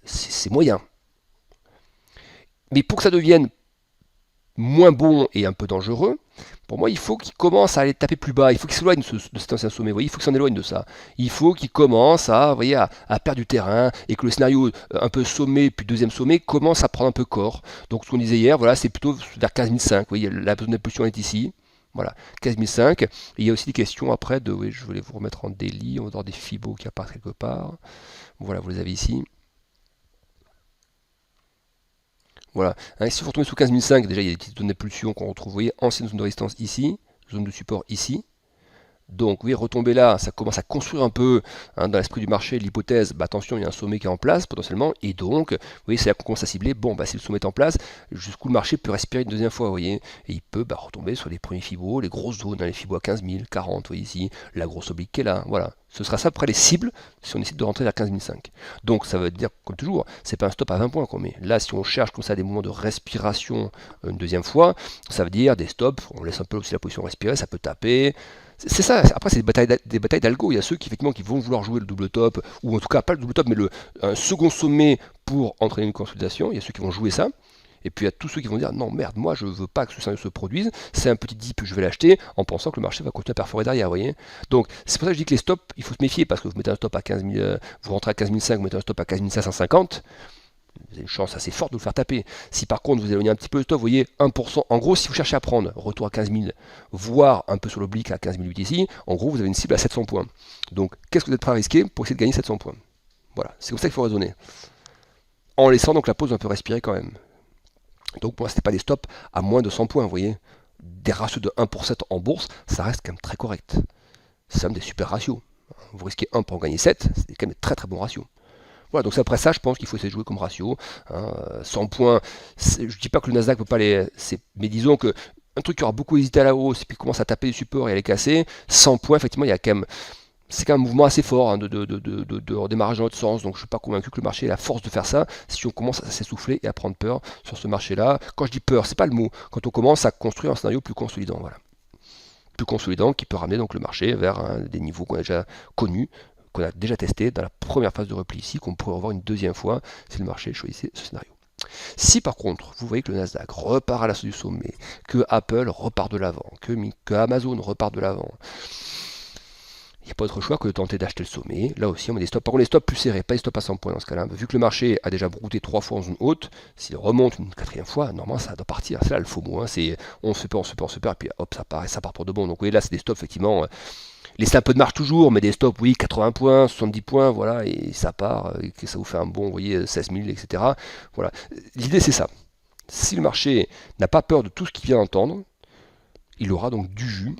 c'est moyen. Mais pour que ça devienne moins bon et un peu dangereux, pour moi, il faut qu'il commence à aller taper plus bas. Il faut qu'il s'éloigne de cet ancien sommet. Vous voyez, il faut qu'il s'en éloigne de ça. Il faut qu'il commence à perdre du terrain et que le scénario un peu sommet puis deuxième sommet commence à prendre un peu corps. Donc, ce qu'on disait hier, voilà, c'est plutôt vers 15 500. Vous voyez, la zone d'impulsion est ici. Voilà, 15 500. Et il y a aussi des questions après de. Oui, je voulais vous remettre en daily. On va avoir des fibos qui apparaissent quelque part. Voilà, vous les avez ici. Voilà. Hein, si vous retombez sous 15 500, déjà il y a des petites zones d'impulsion qu'on retrouve, vous voyez, ancienne zone de résistance ici, zone de support ici. Donc, oui, retomber là, ça commence à construire un peu dans l'esprit du marché l'hypothèse, attention, il y a un sommet qui est en place potentiellement, et donc, vous voyez, c'est là qu'on commence à cibler, bon, si le sommet est en place, jusqu'où le marché peut respirer une deuxième fois, vous voyez, et il peut retomber sur les premiers fibos, les grosses zones, les fibos à 15 000, 40, vous voyez ici, la grosse oblique qui est là, voilà. Ce sera ça après les cibles si on décide de rentrer vers 15 500. Donc ça veut dire, comme toujours, c'est pas un stop à 20 points qu'on met. Là, si on cherche comme ça des moments de respiration une deuxième fois, ça veut dire des stops, on laisse un peu aussi la position respirer, ça peut taper. C'est ça, après c'est des batailles d'algo, il y a ceux qui effectivement qui vont vouloir jouer le double top, ou en tout cas pas le double top, mais un second sommet pour entraîner une consolidation, il y a ceux qui vont jouer ça, et puis il y a tous ceux qui vont dire non merde, moi je veux pas que ce scénario se produise, c'est un petit dip, je vais l'acheter, en pensant que le marché va continuer à perforer derrière, vous voyez. Donc c'est pour ça que je dis que les stops, il faut se méfier, parce que vous mettez un stop à 15 000, vous rentrez à 15 500, vous mettez un stop à 15 550, vous avez une chance assez forte de le faire taper. Si par contre vous éloignez un petit peu le stop, vous voyez 1%, en gros si vous cherchez à prendre retour à 15 000, voire un peu sur l'oblique à 15 008 ici, en gros vous avez une cible à 700 points. Donc qu'est-ce que vous êtes prêt à risquer pour essayer de gagner 700 points? Voilà, c'est comme ça qu'il faut raisonner. En laissant donc la pause un peu respirer quand même. Donc pour moi, ce n'est pas des stops à moins de 100 points, vous voyez. Des ratios de 1 pour 7 en bourse, ça reste quand même très correct. C'est quand même des super ratios. Vous risquez 1 pour en gagner 7, c'est quand même des très très bons ratios. Voilà, donc après ça, je pense qu'il faut essayer de jouer comme ratio. 100 points, je ne dis pas que le Nasdaq ne peut pas les... Mais disons que un truc qui aura beaucoup hésité à la hausse, et puis commence à taper les supports et à les casser, 100 points, effectivement, il y a quand même... C'est quand même un mouvement assez fort de redémarrage dans l'autre sens, donc je ne suis pas convaincu que le marché ait la force de faire ça si on commence à s'essouffler et à prendre peur sur ce marché-là. Quand je dis peur, c'est pas le mot, quand on commence à construire un scénario plus consolidant, voilà. Plus consolidant qui peut ramener donc le marché vers des niveaux qu'on a déjà connus, qu'on a déjà testé dans la première phase de repli ici, qu'on pourrait revoir une deuxième fois si le marché choisissait ce scénario. Si par contre, vous voyez que le Nasdaq repart à l'assaut du sommet, que Apple repart de l'avant, que Amazon repart de l'avant, il n'y a pas d'autre choix que de tenter d'acheter le sommet. Là aussi, on met des stops. Par contre, les stops plus serrés, pas des stops à 100 points dans ce cas-là. Vu que le marché a déjà brouté 3 fois en zone haute, s'il remonte une quatrième fois, normalement, ça doit partir. C'est là le FOMO. C'est on se perd, et puis hop, ça part pour de bon. Donc, vous voyez, là, c'est des stops, effectivement. Laissez un peu de marge toujours, mais des stops, oui, 80 points, 70 points, voilà, et ça part, et que ça vous fait un bon, vous voyez, 16 000, etc. Voilà. L'idée, c'est ça. Si le marché n'a pas peur de tout ce qu'il vient d'entendre, il aura donc du jus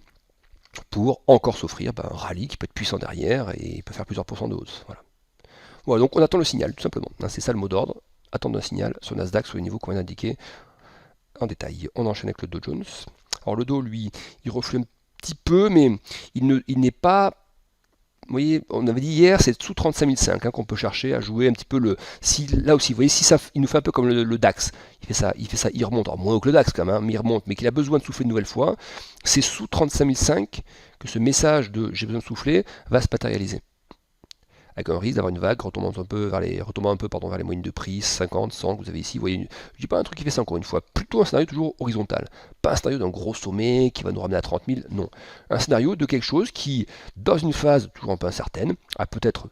pour encore s'offrir un rallye qui peut être puissant derrière et peut faire plusieurs pourcents de hausse. Voilà, donc on attend le signal, tout simplement. C'est ça le mot d'ordre. Attendre un signal sur Nasdaq sur les niveaux qu'on vient d'indiquer en détail. On enchaîne avec le Dow Jones. Alors le Dow, lui, il reflue un petit peu, mais il n'est pas... Vous voyez, on avait dit hier, c'est sous 35 500 qu'on peut chercher à jouer un petit peu le... là aussi, vous voyez, si ça, il nous fait un peu comme le DAX. Il fait ça, il remonte. Alors moins que le DAX quand même, mais il remonte. Mais qu'il a besoin de souffler une nouvelle fois. C'est sous 35 500 que ce message de j'ai besoin de souffler va se matérialiser. Avec un risque d'avoir une vague retombant un peu vers les moyennes de prix, 50, 100 que vous avez ici. Vous voyez, je dis pas un truc qui fait ça encore une fois, plutôt un scénario toujours horizontal. Pas un scénario d'un gros sommet qui va nous ramener à 30 000, non. Un scénario de quelque chose qui, dans une phase toujours un peu incertaine, a peut-être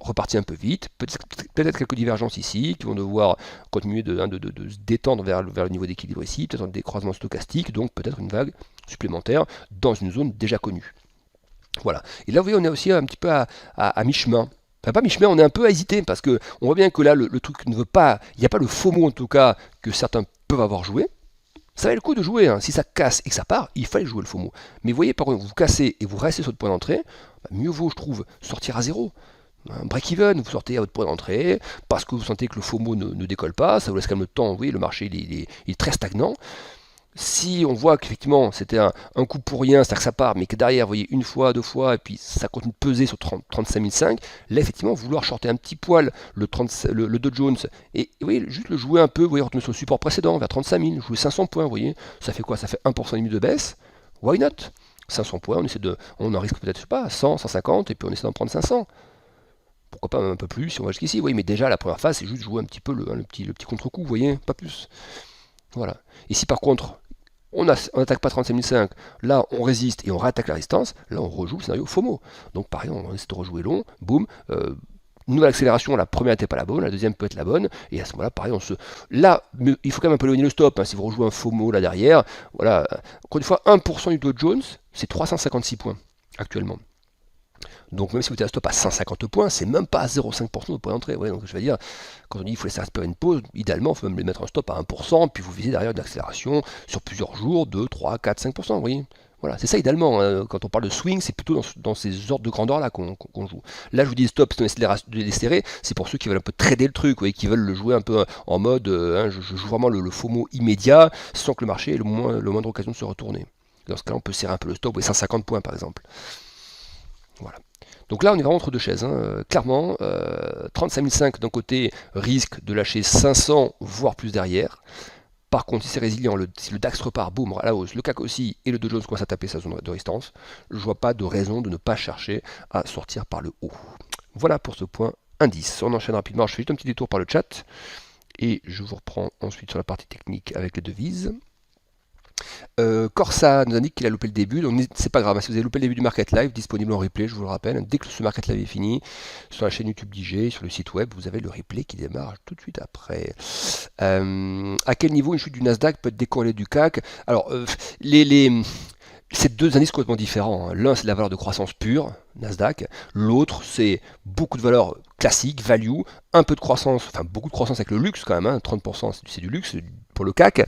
reparti un peu vite, peut-être quelques divergences ici, qui vont devoir continuer de se détendre vers le niveau d'équilibre ici, peut-être des croisements stochastiques, donc peut-être une vague supplémentaire dans une zone déjà connue. Voilà. Et là, vous voyez, on est aussi un petit peu à mi-chemin. Enfin, pas mi-chemin, on est un peu à hésiter, parce qu'on voit bien que là, le truc ne veut pas... Il n'y a pas le FOMO, en tout cas, que certains peuvent avoir joué. Ça valait le coup de jouer. Si ça casse et que ça part, il fallait jouer le FOMO. Mais vous voyez, par contre, vous cassez et vous restez sur votre point d'entrée, mieux vaut, je trouve, sortir à zéro. Un break-even, vous sortez à votre point d'entrée, parce que vous sentez que le FOMO ne décolle pas, ça vous laisse quand même le temps, vous voyez, le marché il est très stagnant. Si on voit qu'effectivement c'était un coup pour rien, c'est-à-dire que ça part, mais que derrière, vous voyez, une fois, deux fois, et puis ça continue de peser sur 35 500, là, effectivement, vouloir shorter un petit poil le Dow Jones, et vous voyez, juste le jouer un peu, vous voyez, retomber sur le support précédent, vers 35 000, jouer 500 points, vous voyez, ça fait quoi? Ça fait 1,5% de baisse, why not? 500 points, on en risque peut-être, je sais pas, 100, 150, et puis on essaie d'en prendre 500. Pourquoi pas un peu plus si on va jusqu'ici, vous voyez, mais déjà, la première phase, c'est juste jouer un petit peu le petit contre-coup, vous voyez, pas plus. Voilà. Et si par contre, on n'attaque pas 35 500, là on résiste et on réattaque la résistance, là on rejoue le scénario FOMO. Donc pareil, on essaie de rejouer long, boum, nouvelle accélération, la première n'était pas la bonne, la deuxième peut être la bonne, et à ce moment-là, pareil, là, il faut quand même un peu éloigner le stop, si vous rejouez un FOMO là derrière, voilà, encore une fois, 1% du Dow Jones, c'est 356 points actuellement. Donc même si vous êtes à stop à 150 points, c'est même pas à 0,5% de point d'entrée. Ouais, donc je veux dire, quand on dit qu'il faut laisser respirer une pause, idéalement, il faut même mettre un stop à 1%, puis vous visez derrière une accélération sur plusieurs jours, 2, 3, 4, 5%, vous voyez. Voilà, c'est ça idéalement, hein. Quand on parle de swing, c'est plutôt dans ces ordres de grandeur-là qu'on joue. Là, je vous dis stop, si on essaie de les serrer, c'est pour ceux qui veulent un peu trader le truc, vous voyez, qui veulent le jouer un peu en mode, hein, je joue vraiment le FOMO immédiat, sans que le marché ait le moindre occasion de se retourner. Dans ce cas-là, on peut serrer un peu le stop, vous voyez, 150 points par exemple. Voilà. Donc là, on est vraiment entre deux chaises, hein. Clairement, 35 500 d'un côté, risque de lâcher 500, voire plus derrière. Par contre, si c'est résilient, si le DAX repart, boum, à la hausse, le CAC aussi, et le Dow Jones commence à taper sa zone de résistance, je ne vois pas de raison de ne pas chercher à sortir par le haut. Voilà pour ce point indice. On enchaîne rapidement, je fais juste un petit détour par le chat, et je vous reprends ensuite sur la partie technique avec les devises. Corsa nous indique qu'il a loupé le début, donc c'est pas grave, si vous avez loupé le début du Market Live, disponible en replay, je vous le rappelle, dès que ce Market Live est fini, sur la chaîne YouTube d'IG, sur le site web, vous avez le replay qui démarre tout de suite après. À quel niveau une chute du Nasdaq peut être décorrélée du CAC? Alors, c'est deux indices complètement différents, hein. L'un, c'est la valeur de croissance pure, Nasdaq. L'autre, c'est beaucoup de valeurs classiques, value, un peu de croissance, enfin beaucoup de croissance avec le luxe quand même, hein, 30% c'est du luxe pour le CAC.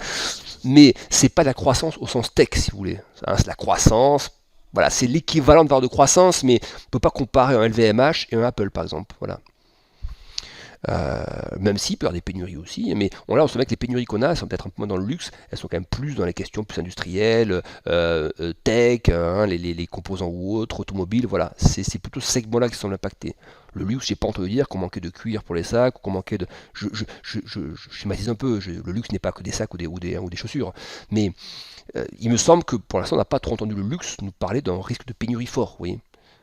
Mais c'est pas de la croissance au sens tech, si vous voulez. Hein, c'est la croissance, voilà, c'est l'équivalent de valeur de croissance, mais on ne peut pas comparer un LVMH et un Apple, par exemple. Voilà. Même s'il peut y avoir des pénuries aussi, mais là on se met que les pénuries qu'on a sont peut-être un peu moins dans le luxe, elles sont quand même plus dans les questions plus industrielles, tech, hein, les composants ou autres, automobiles, voilà, c'est plutôt ce segment-là qui sont impactés. Le luxe, j'ai pas entendu dire qu'on manquait de cuir pour les sacs, qu'on manquait de... Je schématise un peu, le luxe n'est pas que des sacs ou des chaussures, mais il me semble que pour l'instant on n'a pas trop entendu le luxe nous parler d'un risque de pénurie fort, vous voyez.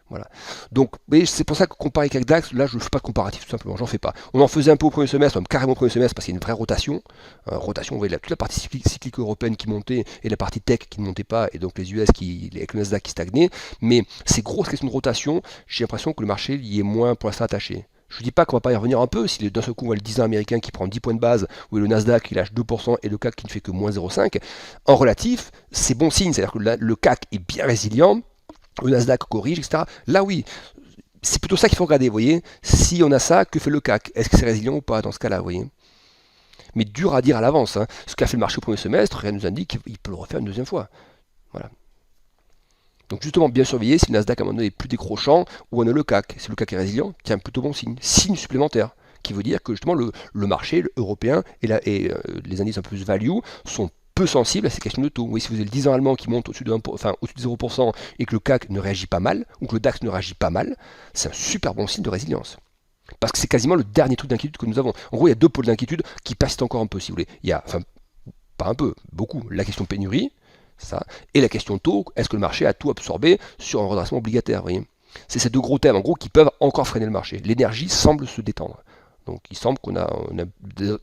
Voilà. Donc, c'est pour ça que comparé avec DAX, là je ne fais pas de comparatif tout simplement, j'en fais pas. On en faisait un peu au premier semestre, même carrément au premier semestre, parce qu'il y a une vraie rotation. Rotation, vous voyez toute la partie cyclique européenne qui montait et la partie tech qui ne montait pas, et donc les US avec le Nasdaq qui stagnait. Mais ces grosses questions de rotation, j'ai l'impression que le marché y est moins pour l'instant attaché. Je ne dis pas qu'on ne va pas y revenir un peu, si d'un seul coup on voit le 10 ans américain qui prend 10 points de base, ou le Nasdaq qui lâche 2% et le CAC qui ne fait que moins 0,5, en relatif, c'est bon signe, c'est-à-dire que le CAC est bien résilient, le Nasdaq corrige, etc. Là oui, c'est plutôt ça qu'il faut regarder, vous voyez. Si on a ça, que fait le CAC? Est-ce que c'est résilient ou pas dans ce cas-là, vous voyez? Mais dur à dire à l'avance, hein. Ce qu'a fait le marché au premier semestre, rien ne nous indique qu'il peut le refaire une deuxième fois. Voilà. Donc justement, bien surveiller si le Nasdaq à un moment donné est plus décrochant, ou on a le CAC. Si le CAC est résilient, tiens, plutôt bon signe. Signe supplémentaire, qui veut dire que justement le marché européen et les indices un peu plus value sont peu sensible à ces questions de taux. Oui, si vous avez le 10 ans allemand qui monte au-dessus de 0% et que le CAC ne réagit pas mal, ou que le DAX ne réagit pas mal, c'est un super bon signe de résilience. Parce que c'est quasiment le dernier truc d'inquiétude que nous avons. En gros, il y a deux pôles d'inquiétude qui persistent encore un peu, si vous voulez. Il y a, enfin, pas un peu, beaucoup, la question pénurie, ça, et la question taux, est-ce que le marché a tout absorbé sur un redressement obligataire, vous voyez. C'est ces deux gros thèmes, en gros, qui peuvent encore freiner le marché. L'énergie semble se détendre. Donc il semble qu'on a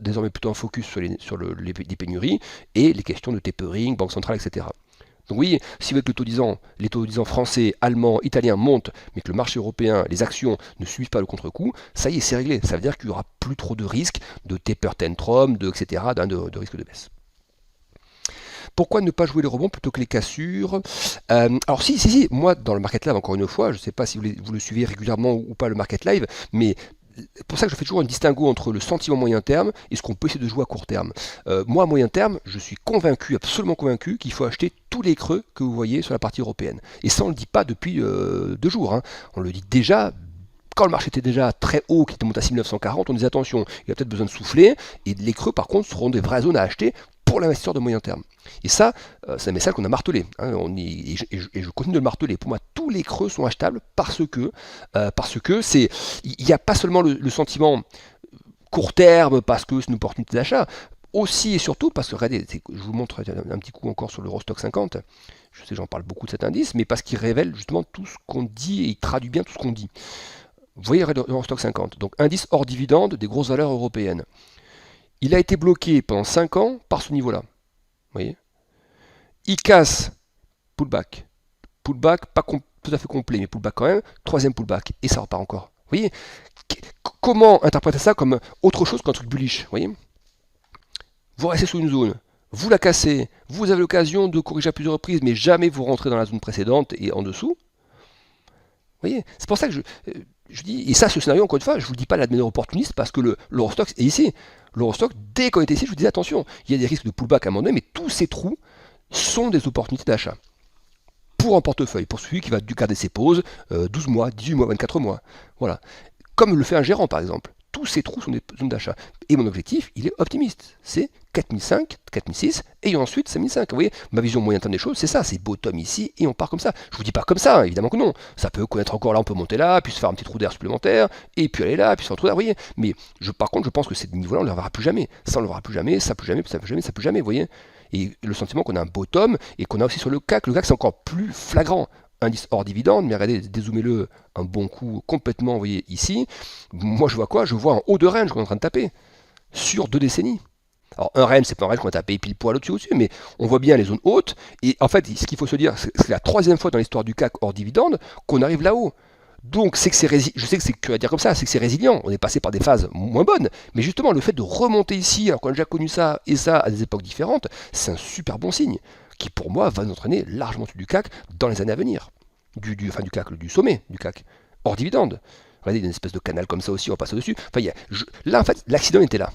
désormais plutôt un focus sur les pénuries et les questions de tapering, banque centrale, etc. Donc oui, si avec les taux disant français, allemands, italiens montent, mais que le marché européen, les actions ne suivent pas le contre-coup, ça y est, c'est réglé. Ça veut dire qu'il n'y aura plus trop de risques de taper tantrum, etc., de risque de baisse. Pourquoi ne pas jouer les rebonds plutôt que les cassures? Alors si, moi dans le Market Live, encore une fois, je ne sais pas si vous le suivez régulièrement ou pas le Market Live, mais c'est pour ça que je fais toujours un distinguo entre le sentiment moyen terme et ce qu'on peut essayer de jouer à court terme. Moi, à moyen terme, je suis convaincu, absolument convaincu, qu'il faut acheter tous les creux que vous voyez sur la partie européenne. Et ça, on ne le dit pas depuis 2 jours. Hein. On le dit déjà. Quand le marché était déjà très haut, qui était monté à 6940, on disait attention, il a peut-être besoin de souffler, et les creux par contre seront des vraies zones à acheter pour l'investisseur de moyen terme. Et ça, c'est un message qu'on a martelé, hein, et je continue de le marteler. Pour moi, tous les creux sont achetables parce que il n'y a pas seulement le sentiment court terme, parce que c'est une opportunité d'achat, aussi et surtout parce que, regardez, je vous montre un petit coup encore sur l'Eurostock 50, je sais j'en parle beaucoup de cet indice, mais parce qu'il révèle justement tout ce qu'on dit et il traduit bien tout ce qu'on dit. Vous voyez l'Eurostock 50, donc indice hors dividende des grosses valeurs européennes. Il a été bloqué pendant 5 ans par ce niveau-là. Vous voyez, il casse, pullback. Pullback, pas tout à fait complet, mais pullback quand même. 3e pullback, et ça repart encore. Vous voyez, comment interpréter ça comme autre chose qu'un truc bullish? Vous voyez, vous restez sous une zone, vous la cassez, vous avez l'occasion de corriger à plusieurs reprises, mais jamais vous rentrez dans la zone précédente et en dessous. Vous voyez, c'est pour ça que je dis, et ça, ce scénario, encore une fois, je ne vous le dis pas de manière opportuniste, parce que l'Eurostock est ici. L'Eurostock, dès qu'on était ici, je vous disais, attention, il y a des risques de pullback à un moment donné, mais tous ces trous sont des opportunités d'achat. pour un portefeuille, pour celui qui va garder ses pauses 12 mois, 18 mois, 24 mois. Voilà. Comme le fait un gérant par exemple. Tous ces trous sont des zones d'achat. Et mon objectif, il est optimiste. C'est 4005, 4006 et ensuite 5005. Vous voyez, ma vision moyen terme des choses, c'est ça. C'est bottom ici et on part comme ça. Je vous dis pas comme ça, hein, évidemment que non. Ça peut connaître encore là, on peut monter là, puis se faire un petit trou d'air supplémentaire, et puis aller là, puis se faire un trou d'air, vous voyez. Mais par contre, je pense que ces niveaux-là, on ne les reverra plus jamais. Ça, on ne le verra plus jamais, ça plus jamais, ça plus jamais, ça plus jamais, vous voyez. Et le sentiment qu'on a un bottom et qu'on a aussi sur le CAC. Le CAC, c'est encore plus flagrant. Indice hors dividende, mais regardez, dézoomez-le un bon coup complètement, vous voyez ici. Moi, je vois quoi? Je vois un haut de range qu'on est en train de taper sur 2 décennies. Alors, un range, c'est pas un range qu'on a tapé pile poil au-dessus, mais on voit bien les zones hautes. Et en fait, ce qu'il faut se dire, c'est la 3e fois dans l'histoire du CAC hors dividende qu'on arrive là-haut. Donc, c'est que je sais que c'est que à dire comme ça, c'est que c'est résilient. On est passé par des phases moins bonnes, mais justement, le fait de remonter ici, alors qu'on a déjà connu ça et ça à des époques différentes, c'est un super bon signe qui, pour moi, va nous entraîner largement au-dessus du CAC dans les années à venir. Du CAC, du sommet du CAC, hors dividende. Regardez, il y a une espèce de canal comme ça aussi, on passe au-dessus. Enfin, là, en fait, l'accident était là.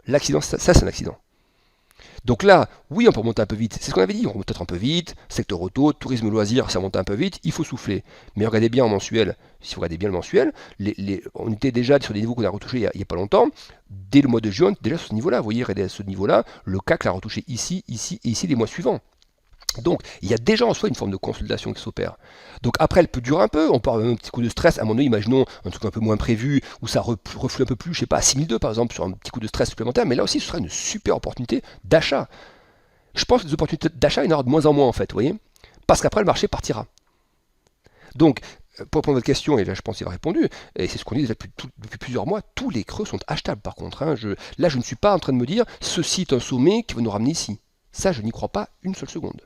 L'accident, ça c'est un accident. Donc là, oui, on peut remonter un peu vite. C'est ce qu'on avait dit, on remonte peut-être un peu vite. Secteur auto, tourisme loisir, ça monte un peu vite, il faut souffler. Mais regardez bien en mensuel, si vous regardez bien le mensuel, on était déjà sur des niveaux qu'on a retouchés il n'y a pas longtemps. Dès le mois de juin, déjà sur ce niveau-là. Vous voyez, regardez à ce niveau-là, le CAC l'a retouché ici, ici et ici les mois suivants. Donc, il y a déjà en soi une forme de consolidation qui s'opère. Donc après, elle peut durer un peu, on peut avoir un petit coup de stress, à mon avis, imaginons un truc un peu moins prévu, où ça reflue un peu plus, je sais pas, à 6002 par exemple, sur un petit coup de stress supplémentaire, mais là aussi, ce sera une super opportunité d'achat. Je pense que les opportunités d'achat, il y en aura de moins en moins en fait, vous voyez, parce qu'après, le marché partira. Donc, pour répondre à votre question, et là je pense qu'il a répondu, et c'est ce qu'on dit depuis plusieurs mois, tous les creux sont achetables par contre. Hein. Là, je ne suis pas en train de me dire, ceci est un sommet qui va nous ramener ici. Ça, je n'y crois pas une seule seconde.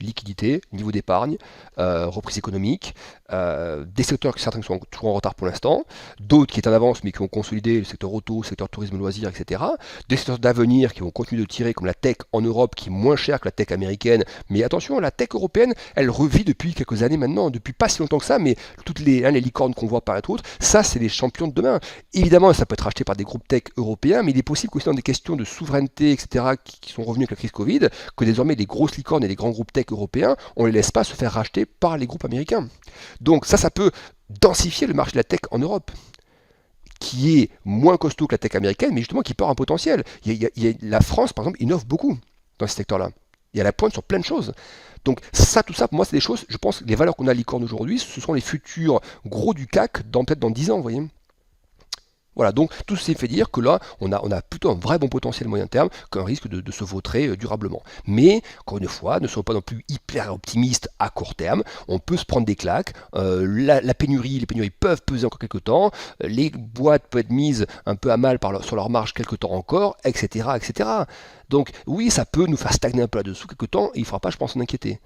Liquidité, niveau d'épargne, reprise économique, des secteurs certains qui sont toujours en retard pour l'instant, d'autres qui étaient en avance mais qui ont consolidé, le secteur auto, le secteur tourisme loisirs, etc. Des secteurs d'avenir qui vont continuer de tirer comme la tech en Europe qui est moins chère que la tech américaine, mais attention, la tech européenne, elle revit depuis quelques années maintenant, depuis pas si longtemps que ça, mais toutes les licornes qu'on voit apparaître autres, ça c'est les champions de demain. Évidemment, ça peut être acheté par des groupes tech européens, mais il est possible qu'aussi dans des questions de souveraineté, etc., qui sont revenus avec la crise Covid, que désormais les grosses licornes et les grands groupes tech européens, on ne les laisse pas se faire racheter par les groupes américains. Donc ça peut densifier le marché de la tech en Europe, qui est moins costaud que la tech américaine, mais justement qui peut avoir un potentiel. La France, par exemple, innove beaucoup dans ce secteur-là. Il y a la pointe sur plein de choses. Donc ça, tout ça, pour moi, c'est des choses, je pense que les valeurs qu'on a à licorne aujourd'hui, ce sont les futurs gros du CAC, peut-être dans 10 ans, vous voyez. Voilà, donc tout ceci fait dire que là, on a plutôt un vrai bon potentiel moyen terme qu'un risque de se vautrer durablement. Mais, encore une fois, ne soyons pas non plus hyper optimistes à court terme. On peut se prendre des claques. Les pénuries peuvent peser encore quelques temps. Les boîtes peuvent être mises un peu à mal sur leur marge quelques temps encore, etc., etc. Donc oui, ça peut nous faire stagner un peu là-dessous quelques temps et il ne faudra pas, je pense, s'en inquiéter.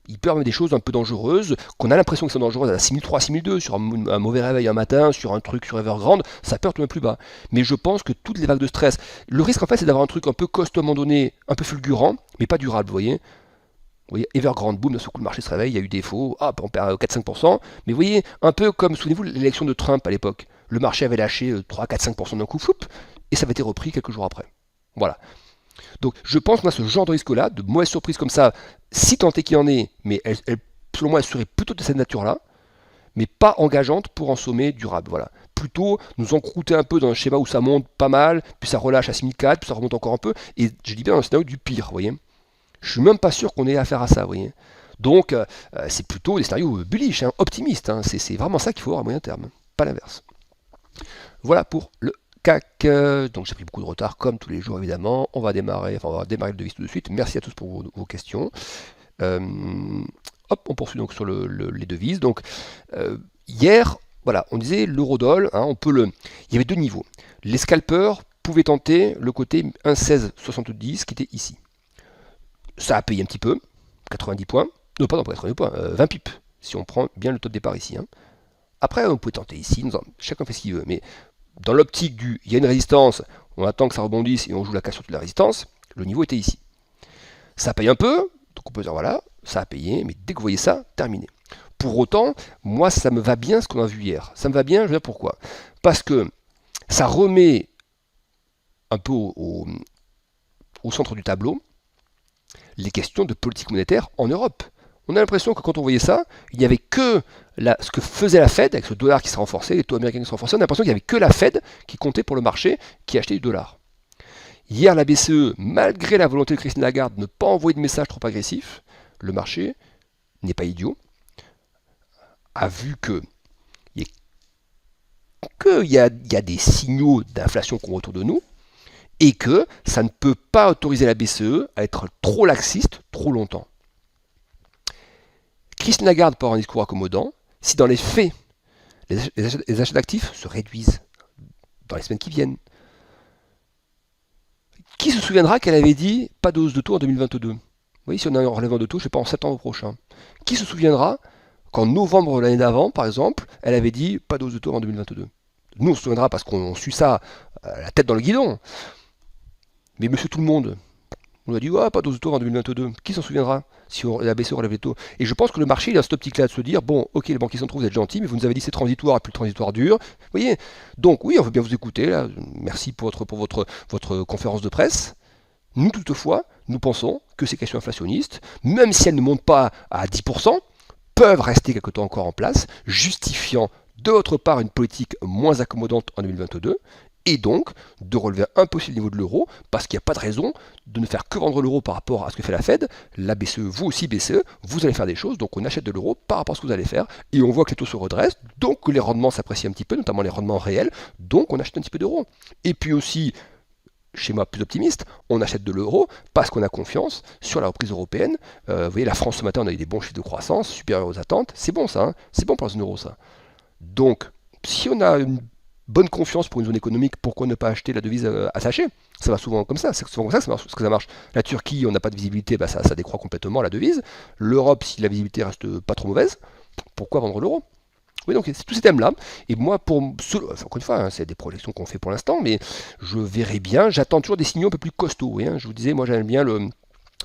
Il peut y avoir des choses un peu dangereuses, qu'on a l'impression que c'est dangereux à la 6003, 6002, sur un mauvais réveil un matin, sur un truc sur Evergrande, ça peut retourner plus bas. Mais je pense que toutes les vagues de stress, le risque en fait c'est d'avoir un truc un peu costaud à un moment donné, un peu fulgurant, mais pas durable, vous voyez. Vous voyez, Evergrande, boum, d'un seul coup le marché se réveille, il y a eu défaut, hop, on perd 4-5%. Mais vous voyez, un peu comme, souvenez-vous, l'élection de Trump à l'époque. Le marché avait lâché 3-4-5% d'un coup, floup, et ça avait été repris quelques jours après. Voilà. Donc je pense qu'on a ce genre de risque-là, de mauvaises surprises comme ça, si tant est qu'il y en ait, mais selon moi, elle serait plutôt de cette nature-là, mais pas engageante pour un sommet durable. Voilà. Plutôt nous encrouter un peu dans un schéma où ça monte pas mal, puis ça relâche à 6004, puis ça remonte encore un peu, et je dis bien dans un scénario du pire, vous voyez. Je suis même pas sûr qu'on ait affaire à ça, vous voyez. Donc c'est plutôt des scénarios bullish, hein, optimistes, hein. C'est vraiment ça qu'il faut avoir à moyen terme, pas l'inverse. Voilà pour le CAC, donc j'ai pris beaucoup de retard comme tous les jours évidemment. On va démarrer le devis tout de suite. Merci à tous pour vos questions. Hop, on poursuit donc sur les devises. Donc hier, voilà, on disait l'eurodoll, hein, il y avait deux niveaux. Les scalpers pouvaient tenter le côté 1,1670 qui était ici. Ça a payé un petit peu, 90 points. Non, pardon, pas 90 points, 20 pips, si on prend bien le taux de départ ici. Hein. Après, on peut tenter ici, chacun fait ce qu'il veut, mais dans l'optique il y a une résistance, on attend que ça rebondisse et on joue la casse sur toute la résistance, le niveau était ici. Ça paye un peu, donc on peut dire voilà, ça a payé, mais dès que vous voyez ça, terminé. Pour autant, moi ça me va bien ce qu'on a vu hier. Ça me va bien, je veux dire pourquoi. Parce que ça remet un peu au centre du tableau les questions de politique monétaire en Europe. On a l'impression que quand on voyait ça, il n'y avait que ce que faisait la Fed, avec ce dollar qui s'est renforcé, les taux américains qui se renforçaient, on a l'impression qu'il n'y avait que la Fed qui comptait pour le marché, qui achetait du dollar. Hier, la BCE, malgré la volonté de Christine Lagarde de ne pas envoyer de message trop agressif, le marché n'est pas idiot, a vu qu'il y a des signaux d'inflation qu'on voit autour de nous, et que ça ne peut pas autoriser la BCE à être trop laxiste trop longtemps. Christine Lagarde peut avoir un discours accommodant si dans les faits, les achats d'actifs se réduisent dans les semaines qui viennent. Qui se souviendra qu'elle avait dit pas de hausse de taux en 2022? Vous voyez, si on a un relèvement de taux, je ne sais pas, en septembre prochain. Qui se souviendra qu'en novembre de l'année d'avant, par exemple, elle avait dit pas de hausse de taux en 2022? Nous, on se souviendra parce qu'on suit ça la tête dans le guidon. Mais monsieur tout le monde, on a dit pas de hausse de taux en 2022. Qui s'en souviendra si la BCE relève les taux? Et je pense que le marché, il a cette optique-là de se dire, bon, ok, les banquiers centraux, vous êtes gentils, mais vous nous avez dit c'est transitoire et plus le transitoire dur. Vous voyez? Donc oui, on veut bien vous écouter. Là. Merci pour votre conférence de presse. Nous, toutefois, nous pensons que ces questions inflationnistes, même si elles ne montent pas à 10%, peuvent rester quelque temps encore en place, justifiant de votre part une politique moins accommodante en 2022, et donc de relever un peu aussi le niveau de l'euro, parce qu'il n'y a pas de raison de ne faire que vendre l'euro par rapport à ce que fait la Fed. La BCE, vous aussi BCE, vous allez faire des choses, donc on achète de l'euro par rapport à ce que vous allez faire, et on voit que les taux se redressent, donc que les rendements s'apprécient un petit peu, notamment les rendements réels, donc on achète un petit peu d'euros. Et puis aussi, schéma plus optimiste, on achète de l'euro parce qu'on a confiance sur la reprise européenne. Vous voyez, la France ce matin, on a eu des bons chiffres de croissance supérieurs aux attentes. C'est bon ça, hein, c'est bon pour la zone euro ça. Donc, si on a une bonne confiance pour une zone économique, pourquoi ne pas acheter la devise attachée? Ça va souvent comme ça, c'est souvent comme ça que ça marche. La Turquie, on n'a pas de visibilité, ça décroît complètement la devise. L'Europe, si la visibilité reste pas trop mauvaise, pourquoi vendre l'euro? Oui, donc c'est tous ces thèmes-là. Et moi, encore une fois, hein, c'est des projections qu'on fait pour l'instant, mais je verrai bien. J'attends toujours des signaux un peu plus costauds. Hein. Je vous disais, moi j'aime bien le.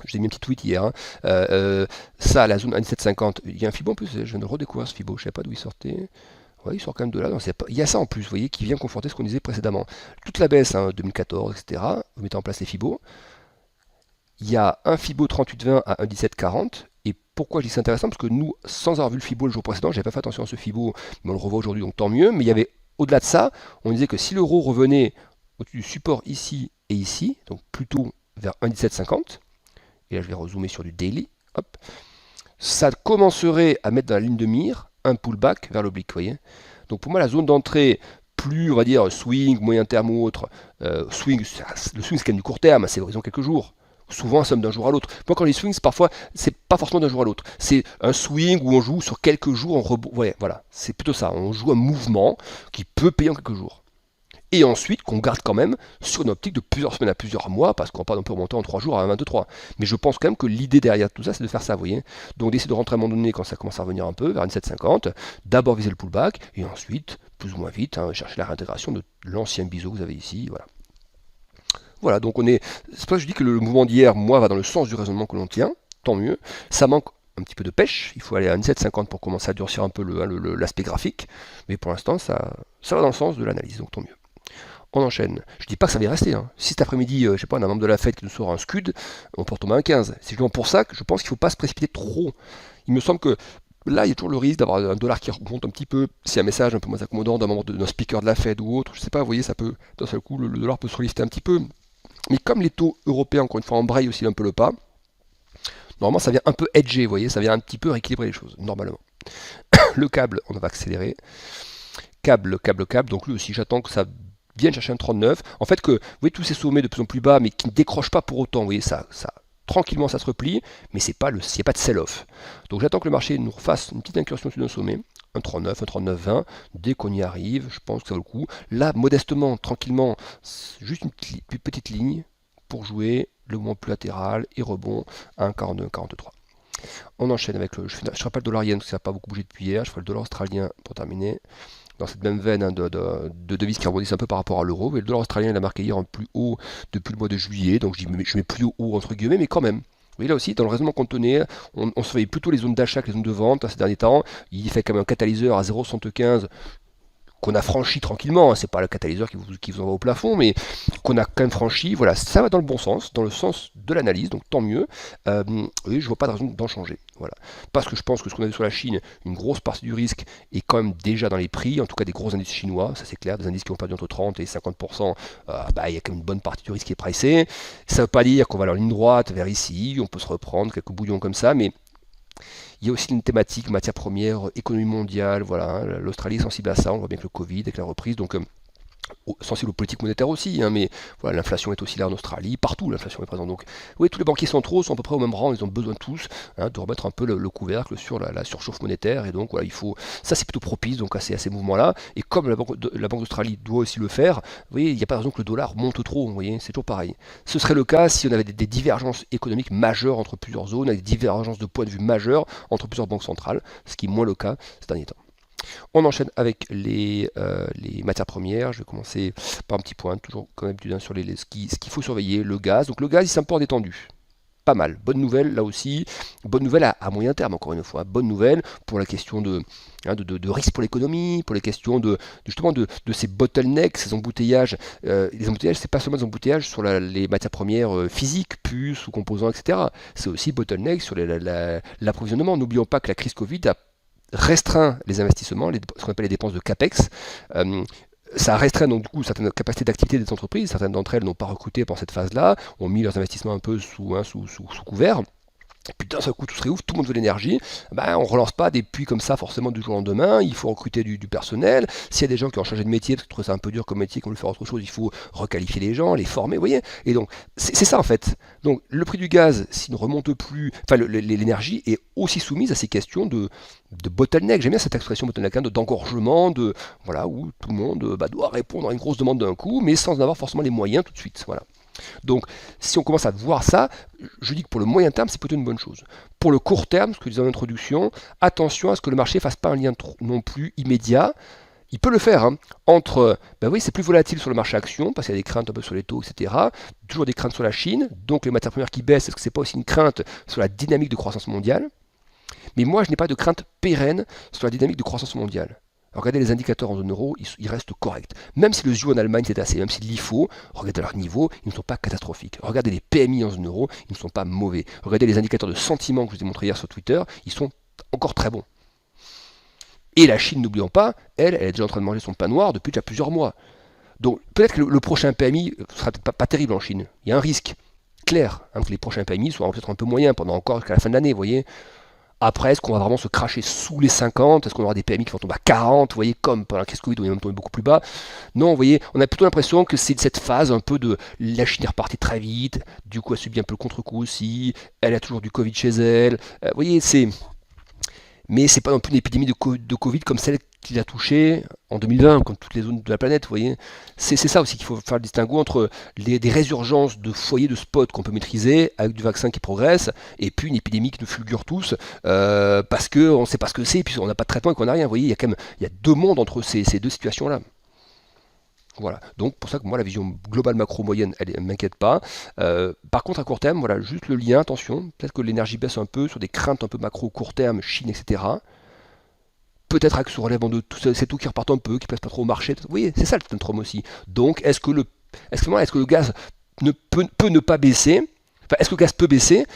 J'ai mis un petit tweet hier. Hein. Ça, la zone 1750, il y a un Fibo en plus. Je viens de redécouvrir ce Fibo. Je ne savais pas d'où il sortait. Ouais, il sort quand même de là. Non, il y a ça en plus, vous voyez, qui vient conforter ce qu'on disait précédemment. Toute la baisse, hein, 2014, etc. Vous mettez en place les Fibo. Il y a un Fibo 38,20 à 1,1740. Et pourquoi je dis c'est intéressant? Parce que nous, sans avoir vu le Fibo le jour précédent, j'avais pas fait attention à ce Fibo, mais on le revoit aujourd'hui, donc tant mieux. Mais il y avait, au-delà de ça, on disait que si l'euro revenait au-dessus du support ici et ici, donc plutôt vers 1,1750, et là je vais rezoomer sur du daily, hop, ça commencerait à mettre dans la ligne de mire un pullback vers l'oblique, vous voyez. Donc pour moi, la zone d'entrée, plus, on va dire, swing, moyen terme ou autre, le swing c'est quand même du court terme, c'est horizon quelques jours. Souvent, ça somme d'un jour à l'autre. Moi, quand les swings, parfois, c'est pas forcément d'un jour à l'autre. C'est un swing où on joue sur quelques jours en rebond. Ouais, voilà, c'est plutôt ça. On joue un mouvement qui peut payer en quelques jours. Et ensuite, qu'on garde quand même sur une optique de plusieurs semaines à plusieurs mois, parce qu'on peut remonter en 3 jours à 1,23. Mais je pense quand même que l'idée derrière tout ça, c'est de faire ça, vous voyez. Donc d'essayer de rentrer à un moment donné, quand ça commence à revenir un peu, vers une 7,50, d'abord viser le pullback, et ensuite, plus ou moins vite, hein, chercher la réintégration de l'ancien biseau que vous avez ici, voilà. Voilà, donc c'est pour ça que je dis que le mouvement d'hier, moi, va dans le sens du raisonnement que l'on tient, tant mieux. Ça manque un petit peu de pêche, il faut aller à 1,750 pour commencer à durcir un peu l'aspect graphique, mais pour l'instant, ça va dans le sens de l'analyse, donc tant mieux. On enchaîne. Je dis pas que ça va y rester. Hein. Si cet après-midi, je sais pas, on a un membre de la Fed qui nous sort un scud, on peut retomber à 1,15. C'est justement pour ça que je pense qu'il ne faut pas se précipiter trop. Il me semble que là, il y a toujours le risque d'avoir un dollar qui remonte un petit peu. Si un message un peu moins accommodant d'un membre d'un speaker de la Fed ou autre, je sais pas, vous voyez, ça peut, d'un seul coup, le dollar peut se relifter un petit peu. Mais comme les taux européens, encore une fois, embrayent aussi un peu le pas, normalement ça vient un peu hedger, vous voyez, ça vient un petit peu rééquilibrer les choses, normalement. Le câble, on va accélérer. Câble, donc lui aussi, j'attends que ça vienne chercher un 39. En fait, que, vous voyez, tous ces sommets de plus en plus bas, mais qui ne décrochent pas pour autant, vous voyez, ça tranquillement, ça se replie, mais il n'y a pas de sell-off. Donc j'attends que le marché nous refasse une petite incursion sur un sommet. Un 39, un 39,20, dès qu'on y arrive, je pense que ça vaut le coup. Là, modestement, tranquillement, juste une petite ligne pour jouer le mouvement plus latéral et rebond à 1,42, 1,43. On enchaîne avec je ne ferai pas le dollar yen parce que ça n'a pas beaucoup bougé depuis hier, je ferai le dollar australien pour terminer. Dans cette même veine hein, de devises qui rebondissent un peu par rapport à l'euro. Le dollar australien il a marqué hier en plus haut depuis le mois de juillet, donc je mets plus haut entre guillemets, mais quand même. Vous voyez là aussi, dans le raisonnement qu'on tenait, on surveille plutôt les zones d'achat que les zones de vente ces derniers temps. Il fait quand même un catalyseur à 0,75 qu'on a franchi tranquillement, hein, c'est pas le catalyseur qui vous envoie au plafond, mais qu'on a quand même franchi, voilà, ça va dans le bon sens, dans le sens de l'analyse, donc tant mieux, et je vois pas de raison d'en changer, voilà. Parce que je pense que ce qu'on a vu sur la Chine, une grosse partie du risque est quand même déjà dans les prix, en tout cas des gros indices chinois, ça c'est clair, des indices qui ont perdu entre 30 et 50%, il y a quand même une bonne partie du risque qui est pricé, ça veut pas dire qu'on va aller en ligne droite vers ici, on peut se reprendre quelques bouillons comme ça, mais il y a aussi une thématique matière première, économie mondiale, voilà, hein, l'Australie est sensible à ça, on voit bien que le Covid, avec la reprise, donc sensible aux politiques monétaires aussi, hein, mais voilà, l'inflation est aussi là en Australie, partout l'inflation est présente. Donc oui, tous les banquiers centraux sont à peu près au même rang, ils ont besoin tous de remettre un peu le couvercle sur la surchauffe monétaire, et donc voilà, il faut, ça c'est plutôt propice donc à ces mouvements-là, et comme la Banque d'Australie doit aussi le faire, vous voyez, il n'y a pas de raison que le dollar monte trop, vous voyez, c'est toujours pareil. Ce serait le cas si on avait des divergences économiques majeures entre plusieurs zones, avec des divergences de point de vue majeures entre plusieurs banques centrales, ce qui est moins le cas ces derniers temps. On enchaîne avec les matières premières. Je vais commencer par un petit point, toujours comme d'habitude, sur ce qu'il faut surveiller, le gaz. Donc le gaz, il s'est un peu détendu. Pas mal. Bonne nouvelle là aussi. Bonne nouvelle à moyen terme, encore une fois. Bonne nouvelle pour la question de risque pour l'économie, pour les questions justement de ces bottlenecks, ces embouteillages. Les embouteillages, c'est pas seulement des embouteillages sur les matières premières physiques, puces ou composants, etc. C'est aussi bottleneck sur l'approvisionnement. N'oublions pas que la crise Covid a restreint les investissements, ce qu'on appelle les dépenses de CAPEX. Ça a restreint donc du coup certaines capacités d'activité des entreprises. Certaines d'entre elles n'ont pas recruté pendant cette phase-là, ont mis leurs investissements un peu sous couvert. Et puis d'un seul coup tout se réouvre, tout le monde veut l'énergie, on ne relance pas des puits comme ça forcément du jour au lendemain, il faut recruter du personnel, s'il y a des gens qui ont changé de métier, parce qu'ils trouvent ça un peu dur comme métier, qu'on veut faire autre chose, il faut requalifier les gens, les former, vous voyez, et donc c'est ça en fait. Donc le prix du gaz, s'il ne remonte plus, l'énergie est aussi soumise à ces questions de bottleneck, j'aime bien cette expression bottleneck, d'engorgement, voilà, où tout le monde doit répondre à une grosse demande d'un coup, mais sans en avoir forcément les moyens tout de suite, voilà. Donc, si on commence à voir ça, je dis que pour le moyen terme, c'est plutôt une bonne chose. Pour le court terme, ce que je disais en introduction, attention à ce que le marché ne fasse pas un lien non plus immédiat. Il peut le faire entre, oui, c'est plus volatile sur le marché action, parce qu'il y a des craintes un peu sur les taux, etc. Toujours des craintes sur la Chine, donc les matières premières qui baissent, est-ce que c'est pas aussi une crainte sur la dynamique de croissance mondiale? Mais moi, je n'ai pas de crainte pérenne sur la dynamique de croissance mondiale. Regardez les indicateurs en zone euro, ils restent corrects. Même si le ZIO en Allemagne s'est assez, même si l'IFO, regardez leur niveau, ils ne sont pas catastrophiques. Regardez les PMI en zone euro, ils ne sont pas mauvais. Regardez les indicateurs de sentiment que je vous ai montré hier sur Twitter, ils sont encore très bons. Et la Chine, n'oublions pas, elle est déjà en train de manger son pain noir depuis déjà plusieurs mois. Donc peut-être que le prochain PMI ne sera peut-être pas terrible en Chine. Il y a un risque clair que les prochains PMI soient peut-être un peu moyens pendant encore jusqu'à la fin de l'année, vous voyez. Après, est-ce qu'on va vraiment se cracher sous les 50? Est-ce qu'on aura des PMI qui vont tomber à 40? Vous voyez, comme pendant la crise Covid, on est même tombé beaucoup plus bas. Non, vous voyez, on a plutôt l'impression que c'est cette phase un peu de la Chine est repartie très vite, du coup elle subit un peu le contre-coup aussi, elle a toujours du Covid chez elle. Vous voyez, mais c'est pas non plus une épidémie de Covid comme celle qui l'a touché en 2020, comme toutes les zones de la planète, vous voyez. C'est ça aussi qu'il faut faire le distinguo entre des résurgences de foyers de spots qu'on peut maîtriser avec du vaccin qui progresse, et puis une épidémie qui nous fulgure tous, parce qu'on ne sait pas ce que c'est, et puis on n'a pas de traitement et qu'on n'a rien. Vous voyez, il y a deux mondes entre ces deux situations-là. Voilà, donc pour ça que moi la vision globale macro moyenne elle ne m'inquiète pas. Par contre à court terme, voilà, juste le lien, attention, peut-être que l'énergie baisse un peu sur des craintes un peu macro court terme, Chine, etc. Peut-être avec ce relèvement de tout, c'est tout qui repart un peu, qui ne plaise pas trop au marché. Vous voyez, c'est ça le tantrum aussi. Donc est-ce que le gaz peut ne pas baisser, enfin est-ce que le gaz peut baisser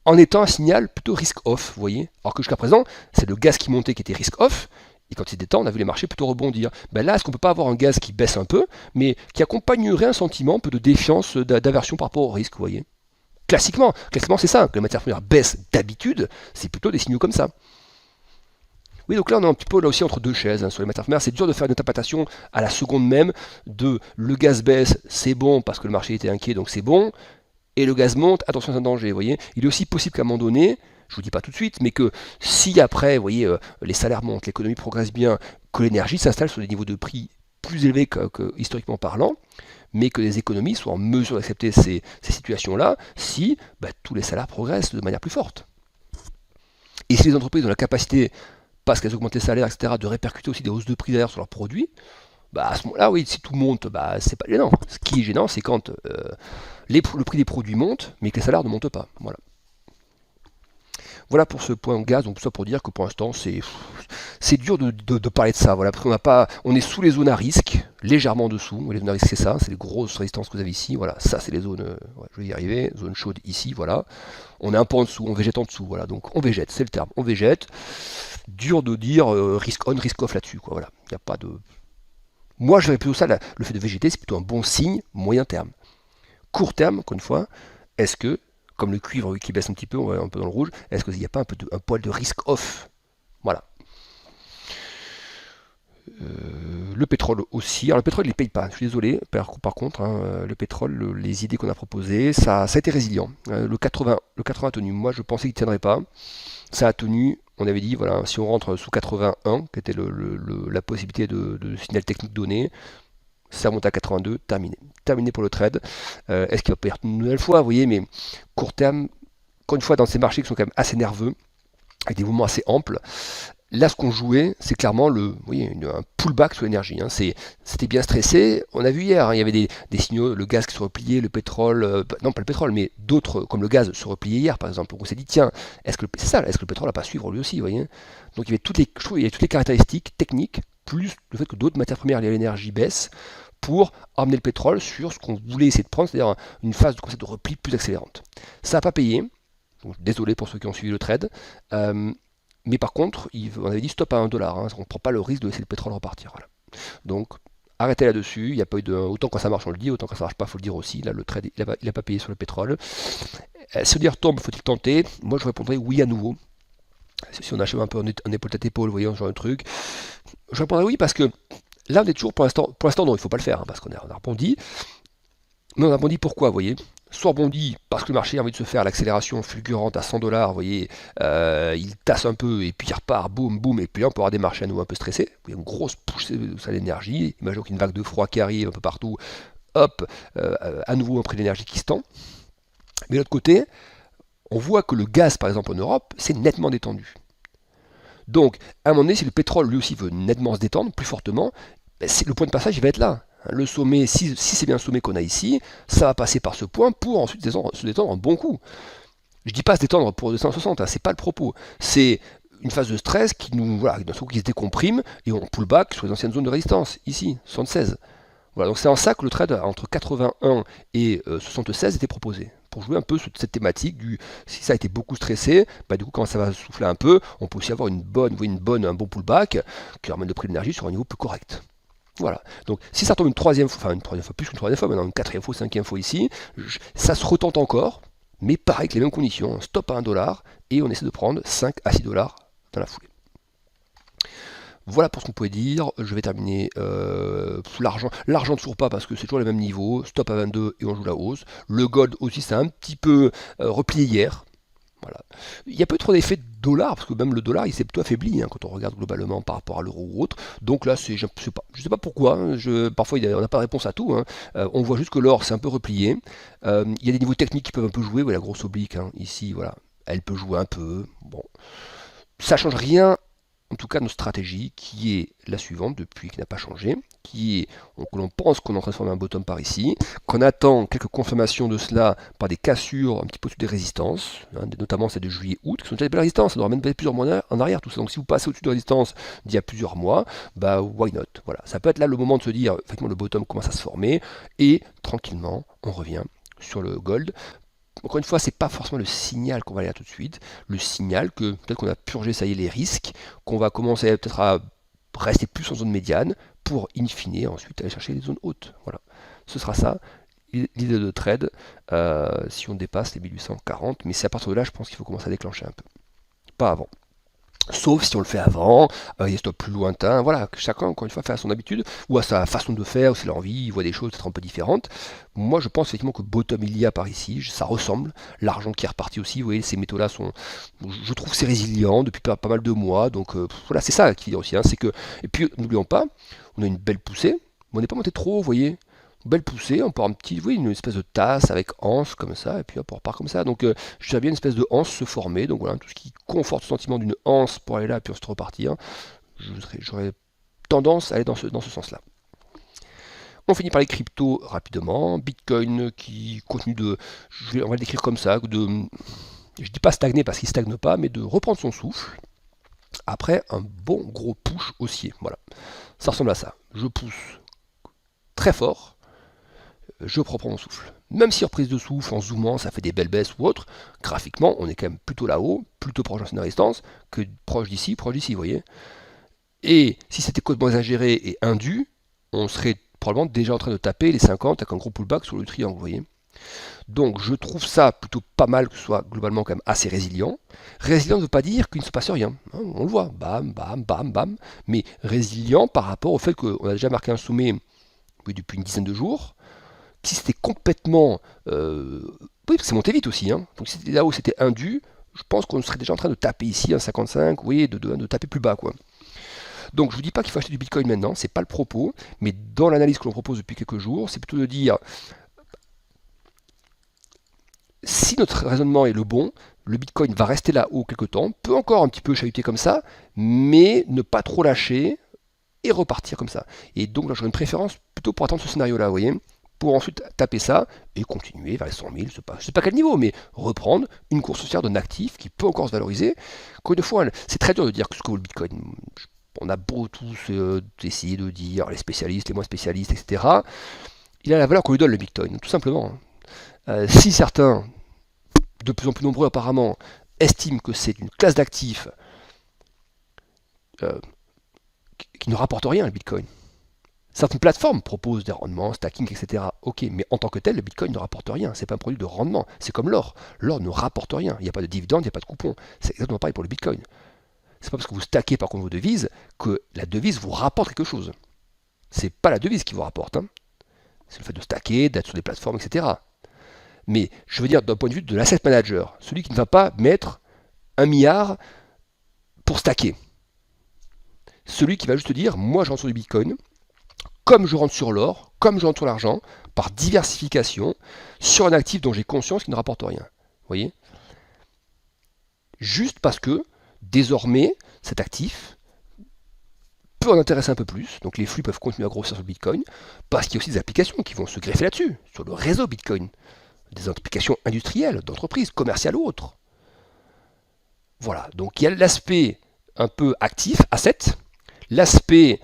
en étant un signal plutôt risk-off, vous voyez. Alors que jusqu'à présent, c'est le gaz qui montait qui était risk-off, et quand il détend, on a vu les marchés plutôt rebondir. Là, est-ce qu'on ne peut pas avoir un gaz qui baisse un peu, mais qui accompagnerait un sentiment un peu de défiance, d'aversion par rapport au risque, vous voyez. Classiquement, c'est ça, que la matière première baisse d'habitude, c'est plutôt des signaux comme ça. Oui, donc là, on est un petit peu là aussi entre deux chaises sur les matières premières. C'est dur de faire une interprétation à la seconde même de le gaz baisse, c'est bon parce que le marché était inquiet, donc c'est bon, et le gaz monte, attention, c'est un danger, vous voyez. Il est aussi possible qu'à un moment donné, je ne vous dis pas tout de suite, mais que si après, vous voyez, les salaires montent, l'économie progresse bien, que l'énergie s'installe sur des niveaux de prix plus élevés que historiquement parlant, mais que les économies soient en mesure d'accepter ces situations-là, si tous les salaires progressent de manière plus forte. Et si les entreprises ont la capacité, parce qu'elles augmentent les salaires, etc., de répercuter aussi des hausses de prix derrière sur leurs produits, à ce moment-là, oui, si tout monte, c'est pas gênant. Ce qui est gênant, c'est quand le prix des produits monte, mais que les salaires ne montent pas. Voilà pour ce point gaz, donc tout ça pour dire que pour l'instant, c'est c'est dur de parler de ça, voilà, parce qu'on n'a pas, on est sous les zones à risque, légèrement en dessous. Les zones à risque, c'est ça, c'est les grosses résistances que vous avez ici. Voilà, ça c'est les zones, ouais, je vais y arriver, zone chaude ici, voilà. On est un peu en dessous, on végète en dessous, voilà. Donc on végète, c'est le terme, on végète. Dur de dire risque on, risque off là-dessus, quoi. Voilà, il n'y a pas de. Moi, je dirais plutôt ça, le fait de végéter, c'est plutôt un bon signe moyen terme. Court terme, encore une fois, est-ce que, comme le cuivre qui baisse un petit peu, on va un peu dans le rouge, est-ce qu'il n'y a pas un poil de risque off? Voilà. Le pétrole aussi. Alors le pétrole, il ne paye pas. Je suis désolé. Par contre, hein, le pétrole, les idées qu'on a proposées, ça a été résilient. Le 80 a tenu. Moi, je pensais qu'il ne tiendrait pas. Ça a tenu. On avait dit, voilà, si on rentre sous 81, qui était la possibilité de signal technique donné, ça monte à 82, terminé. Terminé pour le trade. Est-ce qu'il va perdre une nouvelle fois? Vous voyez, mais court terme, encore une fois, dans ces marchés qui sont quand même assez nerveux, avec des mouvements assez amples, là, ce qu'on jouait, c'est clairement un pullback sur l'énergie. Hein. C'était bien stressé. On a vu hier, hein, il y avait des signaux, le gaz qui se repliait, le pétrole, non pas le pétrole, mais d'autres comme le gaz se repliaient hier, par exemple. Donc on s'est dit, tiens, est-ce que le pétrole va pas suivre lui aussi, vous voyez? Donc il y avait il y avait toutes les caractéristiques techniques, plus le fait que d'autres matières premières liées à l'énergie baissent, pour amener le pétrole sur ce qu'on voulait essayer de prendre, c'est-à-dire une phase de concept de repli plus accélérante. Ça n'a pas payé. Donc, désolé pour ceux qui ont suivi le trade. Mais par contre, on avait dit stop à 1$, hein, on ne prend pas le risque de laisser le pétrole repartir. Voilà. Donc, arrêtez là-dessus. Il n'y a pas eu autant quand ça marche, on le dit, autant quand ça ne marche pas, il faut le dire aussi. Là, le trade, il n'a pas payé sur le pétrole. Si on dit retombe, faut-il tenter? Moi, je répondrais oui à nouveau. Si on achève un peu en épaule tête épaule, voyons, ce genre de truc. Je répondrais oui parce que là, on est toujours pour l'instant, non, il ne faut pas le faire, hein, parce qu'on a rebondi. Mais on a rebondi pourquoi, vous voyez? Soit rebondit parce que le marché a envie de se faire l'accélération fulgurante à 100$, vous voyez, il tasse un peu et puis il repart, boum, boum, et puis là on peut avoir des marchés à nouveau un peu stressés, il y a une grosse poussée de l'énergie, imaginons qu'une vague de froid qui arrive un peu partout, hop, à nouveau un prix d'énergie qui se tend. Mais de l'autre côté, on voit que le gaz, par exemple en Europe, c'est nettement détendu. Donc, à un moment donné, si le pétrole lui aussi veut nettement se détendre, plus fortement, le point de passage il va être là. Le sommet, si c'est bien le sommet qu'on a ici, ça va passer par ce point pour ensuite se détendre un bon coup. Je dis pas se détendre pour 260, hein, c'est pas le propos. C'est une phase de stress qui nous, voilà, d'un coup qui se décomprime et on pull back sur les anciennes zones de résistance, ici, 76. Voilà, donc c'est en ça que le trade entre 81 et 76 était proposé. Pour jouer un peu sur cette thématique du si ça a été beaucoup stressé, bah du coup quand ça va souffler un peu, on peut aussi avoir un bon pullback qui ramène le prix de l'énergie sur un niveau plus correct. Voilà. Donc si ça tombe une troisième fois, plus qu'une troisième fois, maintenant une quatrième fois, cinquième fois ici, ça se retente encore, mais pareil avec les mêmes conditions, stop à 1$ et on essaie de prendre 5 à 6$ dans la foulée. Voilà pour ce qu'on pouvait dire. Je vais terminer l'argent. L'argent toujours pas parce que c'est toujours les mêmes niveaux. Stop à 22 et on joue la hausse. Le gold aussi, c'est un petit peu replié hier. Voilà. Il n'y a pas eu trop d'effet de dollar, parce que même le dollar il s'est plutôt affaibli hein, quand on regarde globalement par rapport à l'euro ou autre. Donc là, je ne sais pas pourquoi, hein, parfois on n'a pas de réponse à tout. Hein. On voit juste que l'or s'est un peu replié. Il y a des niveaux techniques qui peuvent un peu jouer, voilà, la grosse oblique, hein, ici, voilà, elle peut jouer un peu. Bon, ça change rien. En tout cas, notre stratégie qui est la suivante depuis qui n'a pas changé, qui est que l'on pense qu'on est en train de former un bottom par ici, qu'on attend quelques confirmations de cela par des cassures un petit peu au-dessus des résistances, hein, notamment celles de juillet-août, qui sont déjà des belles résistances, ça doit même plusieurs mois en arrière tout ça. Donc si vous passez au-dessus de résistance d'il y a plusieurs mois, bah why not? Voilà, ça peut être là le moment de se dire effectivement le bottom commence à se former et tranquillement on revient sur le gold. Encore une fois, c'est pas forcément le signal qu'on va aller là tout de suite. Le signal que peut-être qu'on a purgé, ça y est, les risques, qu'on va commencer peut-être à rester plus en zone médiane pour, in fine, ensuite aller chercher les zones hautes. Voilà. Ce sera ça, l'idée de trade, si on dépasse les 1840. Mais c'est à partir de là, je pense qu'il faut commencer à déclencher un peu. Pas avant. Sauf si on le fait avant, il y a des stops plus lointains, voilà, chacun, encore une fois, fait à son habitude, ou à sa façon de faire, ou s'il a envie, il voit des choses peut-être un peu différentes. Moi, je pense effectivement que bottom il y a par ici, ça ressemble, l'argent qui est reparti aussi, vous voyez, ces métaux-là sont, je trouve c'est résilient depuis pas mal de mois, donc voilà, c'est ça qui est aussi, hein, c'est que, et puis n'oublions pas, on a une belle poussée, mais on n'est pas monté trop, vous voyez, belle poussée, on peut avoir une espèce de tasse avec anse comme ça, et puis hop, on repart comme ça. Donc je dirais bien une espèce de anse se former, donc voilà, tout ce qui conforte le sentiment d'une anse pour aller là et puis ensuite repartir, j'aurais tendance à aller dans ce sens-là. On finit par les cryptos rapidement, Bitcoin qui continue on va le décrire comme ça, je dis pas stagner parce qu'il stagne pas, mais de reprendre son souffle. après un bon gros push haussier. Voilà, ça ressemble à ça. Je pousse très fort, je reprends mon souffle. Même si reprise de souffle en zoomant, ça fait des belles baisses ou autre, graphiquement, on est quand même plutôt là-haut, plutôt proche d'ancienne résistance, que proche d'ici, vous voyez. Et si c'était complètement exagéré et indu, on serait probablement déjà en train de taper les 50 avec un gros pullback sur le triangle, vous voyez. Donc je trouve ça plutôt pas mal que ce soit globalement quand même assez résilient. Résilient ne veut pas dire qu'il ne se passe rien. Hein, on le voit, bam, bam, bam, bam. Mais résilient par rapport au fait qu'on a déjà marqué un sommet depuis une dizaine de jours. Si c'était complètement... oui, c'est monté vite aussi. Hein. Donc si c'était là où c'était indu, je pense qu'on serait déjà en train de taper ici un 55, vous voyez, de taper plus bas, quoi. Donc je ne vous dis pas qu'il faut acheter du Bitcoin maintenant, c'est pas le propos, mais dans l'analyse que l'on propose depuis quelques jours, c'est plutôt de dire si notre raisonnement est le bon, le Bitcoin va rester là-haut quelques temps, peut encore un petit peu chahuter comme ça, mais ne pas trop lâcher et repartir comme ça. Et donc là j'aurais une préférence plutôt pour attendre ce scénario-là, vous voyez, pour ensuite taper ça et continuer vers les 100 000, je ne sais pas quel niveau, mais reprendre une course haussière d'un actif qui peut encore se valoriser. Encore une fois, c'est très dur de dire ce que vaut le Bitcoin. On a beau tous essayer de dire, les spécialistes, les moins spécialistes, etc. Il a la valeur qu'on lui donne le Bitcoin, tout simplement. Si certains, de plus en plus nombreux apparemment, estiment que c'est une classe d'actifs qui ne rapporte rien, le Bitcoin. Certaines plateformes proposent des rendements, stacking, etc. Ok, mais en tant que tel, le Bitcoin ne rapporte rien. C'est pas un produit de rendement. C'est comme l'or. L'or ne rapporte rien. Il n'y a pas de dividende, il n'y a pas de coupon. C'est exactement pareil pour le Bitcoin. C'est pas parce que vous stackez par contre vos devises que la devise vous rapporte quelque chose. C'est pas la devise qui vous rapporte. Hein. C'est le fait de stacker, d'être sur des plateformes, etc. Mais je veux dire d'un point de vue de l'asset manager, celui qui ne va pas mettre 1 milliard pour stacker. Celui qui va juste dire, moi je rentre sur du Bitcoin, comme je rentre sur l'or, comme je rentre sur l'argent, par diversification, sur un actif dont j'ai conscience qui ne rapporte rien. Vous voyez ? Juste parce que, désormais, cet actif peut en intéresser un peu plus, donc les flux peuvent continuer à grossir sur le Bitcoin, parce qu'il y a aussi des applications qui vont se greffer là-dessus, sur le réseau Bitcoin, des applications industrielles, d'entreprises, commerciales ou autres. Voilà, donc il y a l'aspect un peu actif, asset, l'aspect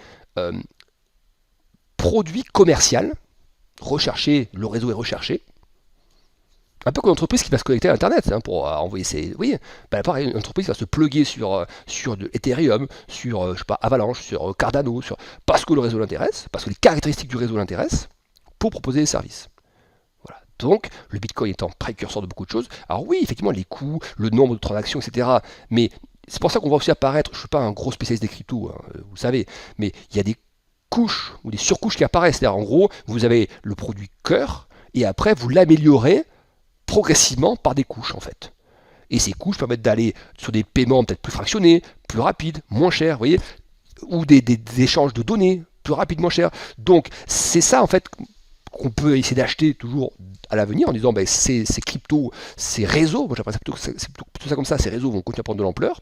produit commercial, recherché, le réseau est recherché, un peu comme une entreprise qui va se connecter à Internet hein, pour envoyer ses... Vous voyez, ben, pareil, une entreprise va se plugger sur de Ethereum, sur je sais pas, Avalanche, sur Cardano, parce que le réseau l'intéresse, parce que les caractéristiques du réseau l'intéressent, pour proposer des services. Voilà. Donc, le Bitcoin étant précurseur de beaucoup de choses, alors oui, effectivement, les coûts, le nombre de transactions, etc., mais c'est pour ça qu'on va aussi apparaître, je ne suis pas un gros spécialiste des cryptos, hein, vous savez, mais il y a des couches ou des surcouches qui apparaissent, c'est-à-dire en gros, vous avez le produit cœur, et après, vous l'améliorez progressivement par des couches en fait. Et ces couches permettent d'aller sur des paiements peut-être plus fractionnés, plus rapides, moins chers, vous voyez, ou des échanges de données plus rapides, moins chers. Donc c'est ça en fait qu'on peut essayer d'acheter toujours à l'avenir en disant ben, ces cryptos, ces réseaux, moi j'appelle ça plutôt ça comme ça, ces réseaux vont continuer à prendre de l'ampleur.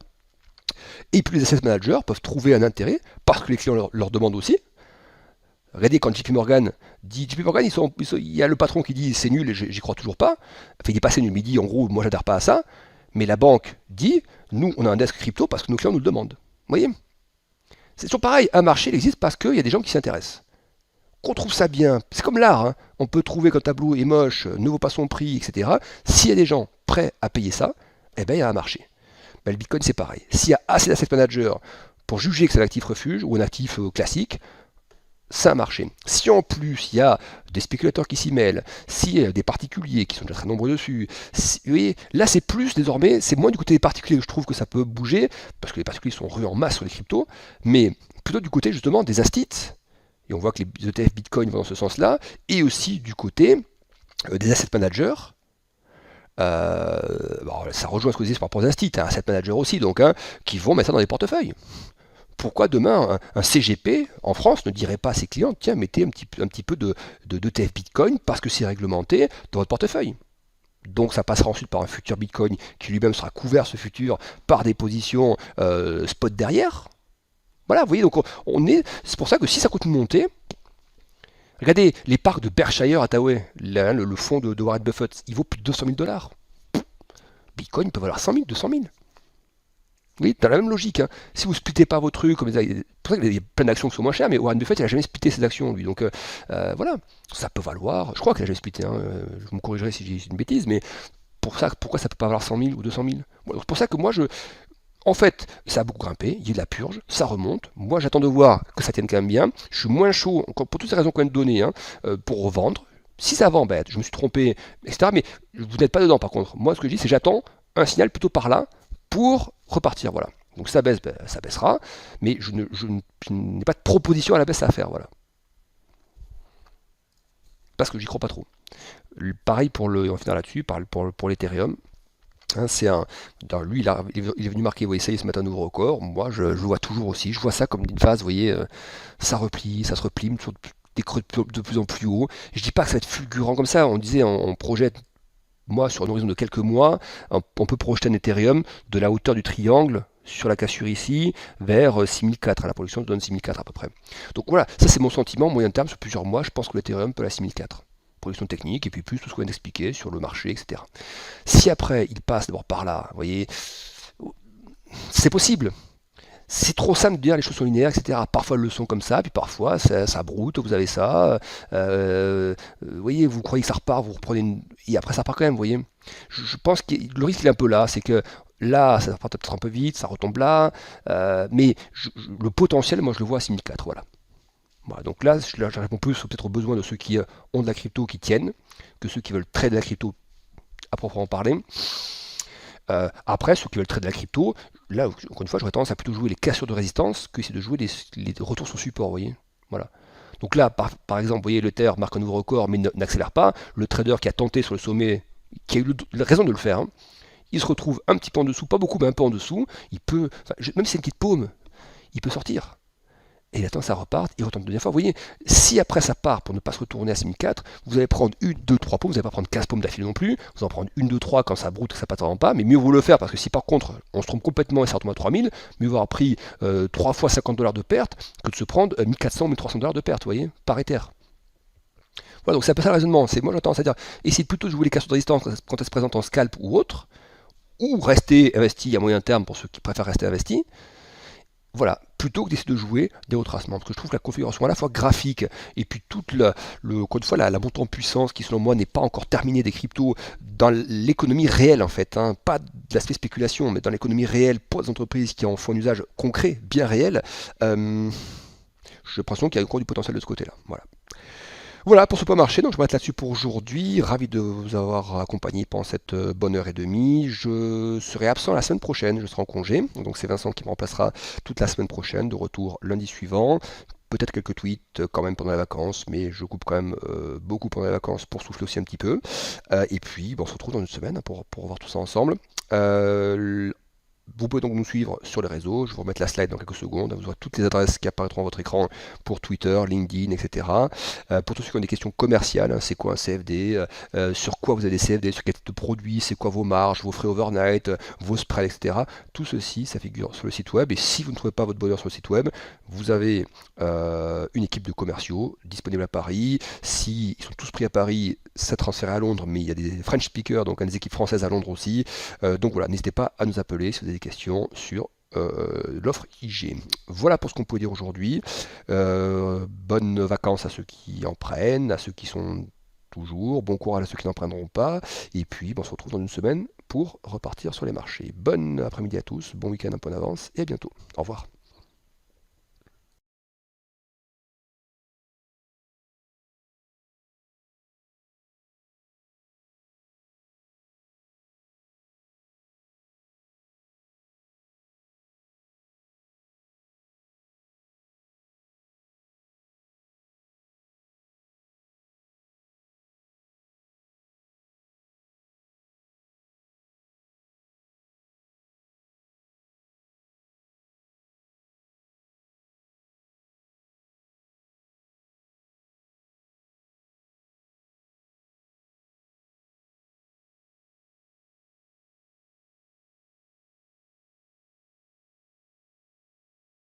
Et puis les asset managers peuvent trouver un intérêt parce que les clients leur demandent aussi. Regardez, quand JP Morgan dit, JP Morgan, il y a le patron qui dit c'est nul et j'y crois toujours pas. Enfin, il n'est pas c'est nul, mais il dit en gros, moi j'adhère pas à ça. Mais la banque dit, nous on a un desk crypto parce que nos clients nous le demandent. Vous voyez ? C'est toujours pareil, un marché il existe parce qu'il y a des gens qui s'intéressent. Qu'on trouve ça bien, c'est comme l'art, hein. On peut trouver qu'un tableau est moche, ne vaut pas son prix, etc. S'il y a des gens prêts à payer ça, eh bien il y a un marché. Ben, le Bitcoin c'est pareil. S'il y a assez d'asset managers pour juger que c'est un actif refuge ou un actif classique, c'est un marché. Si en plus il y a des spéculateurs qui s'y mêlent, s'il y a des particuliers qui sont déjà très nombreux dessus, vous voyez, là c'est plus désormais, c'est moins du côté des particuliers que je trouve que ça peut bouger, parce que les particuliers sont rués en masse sur les cryptos, mais plutôt du côté justement des instituts, et on voit que les ETF Bitcoin vont dans ce sens-là, et aussi du côté des asset managers. Ça rejoint ce que je disais par rapport aux instituts, asset managers aussi, donc, qui vont mettre ça dans des portefeuilles. Pourquoi demain un CGP en France ne dirait pas à ses clients tiens, mettez un petit peu d'ETF Bitcoin parce que c'est réglementé dans votre portefeuille. Donc ça passera ensuite par un futur Bitcoin qui lui-même sera couvert ce futur par des positions spot derrière. Voilà, vous voyez, donc c'est pour ça que si ça continue de monter, regardez les parcs de Berkshire Hathaway, le fonds de Warren Buffett, il vaut plus de 200 000 $. Bitcoin peut valoir 100 000, 200 000. Oui, dans la même logique, hein. Si vous splittez pas vos trucs, comme c'est pour ça qu'il y a plein d'actions qui sont moins chères, mais Warren Buffett, il a jamais splitté ses actions, lui. Donc voilà, ça peut valoir. Je crois qu'il a jamais splitté, hein, je me corrigerai si j'ai une bêtise, mais pour ça, pourquoi ça peut pas valoir 100 000 ou 200 000? Bon, c'est pour ça que moi, en fait, ça a beaucoup grimpé, il y a de la purge, ça remonte. Moi, j'attends de voir que ça tienne quand même bien. Je suis moins chaud, encore pour toutes ces raisons qu'on vient de donner, hein, pour revendre. Si ça va, bête, je me suis trompé, etc. Mais vous n'êtes pas dedans, par contre. Moi, ce que je dis, c'est j'attends un signal plutôt par là pour repartir, voilà. Donc ça baisse, ben, ça baissera, mais je n'ai pas de proposition à la baisse à faire, voilà. Parce que j'y crois pas trop. Pareil pour le, on finira là-dessus, pour l'Ethereum. Hein, lui, il est venu marquer, vous voyez, ça y est, se mettre un nouveau record. Moi, je le vois toujours aussi. Je vois ça comme une phase, vous voyez, ça replie, ça se replie sur des creux de plus en plus haut. Je dis pas que ça va être fulgurant comme ça. On disait, on projette, moi, sur un horizon de quelques mois, on peut projeter un Ethereum de la hauteur du triangle sur la cassure ici vers 6004. La production donne 6004 à peu près. Donc voilà, ça c'est mon sentiment moyen terme sur plusieurs mois. Je pense que l'Ethereum peut aller à 6004. Production technique et puis plus tout ce qu'on vient d'expliquer sur le marché, etc. Si après il passe d'abord par là, vous voyez, c'est possible. C'est trop simple de dire les choses sont linéaires, etc. Parfois elles le sont comme ça, puis parfois ça broute, vous avez ça. Vous voyez, vous croyez que ça repart, vous reprenez et après ça repart quand même, vous voyez. Je pense que le risque il est un peu là, c'est que là ça repart peut-être un peu vite, ça retombe là, mais le potentiel, moi je le vois à 6004, voilà. Voilà, donc là, je réponds plus peut-être aux besoins de ceux qui ont de la crypto qui tiennent, que ceux qui veulent trader de la crypto à proprement parler. Après, ceux qui veulent trader de la crypto, là, encore une fois, j'aurais tendance à plutôt jouer les cassures de résistance que c'est de jouer les retours sur support, vous voyez. Voilà. Donc là, par exemple, vous voyez, l'Ether marque un nouveau record, mais n'accélère pas. Le trader qui a tenté sur le sommet, qui a eu la raison de le faire, hein, il se retrouve un petit peu en dessous, pas beaucoup, mais un peu en dessous. Il peut, même si c'est une petite paume, il peut sortir. Et il attend que ça reparte, il retourne une deuxième fois. Vous voyez, si après ça part pour ne pas se retourner à 6004, vous allez prendre une, deux, trois paumes, vous n'allez pas prendre 15 paumes d'affilée non plus, vous en prendre une, deux, trois quand ça broute, que ça passe vraiment pas, mais mieux vaut le faire, parce que si par contre on se trompe complètement et ça retombe à 3000, mieux vaut avoir pris 3 fois 50 dollars de perte que de se prendre 1400 ou 1300 dollars de perte, vous voyez, par Ether. Voilà, donc c'est un peu ça le raisonnement. Moi j'entends, c'est-à-dire, essayer plutôt de jouer les cassures de résistance quand elles se présentent en scalp ou autre, ou rester investi à moyen terme pour ceux qui préfèrent rester investis. Voilà, plutôt que d'essayer de jouer des retracements. Parce que je trouve que la configuration à la fois graphique et puis encore une fois, la montée en puissance qui selon moi n'est pas encore terminée des cryptos dans l'économie réelle en fait, hein, pas de l'aspect spéculation, mais dans l'économie réelle pour les entreprises qui en font un usage concret, bien réel, j'ai l'impression qu'il y a encore du potentiel de ce côté-là. Voilà. Voilà pour ce point marché, donc je m'arrête là-dessus pour aujourd'hui. Ravi de vous avoir accompagné pendant cette bonne heure et demie. Je serai absent la semaine prochaine, je serai en congé. Donc c'est Vincent qui me remplacera toute la semaine prochaine, de retour lundi suivant. Peut-être quelques tweets quand même pendant les vacances, mais je coupe quand même beaucoup pendant les vacances pour souffler aussi un petit peu. Et puis on se retrouve dans une semaine pour voir tout ça ensemble. Vous pouvez donc nous suivre sur les réseaux, je vais vous remettre la slide dans quelques secondes, vous aurez toutes les adresses qui apparaîtront à votre écran pour Twitter, LinkedIn, etc. Pour tous ceux qui ont des questions commerciales, hein, c'est quoi un CFD, sur quoi vous avez des CFD, sur quel type de produit, c'est quoi vos marges, vos frais overnight, vos spreads, etc. Tout ceci, ça figure sur le site web, et si vous ne trouvez pas votre bonheur sur le site web, vous avez une équipe de commerciaux disponible à Paris. Si ils sont tous pris à Paris, ça transfère à Londres, mais il y a des French speakers, donc des équipes françaises à Londres aussi. Donc voilà, n'hésitez pas à nous appeler si vous avez des questions sur l'offre IG. Voilà pour ce qu'on peut dire aujourd'hui. Bonnes vacances à ceux qui en prennent, à ceux qui sont toujours, bon courage à ceux qui n'en prendront pas, et puis on se retrouve dans une semaine pour repartir sur les marchés. Bon après-midi à tous, bon week-end un peu en avance, et à bientôt. Au revoir.